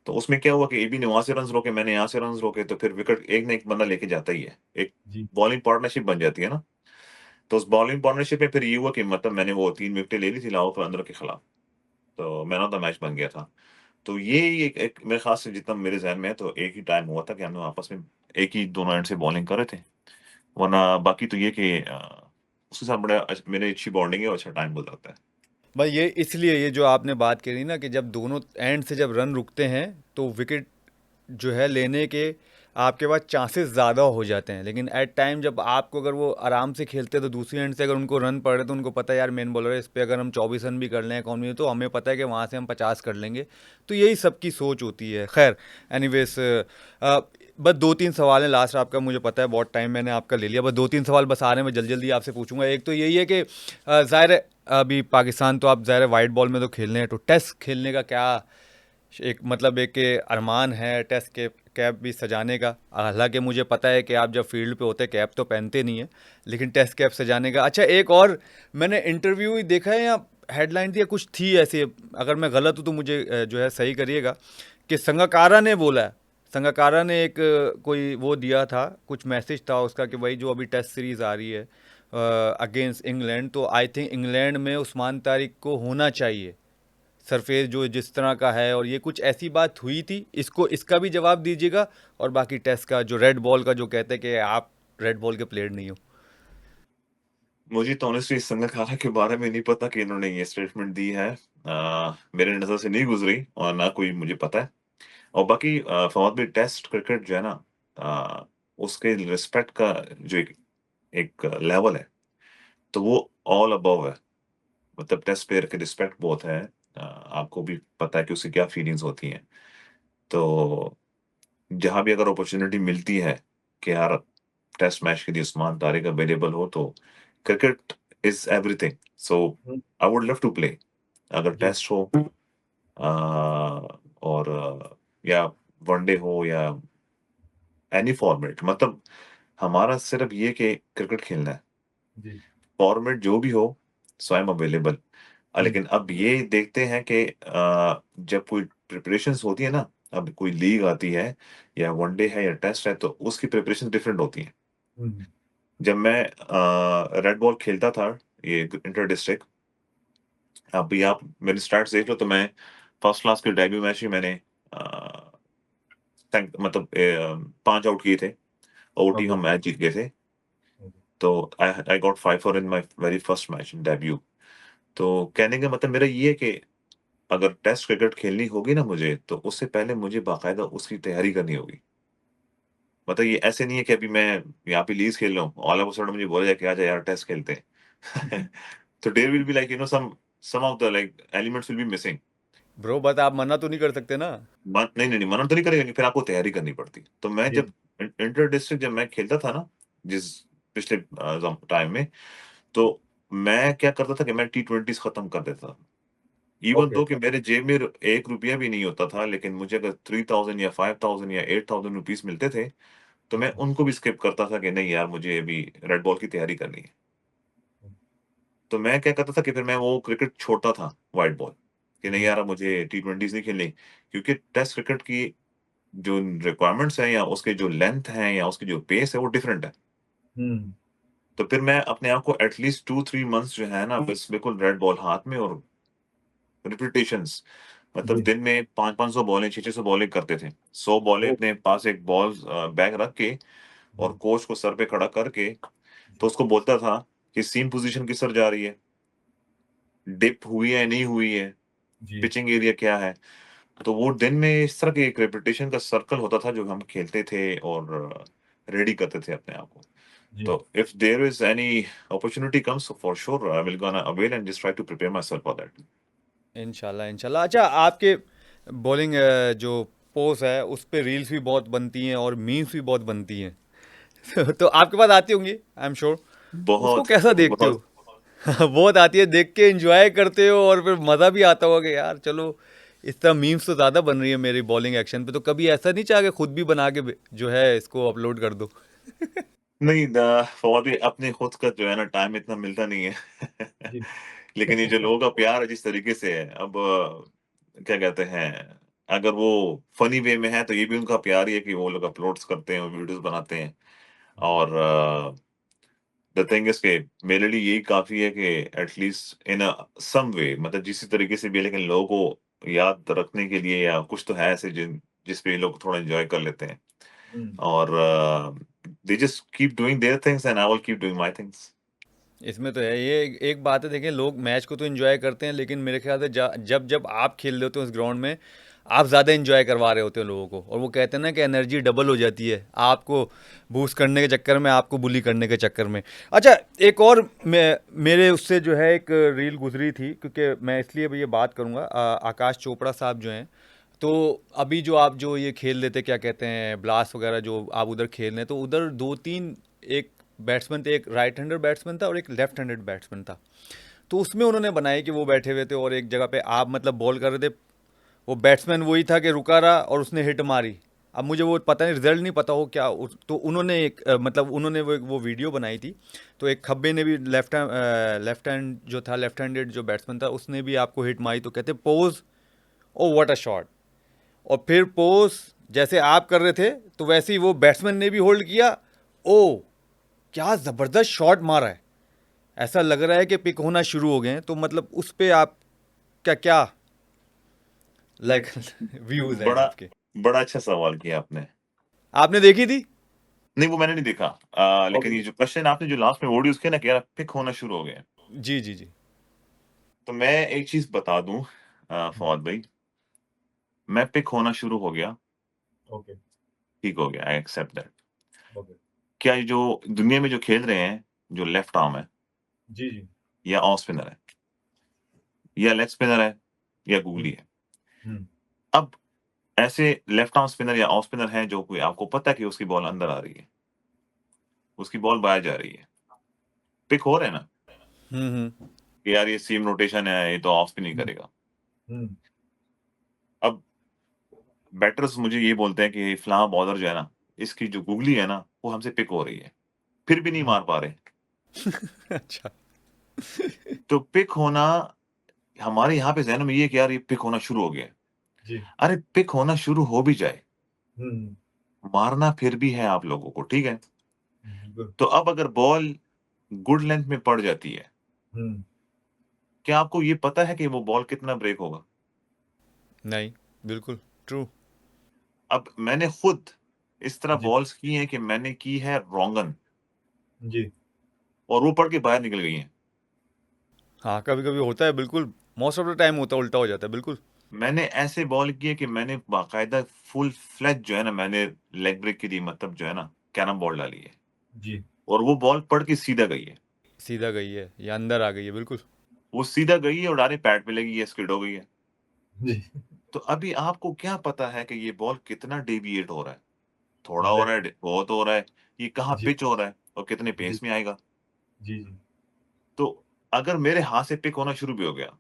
तो उसमें क्या हुआ कि एबी ने वहाँ से रन्स रोके, मैंने यहाँ से रन्स रोके, तो फिर विकेट एक ना एक बंदा लेके जाता ही है। एक जी, बॉलिंग पार्टनरशिप बन जाती है ना। तो उस बॉलिंग पार्टनरशिप में फिर ये हुआ कि मतलब मैंने वो 3 विकेटें ले ली थी लाहौर कलंदरों के खिलाफ, तो मैन ऑफ द मैच बन गया था। तो ये एक एक मेरे ख़्याल से जितना मेरे ज़हन में है, तो एक ही टाइम हुआ था कि हम लोग आपस में एक ही दोनों एंड से बॉलिंग कर रहे थे। वरना बाकी तो ये कि उसके साथ बड़ा मेरी अच्छी बॉन्डिंग है और अच्छा टाइम गुज़रता है। भाई ये इसलिए ये जो आपने बात करी ना कि जब दोनों एंड से जब रन रुकते हैं तो विकेट जो है लेने के आपके पास चांसेस ज़्यादा हो जाते हैं, लेकिन एट टाइम जब आपको अगर वो आराम से खेलते हैं तो दूसरी एंड से अगर उनको रन पड़ रहे तो उनको पता है यार मेन बॉलर है, इस पे अगर हम 24 रन भी कर लें इकोनॉमी तो हमें पता है कि वहाँ से हम 50 कर लेंगे। तो यही सबकी सोच होती है। खैर, एनीवेज, बस 2-3 सवाल हैं लास्ट आपका, मुझे पता है बहुत टाइम मैंने आपका ले लिया, बस 2-3 सवाल बस आ रहे हैं, मैं जल्दी जल्दी आपसे पूछूंगा। एक तो यही है कि ज़ाहिर है अभी पाकिस्तान तो आप ज़ाहिर है वाइट बॉल में तो खेलने हैं, तो टेस्ट खेलने का क्या एक मतलब एक के अरमान है टेस्ट के कैप भी सजाने का? हालांकि मुझे पता है कि आप जब फील्ड पे होते कैप तो पहनते नहीं है, लेकिन टेस्ट कैप सजाने का। अच्छा, एक और मैंने इंटरव्यू ही देखा है या हेडलाइन थी या कुछ थी ऐसे, अगर मैं गलत हूँ तो मुझे जो है सही करिएगा, कि संगकारा ने बोला है, संगकारा ने एक कोई वो दिया था, कुछ मैसेज था उसका कि भाई जो अभी टेस्ट सीरीज़ आ रही है अगेंस्ट इंग्लैंड, तो आई थिंक इंग्लैंड में उस्मान तारिक को होना चाहिए सरफेस जो जिस तरह का है, और ये कुछ ऐसी बात हुई थी, इसको इसका भी जवाब दीजिएगा। और बाकी टेस्ट का जो रेड बॉल का जो कहते हैं कि आप रेड बॉल के प्लेयर नहीं हो। मुझे तो ऑनेस्टली इस संगकारा के बारे में नहीं पता कि इन्होंने ये स्टेटमेंट दी है। मेरे नज़र से नहीं गुज़री और ना कोई मुझे पता है। और बाकी फवाद भाई, टेस्ट क्रिकेट जो है ना, उसके रिस्पेक्ट का जो एक एक लेवल है, तो वो ऑल अबव है। मतलब टेस्ट प्लेयर की रिस्पेक्ट बहुत है। आपको भी पता है कि उसकी क्या फीलिंग्स होती हैं। तो जहाँ भी अगर अपॉर्च्युनिटी मिलती है कि यार टेस्ट मैच के लिए उस्मान तारिक अवेलेबल हो, तो cricket is everything. So hmm, I would love to play अगर जी, टेस्ट हो और या वनडे हो या एनी फॉर्मेट। मतलब हमारा सिर्फ ये कि क्रिकेट खेलना है। जी, फॉर्मेट जो भी हो, सो आई एम अवेलेबल। हुँ, लेकिन अब ये देखते हैं कि जब कोई प्रिपरेशंस होती है ना, अब कोई लीग आती है या वनडे है या टेस्ट है, तो उसकी प्रिपरेशन डिफरेंट होती है। हुँ, जब मैं रेड बॉल खेलता था, ये इंटर डिस्ट्रिक्ट, अभी आप मेरे स्टार्ट्स देख लो, तो मैं फर्स्ट क्लास के डेब्यू मैच ही मैंने मतलब 5 आउट किए थे, ओटी ओके, हम मैच जीत गए थे। ओके, तो I I got 5 for in my very first match debut. तो कहने का मतलब मेरा ये है कि अगर टेस्ट क्रिकेट खेलनी होगी ना मुझे, तो उससे पहले मुझे बाकायदा उसकी तैयारी करनी होगी। मतलब ये ऐसे नहीं है कि अभी मैं यहाँ पे लीज खेल रहा हूँ, ऑल ऑफ अ सडन मुझे बोला जाए कि आजा यार टेस्ट खेलते हैं। तो there will be like some of the like elements will be missing. Bro but आप मना तो नहीं कर सकते ना? नहीं, नहीं, नहीं, मना तो नहीं करेगा, नहीं, फिर आपको तैयारी करनी पड़ती। तो मैं जी, जब इंटर डिस्ट्रिक्ट जब मैं खेलता था ना, जिस पिछले टाइम में, तो मैं क्या करता था कि मैं टी20 खत्म कर देता था। इवन ओके, दो कि मेरे जेब में ₹1 भी नहीं होता था, लेकिन मुझे अगर 3000 या 5000 या 8000 रुपीज़ मिलते थे, तो मैं अच्छा, उनको भी स्किप करता था कि नहीं यार मुझे अभी रेड बॉल की तैयारी करनी है। हुँ, तो मैं क्या करता था कि फिर मैं वो क्रिकेट छोड़ता था, व्हाइट बॉल, कि नहीं जी, यार अब मुझे टी20s नहीं खेलनी, क्योंकि टेस्ट क्रिकेट की जो रिक्वायरमेंट्स हैं या उसके जो लेंथ है या उसकी जो पेस है वो डिफरेंट है। हुँ, तो फिर मैं अपने आप को एटलीस्ट 2-3 मंथ्स जो है ना, बस बिल्कुल रेड बॉल हाथ में और रिपिटेशंस, मतलब जी, दिन में 500-500 बॉलें, 600-600 बॉलें करते थे। 100 बॉलें ओह! अपने पास एक बॉल बैग रख के और जी, कोच को सर पे खड़ा करके, तो जी, उसको बोलता था कि सीम पोज़ीशन किस तरफ जा रही है, डिप हुई है, नहीं हुई है, जी, पिचिंग एरिया क्या है। तो वो दिन में इस तरह के एक रेपिटेशन का सर्कल होता था जो हम खेलते थे और रेडी करते थे अपने आप को। जी, तो if there is any opportunity comes, so for sure I will gonna avail and just try to prepare myself for that. इंशाल्लाह इंशाल्लाह। अच्छा, आपके बॉलिंग जो पोस्ट है उस पे रील्स भी बहुत बनती हैं और मीम्स भी बहुत बनती हैं। तो आपके पास आती होंगी, आई एम श्योर। उसको बहुत कैसा देखते बहुत हो? बहुत आती है, देख के एंजॉय करते हो और फिर मज़ा भी आता होगा कि यार चलो, इस तरह मीम्स तो ज़्यादा बन रही है मेरी बॉलिंग एक्शन पे, तो कभी ऐसा नहीं चाहा कि खुद भी बना के जो है इसको अपलोड कर दो? नहीं फॉर भी अपने खुद का जो है ना टाइम इतना मिलता नहीं है। जी। लेकिन ये जो लोगों का प्यार है जिस तरीके से है, अब क्या कहते हैं, अगर वो फनी वे में है तो ये भी उनका प्यार ही है कि वो लोग अपलोड्स करते हैं, वीडियोस बनाते हैं। जी। और द थिंग इज के मेरे लिए यही काफ़ी है कि एटलीस्ट इन अ सम वे, मतलब जिस तरीके से भी है, लेकिन लोगों को याद रखने के लिए या कुछ तो है ऐसे जिस पे ये लोग थोड़ा एन्जॉय कर लेते हैं। हुँ। और they just keep doing their things and I will keep doing my things. इसमें तो है, ये एक बात है। देखिए, लोग मैच को तो एंजॉय करते हैं, लेकिन मेरे ख्याल से जब जब आप खेल रहे होते हो उस ग्राउंड में, आप ज़्यादा एंजॉय करवा रहे होते हो लोगों को, और वो कहते हैं ना कि एनर्जी डबल हो जाती है आपको बूस्ट करने के चक्कर में, आपको बुली करने के चक्कर में। अच्छा, एक और मेरे उससे जो है एक रील गुजरी थी, क्योंकि मैं इसलिए भी ये बात करूँगा, आकाश चोपड़ा साहब जो हैं, तो अभी जो आप जो ये खेल लेते, क्या कहते हैं, ब्लास्ट वगैरह जो आप उधर खेल रहे हैं, तो उधर दो तीन, एक बैट्समैन थे, एक राइट हैंडेड बैट्समैन था और एक लेफ्ट हैंडेड बैट्समैन था। तो उसमें उन्होंने बनाई कि वो बैठे हुए थे और एक जगह पे आप मतलब बॉल कर रहे थे, वो बैट्समैन वही था कि रुका रहा और उसने हिट मारी। अब मुझे वो पता नहीं, रिजल्ट नहीं पता हो क्या तो उन्होंने एक मतलब उन्होंने वो वीडियो बनाई थी। तो एक खब्बे ने भी लेफ्ट हैंड जो था, लेफ्ट हैंडेड जो बैट्समैन था, उसने भी आपको हिट मारी, तो कहते pose, oh what a shot. और फिर पोज जैसे आप कर रहे थे, तो वैसे ही वो बैट्समैन ने भी होल्ड किया। ओ, क्या ज़बरदस्त शॉट मारा है, ऐसा लग रहा है कि पिक होना शुरू हो गए हैं। तो मतलब उस पे आप क्या क्या लाइक व्यूज हैं बड़ा आपके? बड़ा अच्छा सवाल किया आपने। आपने देखी थी? नहीं, वो मैंने नहीं देखा। लेकिन ओके। ये जो क्वेश्चन आपने जो लास्ट में वर्ड यूज़ किया ना कि यार पिक होना शुरू हो गए हैं, जी जी जी। तो मैं एक चीज़ बता दूँ हुँ। फवाद भाई, मैं पिक होना शुरू हो गया, ओके। ठीक हो गया, आई एक्सेप्ट दैट। ओके। क्या ये जो दुनिया में जो खेल रहे हैं, जो लेफ्ट आर्म है जी, जी। या ऑफ स्पिनर है या लेग स्पिनर है या हुँ। गूगली है। हुँ। अब ऐसे लेफ्ट आर्म स्पिनर या ऑफ स्पिनर हैं जो कोई आपको पता है कि उसकी बॉल अंदर आ रही है, उसकी बॉल बाहर जा रही है। पिक हो रहे हैं ना हम्म। कि यार ये सीम रोटेशन है, ये तो ऑफ स्पिन ही हुँ। करेगा। हुँ। अब बैटर्स मुझे ये बोलते हैं कि फलाँ बॉलर जो है ना, इसकी जो गूगली है ना, वो हमसे पिक हो रही है, फिर भी नहीं हुँ। मार पा रहे। अच्छा। तो पिक होना हमारे यहाँ पे ज़हन में ये है कि यार ये पिक होना शुरू हो गया है। जी। अरे पिक होना शुरू हो भी जाए, हुँ। मारना फिर भी है आप लोगों को, ठीक है? बिल्कुल। तो अब अगर बॉल गुड लेंथ में पड़ जाती है, हुँ। क्या आपको ये पता है कि वो बॉल कितना ब्रेक होगा? नहीं, बिल्कुल ट्रू। अब मैंने खुद इस तरह जी। बॉल्स की हैं कि मैंने की है रोंगन जी। और वो पड़ के बाहर निकल गई हैं। हाँ, कभी कभी होता है, बिल्कुल। मोस्ट ऑफ द टाइम होता है, उल्टा हो जाता है, बिल्कुल। मैंने ऐसे बॉल किए कि मैंने बाकायदा फुल फ्लेज जो है ना, मैंने लेग ब्रेक के लिए मतलब जो है ना, कैरम बॉल डाली है जी। और वो बॉल पड़ के सीधा गई है। सीधा गई है या अंदर आ गई है, बिल्कुल। वो सीधा गई है और डायरेक्ट पैड पे लगी है, स्किड हो गई है। जी। तो अभी आपको क्या पता है कि ये बॉल कितना डेविएट हो रहा है? थोड़ा हो रहा है, एग्ज़ैक्टली। बहुत हो रहा है, ये कहाँ जी। पिच हो रहा है और कितने जी। पेस में आएगा? जी, जी। तो अगर मेरे हाथ से पिक होना शुरू भी हो गया,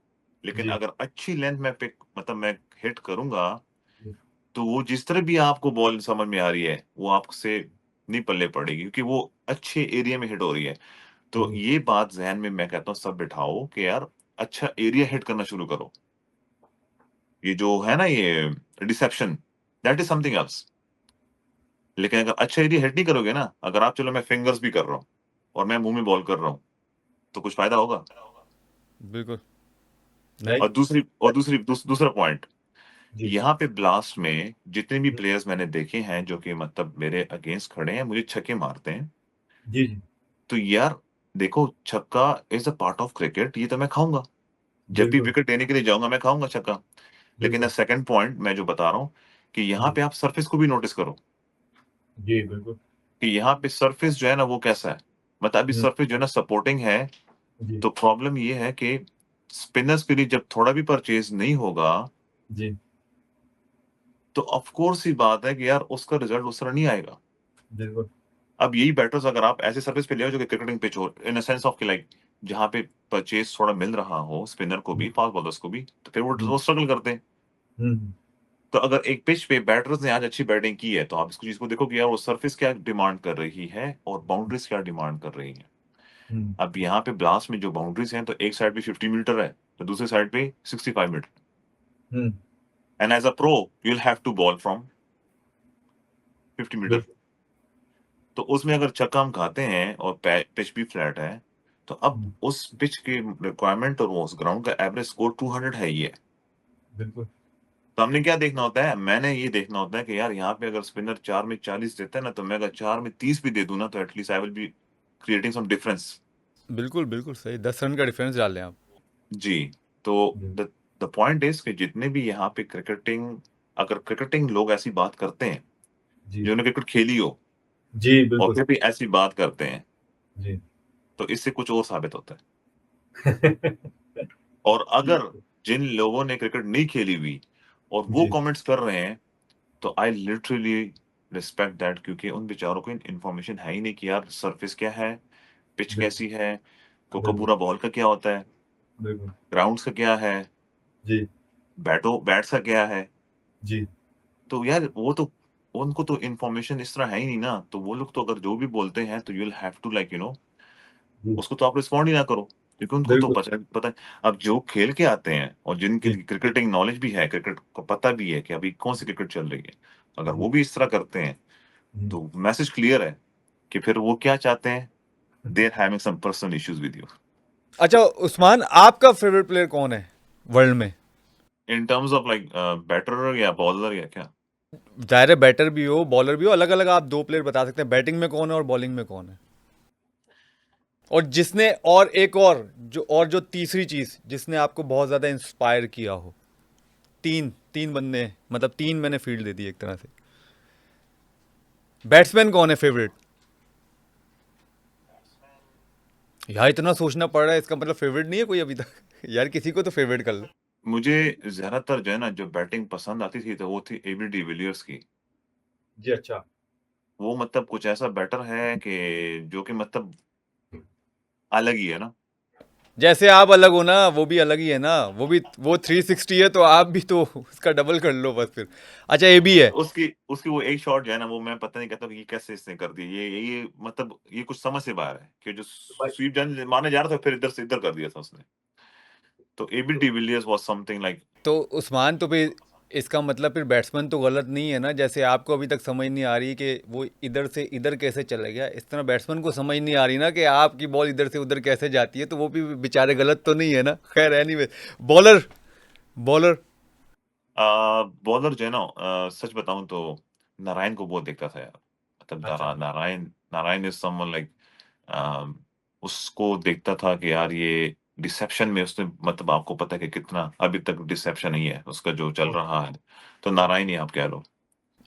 लेकिन जी। अगर अच्छी लेंथ में पिक मतलब मैं हिट करूँगा, जी। तो वो जिस तरह भी आपको बॉल समझ में आ रही है, वो आपसे नहीं पल्ले पड़ेगी क्योंकि वो अच्छे एरिया में हिट हो रही है। तो हुँ। ये बात ज़हन में मैं कहता हूँ सब बिठाओ कि यार अच्छा एरिया हिट करना शुरू करो। ये जो है ना ये deception, that is something else. लेकिन अगर अच्छा एरिया हिट नहीं करोगे ना, अगर आप चलो मैं फिंगर्स भी कर रहा हूँ और मैं मुँह में बॉल कर रहा हूँ, तो कुछ फ़ायदा होगा? बिल्कुल नहीं। और दूसरा पॉइंट, जी। यहाँ पे ब्लास्ट में जितने भी हुँ। प्लेयर्स मैंने देखे हैं जो कि मतलब मेरे अगेंस्ट खड़े हैं, मुझे छक्के मारते हैं, जी, जी। तो यार देखो छक्का is a part of cricket, ये तो मैं खाऊँगा। जब भी बिल्कुल। विकेट लेने के लिए जाऊँगा मैं खाऊँगा छक्का। लेकिन बिल्कुल। सेकंड पॉइंट मैं जो बता रहा हूँ कि यहाँ जी। पे आप सरफेस को भी नोटिस करो जी, बिल्कुल। कि यहाँ पे सरफेस जो है ना वो कैसा है? मतलब अभी हुँ। सरफेस जो है ना सपोर्टिंग है, जी। तो प्रॉब्लम ये है कि स्पिनर्स के लिए जब थोड़ा भी परचेज़ नहीं होगा, जी। तो ऑफ कोर्स ही बात है कि यार उसका रिजल्ट उस तरह नहीं आएगा। बिल्कुल। अब यही बैटर्स अगर आप ऐसे सरफेस पे ले आओ जो कि क्रिकेटिंग पिच हो, इन अ सेंस ऑफ कि लाइक जहाँ पे परचेज़ थोड़ा मिल रहा हो स्पिनर को भी, हुँ, फास्ट बॉलर्स को भी, तो फिर हुँ, वो स्ट्रगल करते हैं। हुँ, तो अगर एक पिच पे बैटर्स ने आज अच्छी बैटिंग की है, तो आप इस चीज़ को देखो कि यार वो सरफेस क्या डिमांड कर रही है और बाउंड्रीज़ क्या डिमांड कर रही हैं। हुँ, अब यहाँ पे ब्लास्ट में जो बाउंड्रीज़ हैं, तो एक साइड पे 50 मीटर है, तो दूसरी साइड पे 65 metre. Hmm, and as a pro, you will have to bowl from 50 metre. बिल्कुल। तो उसमें अगर छक्का हम खाते हैं और पिच भी फ्लैट है, तो अब हुँ, उस पिच की रिक्वायरमेंट और वो उस ग्राउंड का एवरेज स्कोर 200 है ही है। बिल्कुल। तो हमने क्या देखना होता है? मैंने ये देखना होता है कि यार यहाँ पे अगर स्पिनर 4 में 40 देता है ना, तो मैं अगर 4 में 30 भी दे दूँ ना, तो at least I will be creating some difference. बिल्कुल बिल्कुल सही, 10 रन का डिफरेंस डाल लें आप। जी, तो जी, द पॉइंट इज़ कि जितने भी यहाँ पे अगर क्रिकेटिंग लोग ऐसी बात करते हैं, जी, जिन्होंने क्रिकेट खेली हो जी, और बिल्कुल। फिर भी ऐसी बात करते हैं, जी। तो इससे कुछ और साबित होता है। और अगर जिन लोगों ने क्रिकेट नहीं खेली हुई और वो जी, कमेंट्स कर रहे हैं, तो आई लिटरली रिस्पेक्ट दैट, क्योंकि उन बेचारों को इन्फॉर्मेशन है ही नहीं कि यार सरफेस क्या है, पिच बिल्कुल, कैसी है, बिल्कुल, कोकापूरा बॉल का क्या होता है, बिल्कुल। ग्राउंड्स का क्या है, जी, बैट्स का क्या है। जी, तो यार वो तो उनको तो इन्फॉर्मेशन इस तरह है ही नहीं ना, तो वो लोग तो अगर जो भी बोलते हैं तो you will have to like जी, उसको तो आप रिस्पॉन्ड ही ना करो, क्योंकि उनको तो बिल्कुल। पता पता है। अब जो खेल के आते हैं और जिनकी जी, क्रिकेटिंग नॉलेज भी है, क्रिकेट को पता भी है कि अभी कौन-सी क्रिकेट चल रही है, अगर जी, वो भी इस तरह करते हैं, हुँ, तो मैसेज क्लियर है कि फिर वो क्या चाहते हैं, they are having some personal issues with you. अच्छा उस्मान, आपका फेवरेट प्लेयर कौन है वर्ल्ड में? In terms of like batter या बॉलर या क्या? जाहिर है बैटर भी हो बॉलर भी हो, अलग अलग आप दो प्लेयर बता सकते हैं, बैटिंग में कौन है और बॉलिंग में कौन है? और जिसने और एक और जो तीसरी चीज जिसने आपको बहुत ज्यादा इंस्पायर किया हो। तीन तीन बंदे हैं, मतलब तीन मैंने फील्ड दे दी एक तरह से। बैट्समैन कौन है फेवरेट? यार इतना सोचना पड़ रहा है, इसका मतलब फेवरेट नहीं है कोई अभी तक? यार किसी को तो फेवरेट कर लो। मुझे ज़्यादातर जो है ना, जो बैटिंग पसंद आती थी, तो वो थी एबी डिविलियर्स की। जी, अच्छा। वो मतलब कुछ ऐसा बैटर है कि जो कि मतलब अलग ही है ना। जैसे आप अलग हो ना, वो भी अलग ही है ना। वो 360 है, तो आप भी तो उसका डबल कर लो बस फिर। अच्छा ये भी है। उसकी उसकी वो एक शॉट जो है ना, वो मैं पता नहीं कहता कि ये कैसे इसने कर दी। ये मतलब ये कुछ समझ से बाहर है कि जो भाई स्वीप जन मारने जा रहा था, फिर इधर से इधर कर दिया था उसने। तो AB de Villiers was something like तो उस्मान, तो फिर इसका मतलब फिर बैट्समैन तो गलत नहीं है ना? जैसे आपको अभी तक समझ नहीं आ रही कि वो इधर से इधर कैसे चला गया, इस तरह बैट्समैन को समझ नहीं आ रही ना कि आपकी बॉल इधर से उधर कैसे जाती है, तो वो भी बेचारे गलत तो नहीं है ना? खैर एनीवे, बॉलर बॉलर बॉलर जो है ना, सच बताऊँ तो नारायण को बहुत देखता था यार। मतलब अच्छा, Narayan Narayan is someone like अ, उसको देखता था कि यार ये डिसेप्शन में उसने मतलब आपको पता है कि कितना अभी तक डिसेप्शन ही है, उसका जो चल ओके, रहा है। तो नारायण ही आप कह लो।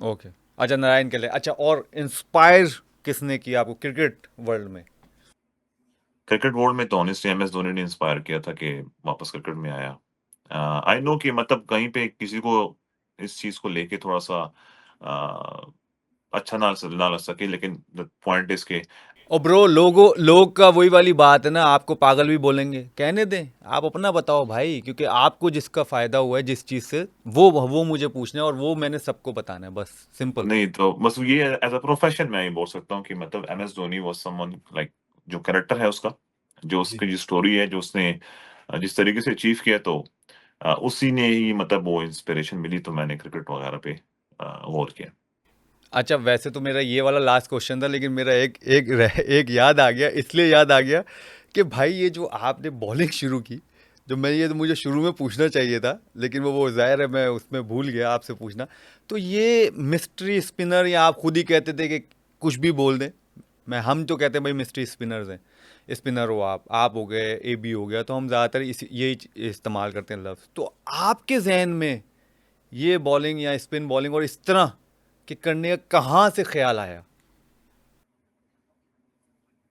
ओके। अच्छा नारायण के लिए। अच्छा और इंस्पायर किसने किया आपको क्रिकेट वर्ल्ड में? क्रिकेट वर्ल्ड में तो ऑनेस्टली एमएस धोनी ने इंस्पायर किया था कि वापस क्रिकेट में आया। आई नो कि मतलब कहीं पे किसी को इस चीज़ को लेके थोड़ा-सा अ, अच्छा ना लग सके, लेकिन द पॉइंट इज़ के और ब्रो लोग का वही वाली बात है ना, आपको पागल भी बोलेंगे, कहने दें। आप अपना बताओ भाई, क्योंकि आपको जिसका फायदा हुआ है जिस चीज से, वो मुझे पूछना है और वो मैंने सबको बताना है, बस सिंपल। नहीं तो बस ये एज़ अ प्रोफेशन मैं ये बोल सकता हूँ कि मतलब MS Dhoni was someone like जो कैरेक्टर है उसका, जो जी, उसकी जो स्टोरी है, जो उसने जिस तरीके से अचीव किया, तो उसी ने ही मतलब वो इंस्पिरेशन मिली, तो मैंने क्रिकेट वगैरह पे गौर किया। अच्छा वैसे तो मेरा ये वाला लास्ट क्वेश्चन था, लेकिन मेरा एक याद आ गया, इसलिए याद आ गया कि भाई ये जो आपने बॉलिंग शुरू की, जो मैं ये तो मुझे शुरू में पूछना चाहिए था, लेकिन वो ज़ाहिर है मैं उसमें भूल गया आपसे पूछना। तो ये मिस्ट्री स्पिनर, या आप खुद ही कहते थे कि कुछ भी बोल दें, हम तो कहते हैं भाई मिस्ट्री स्पिनर्स हैं। स्पिनर हो आप हो गए, ए बी हो गया, तो हम ज़्यादातर यही इस्तेमाल करते हैं लफ्ज़। तो आपके जहन में ये बॉलिंग या स्पिन बॉलिंग और इस तरह के करने का कहाँ से ख्याल आया?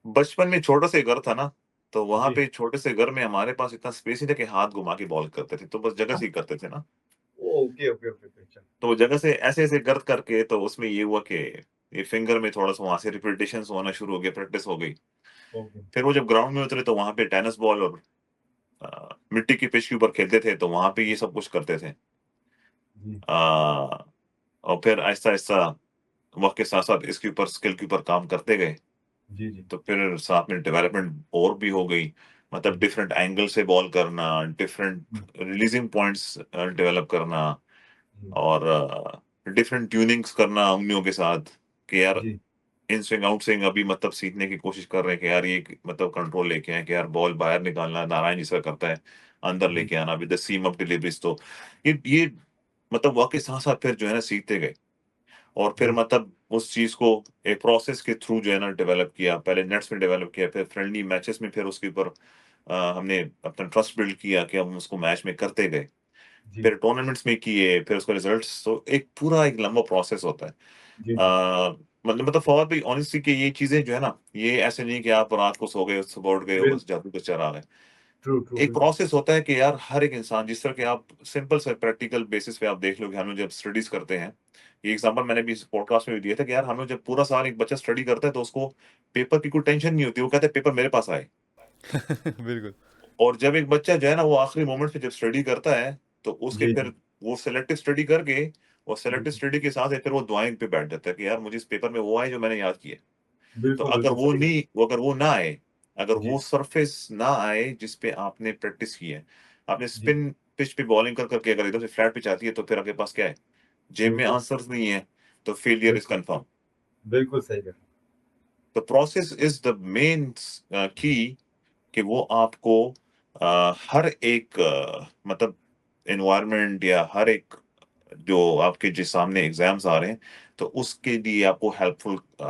बचपन में छोटा सा घर था ना, तो वहाँ जी। पे छोटे से घर में हमारे पास इतना स्पेस नहीं था कि हाथ घुमा के बॉल करते थे, तो बस जगह से ही करते थे ना। ओके, ओके, ओके, ओके, अच्छा। तो वो जगह से ऐसे-ऐसे गर्द करके तो उसमें ये हुआ कि ये फिंगर में थोड़ा-सा वहाँ से रिपिटेशंस होना शुरू हो गया, प्रैक्टिस हो गई। ओके, फिर वो जब ग्राउंड में उतरे तो वहाँ पे टेनिस बॉल और मिट्टी की पिच के ऊपर खेलते थे, तो वहाँ पे ये सब कुछ करते थे। जी, अ, और फिर आहिस्ता-आहिस्ता वक़्त के साथ-साथ इसके ऊपर स्किल के ऊपर काम करते गए। जी, जी, तो फिर साथ में डेवलपमेंट और भी हो गई। मतलब जी, डिफरेंट एंगल से बॉल करना, डिफरेंट जी, रिलीज़िंग पॉइंट्स डेवलप करना जी, और डिफरेंट ट्यूनिंग्स करना उंगलियों के साथ कि यार जी, इन स्विंग, आउट स्विंग अभी मतलब सीखने की कोशिश कर रहे हैं कि यार ये मतलब कंट्रोल लेके आएँ कि यार बॉल बाहर निकालना नारायण जिसका करता है, अंदर जी, लेके आना with the seam of deliveries तो ये मतलब वक़्त के साथ-साथ फिर जो है ना सीखते गए। और फिर जी, मतलब उस चीज़ को एक प्रोसेस के थ्रू जो है ना डेवलप किया। पहले नेट्स में डेवलप किया, फिर फ्रेंडली मैचेस में फिर उसके ऊपर हमने अपना ट्रस्ट बिल्ड किया कि हम उसको मैच में करते गए। जी, फिर टूर्नामेंट्स में किए, फिर उसके रिजल्ट्स तो एक पूरा एक लंबा प्रोसेस होता है। जी, जी, मतलब फॉर बी ऑनेस्टली कि ये चीज़ें जो है ना, ये ऐसे नहीं कि आप रात को सो गए, सुबह उठ गए और बिल बस जादू का चरा है। ट्रू, ट्रू, एक बिल्कुल। प्रोसेस होता है कि यार हर एक इंसान जिस तरह के आप सिंपल से प्रैक्टिकल बेसिस पे आप देख लो कि हम लोग जब स्टडीज करते हैं, ये एग्जांपल मैंने भी इस पॉडकास्ट में भी दिया था कि यार हम लोग जब पूरा साल एक बच्चा स्टडी करता है तो उसको पेपर की कोई टेंशन नहीं होती, वो कहता है पेपर मेरे पास आए। बिल्कुल। और जब एक बच्चा जो है ना वो आखिरी मोमेंट पे जब स्टडी करता है तो उसके जी, फिर जी, वो सेलेक्टिव स्टडी करके और सेलेक्टिव बिल्कुल, स्टडी के साथ ही फिर वो दुआएं पे बैठ जाता है कि यार मुझे इस पेपर में वो आए जो मैंने याद किया। तो बिल्कुल, अगर बिल्कुल वो सही कहा। नहीं वो अगर वो ना आए, अगर जी, वो सरफेस ना आए जिस पे आपने प्रैक्टिस की है, आपने जी, स्पिन पिच पे बॉलिंग कर करके अगर एकदम से फ्लैट पिच आती है तो फिर आपके पास क्या है? जेब में बिल्कुल, आंसर्स नहीं है, तो फेलियर इज़ बिल्कुल, कन्फर्म। बिल्कुल सही कहा। The process is the main की कि वो आपको हर एक मतलब एनवायरनमेंट या हर एक जो आपके जिस सामने एग्ज़ाम्स आ रहे हैं, तो उसके लिए आपको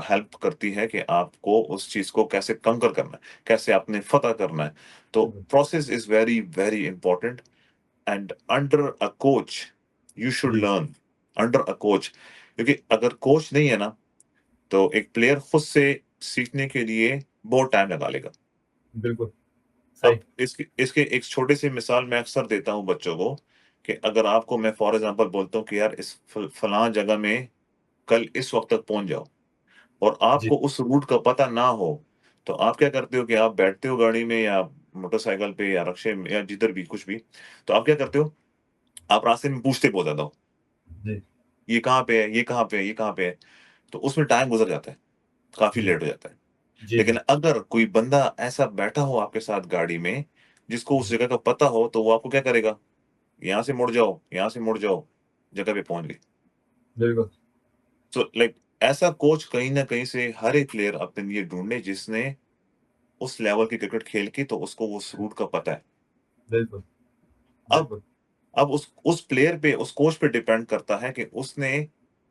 हेल्प करती है कि आपको उस चीज़ को कैसे कंकर करना है, कैसे आपने फ़तह करना है। तो बिल्कुल, process is very, very important and under a coach you should जी, लर्न अंडर अ कोच क्योंकि अगर कोच नहीं है ना, तो एक प्लेयर खुद से सीखने के लिए बहुत टाइम लगा लेगा। बिल्कुल, सही। अब इसके इसके एक छोटी सी मिसाल मैं अक्सर देता हूँ बच्चों को कि अगर आपको मैं फॉर एग्जांपल बोलता हूँ कि यार इस फलां जगह में कल इस वक्त तक पहुंच जाओ और जी, आपको उस रूट का पता ना हो तो आप क्या करते हो कि आप बैठते हो गाड़ी में या मोटरसाइकिल पे या रिक्शे में या जिधर भी कुछ भी तो आप क्या करते हो आप रास्ते में पूछते बहुत ज्यादा हो जी, ये कहाँ पे है ये कहाँ पे है ये कहाँ पे है तो उसमें टाइम गुजर जाता है काफी जी, लेट हो जाता है जी, लेकिन जी, अगर कोई बंदा ऐसा बैठा हो आपके साथ गाड़ी में जिसको उस जी, जगह का पता हो तो वो आपको क्या करेगा यहाँ से मुड़ जाओ, यहाँ से मुड़ जाओ, जगह पे पहुँच गए। बिल्कुल, सो लाइक ऐसा कोच कहीं न कहीं से हर एक प्लेयर अपने लिए ढूँढे जिसने उस लेवल की क्रिकेट खेल के तो उसको उस रूट का पता है। बिल्कुल, अब बिल्कुल, अब उस प्लेयर पे, उस कोच पे डिपेंड करता है कि उसने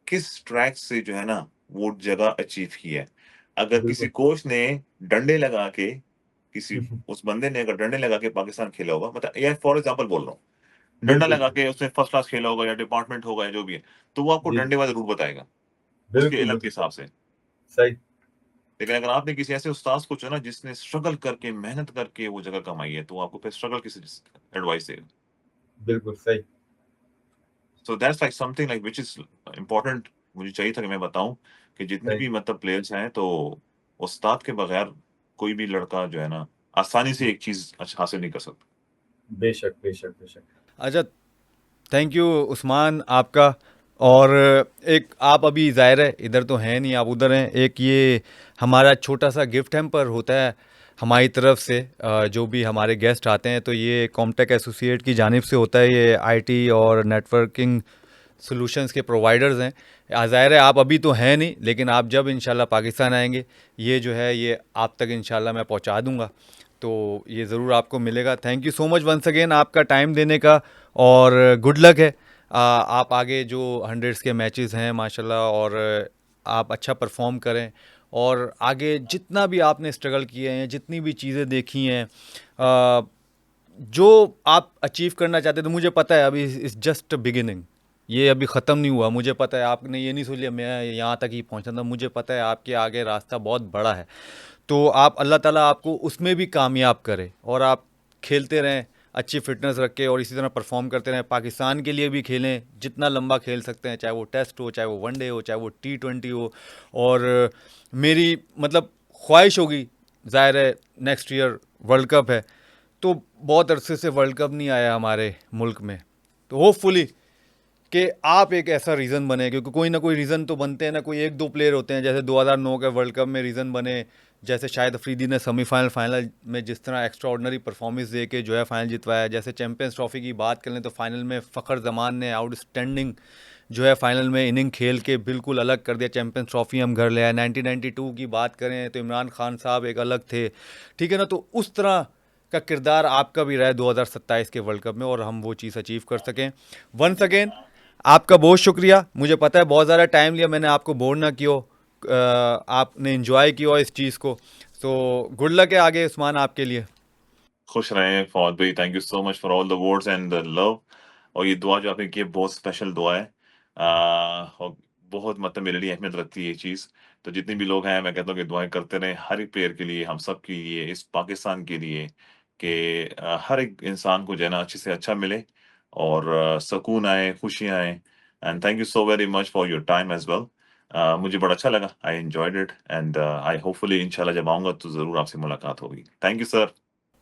किस ट्रैक से जो है ना वो जगह अचीव की है। अगर किसी बिल्कुल। कोच ने डंडे लगा के किसी उस बंदे ने अगर डंडे लगा के पाकिस्तान खेला होगा मतलब या फॉर एग्ज़ाम्पल बोल रहा हूँ। डंडा बिल्कुल, लगा के उसने फर्स्ट क्लास खेला होगा या डिपार्टमेंट होगा या जो भी है, तो वो आपको जी, डंडे वाला रूट बताएगा, उसके बिल्कुल, इल्म के बिल्कुल, हिसाब से। सही, लेकिन अगर आपने किसी ऐसे उस्ताद को चुना जिसने स्ट्रगल करके, मेहनत करके वो जगह कमाई है, तो वो आपको फिर स्ट्रगल की स एडवाइस देगा। बिल्कुल सही, so that's like something like which is important मुझे चाहिए था कि मैं बताऊँ कि जितने सही। भी मतलब प्लेयर्स हैं, तो उस्ताद के बगैर कोई भी लड़का जो है ना, आसानी से एक चीज़ हासिल नहीं कर सकता। बेशक, बेशक, बेशक। अच्छा, थैंक यू उस्मान आपका। और एक आप अभी ज़ाहिर है इधर तो हैं नहीं, आप उधर हैं। एक ये हमारा छोटा सा गिफ्ट हैम्पर होता है हमारी तरफ से, जो भी हमारे गेस्ट आते हैं तो ये कॉमटेक एसोसिएट की जानिब से होता है। ये आईटी और नेटवर्किंग सॉल्यूशंस के प्रोवाइडर्स हैं। ज़ाहिर है आप अभी तो हैं नहीं, लेकिन आप जब इंशाल्लाह पाकिस्तान आएंगे ये जो है ये आप तक इंशाल्लाह मैं पहुंचा दूंगा, तो ये ज़रूर आपको मिलेगा। Thank you so much once again आपका टाइम देने का, और गुड लक है। आप आगे जो हंड्रेड्स के मैचेस हैं माशाल्लाह, और आप अच्छा परफॉर्म करें, और आगे जितना भी आपने स्ट्रगल किए हैं, जितनी भी चीज़ें देखी हैं, जो आप अचीव करना चाहते थे, मुझे पता है अभी इस जस्ट बिगिनिंग, ये अभी ख़त्म नहीं हुआ। मुझे पता है आपने ये नहीं सोच लिया मैं यहाँ तक ही पहुँचा था, मुझे पता है आपके आगे रास्ता बहुत बड़ा है। तो आप अल्लाह ताला आपको उसमें भी कामयाब करे और आप खेलते रहें, अच्छी फिटनेस रख के और इसी तरह परफॉर्म करते रहें, पाकिस्तान के लिए भी खेलें, जितना लंबा खेल सकते हैं, चाहे वो टेस्ट हो, चाहे वो वनडे हो, चाहे वो T20 हो। और मेरी मतलब ख्वाहिश होगी, ज़ाहिर है नेक्स्ट ईयर वर्ल्ड कप है, तो बहुत अरसे से वर्ल्ड कप नहीं आया हमारे मुल्क में, तो होपफुली कि आप एक ऐसा रीज़न बने, क्योंकि कोई ना कोई रीज़न तो बनते हैं ना, कोई एक दो प्लेयर होते हैं, जैसे 2009 के वर्ल्ड कप में रीज़न बने, जैसे शाहिद अफरीदी ने सेमीफाइनल फाइनल में जिस तरह एक्स्ट्रा ऑर्डनरी परफॉर्मेंस दे के जो है फाइनल जितवाया, जैसे चैंपियंस ट्रॉफी की बात करें तो फाइनल में फ़खर जमान ने आउटस्टैंडिंग जो है फाइनल में इनिंग खेल के बिल्कुल अलग कर दिया, चैंपियंस ट्रॉफी हम घर ले आए। 1992 की बात करें तो इमरान खान साहब एक अलग थे, ठीक है ना। तो उस तरह का किरदार आपका भी रहा है 2027 के वर्ल्ड कप में, और हम वो चीज़ अचीव कर सकें। वंस अगेन आपका बहुत शुक्रिया, मुझे पता है बहुत ज़्यादा टाइम लिया, मैंने आपको बोर ना किया, आपने इन्जॉय किया इस चीज़ को, तो गुड लक है आगे उस्मान आपके लिए। खुश रहें फवाद भाई, thank you so much for all the words and the love. और ये दुआ जो आपने की है बहुत स्पेशल दुआ है। और बहुत मतलब मेरे लिए अहमियत रखती है ये चीज़। तो जितने भी लोग हैं मैं कहता हूँ कि दुआएं करते रहें हर एक प्लेयर के लिए, हम सब के लिए, इस पाकिस्तान के लिए, कि हर एक इंसान को जो है ना अच्छे से अच्छा मिले और सुकून आए, खुशियाँ आएँ। And thank you so very much for your time as well. मुझे बड़ा अच्छा लगा, I enjoyed it and I hopefully इंशाल्लाह जब आऊँगा तो ज़रूर आपसे मुलाकात होगी। Thank you sir.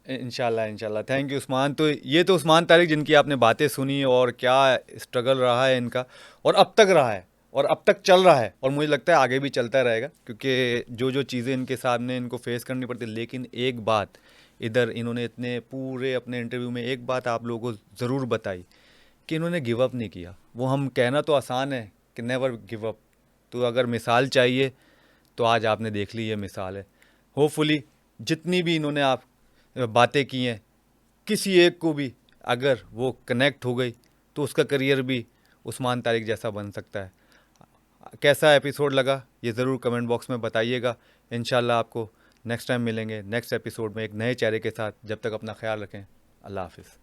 इंशाल्लाह इंशाल्लाह, थैंक यू उस्मान। तो ये तो उस्मान तारिक जिनकी आपने बातें सुनी और क्या स्ट्रगल रहा है इनका, और अब तक रहा है और अब तक चल रहा है, और मुझे लगता है आगे भी चलता रहेगा, क्योंकि जो जो चीज़ें इनके सामने इनको फेस करनी पड़ती। लेकिन एक बात इधर इन्होंने इतने पूरे अपने इंटरव्यू में एक बात आप लोगों को ज़रूर बताई कि इन्होंने गिव अप नहीं किया। वो हम कहना तो आसान है कि नेवर गिव अप, तो अगर मिसाल चाहिए तो आज आपने देख ली ये मिसाल है। होपफुली जितनी भी इन्होंने आप बातें की हैं, किसी एक को भी अगर वो कनेक्ट हो गई तो उसका करियर भी उस्मान तारिक जैसा बन सकता है। कैसा एपिसोड लगा ये ज़रूर कमेंट बॉक्स में बताइएगा। इंशाल्लाह आपको नेक्स्ट टाइम मिलेंगे नेक्स्ट एपिसोड में एक नए चेहरे के साथ। जब तक अपना ख्याल रखें, अल्लाह हाफिज़।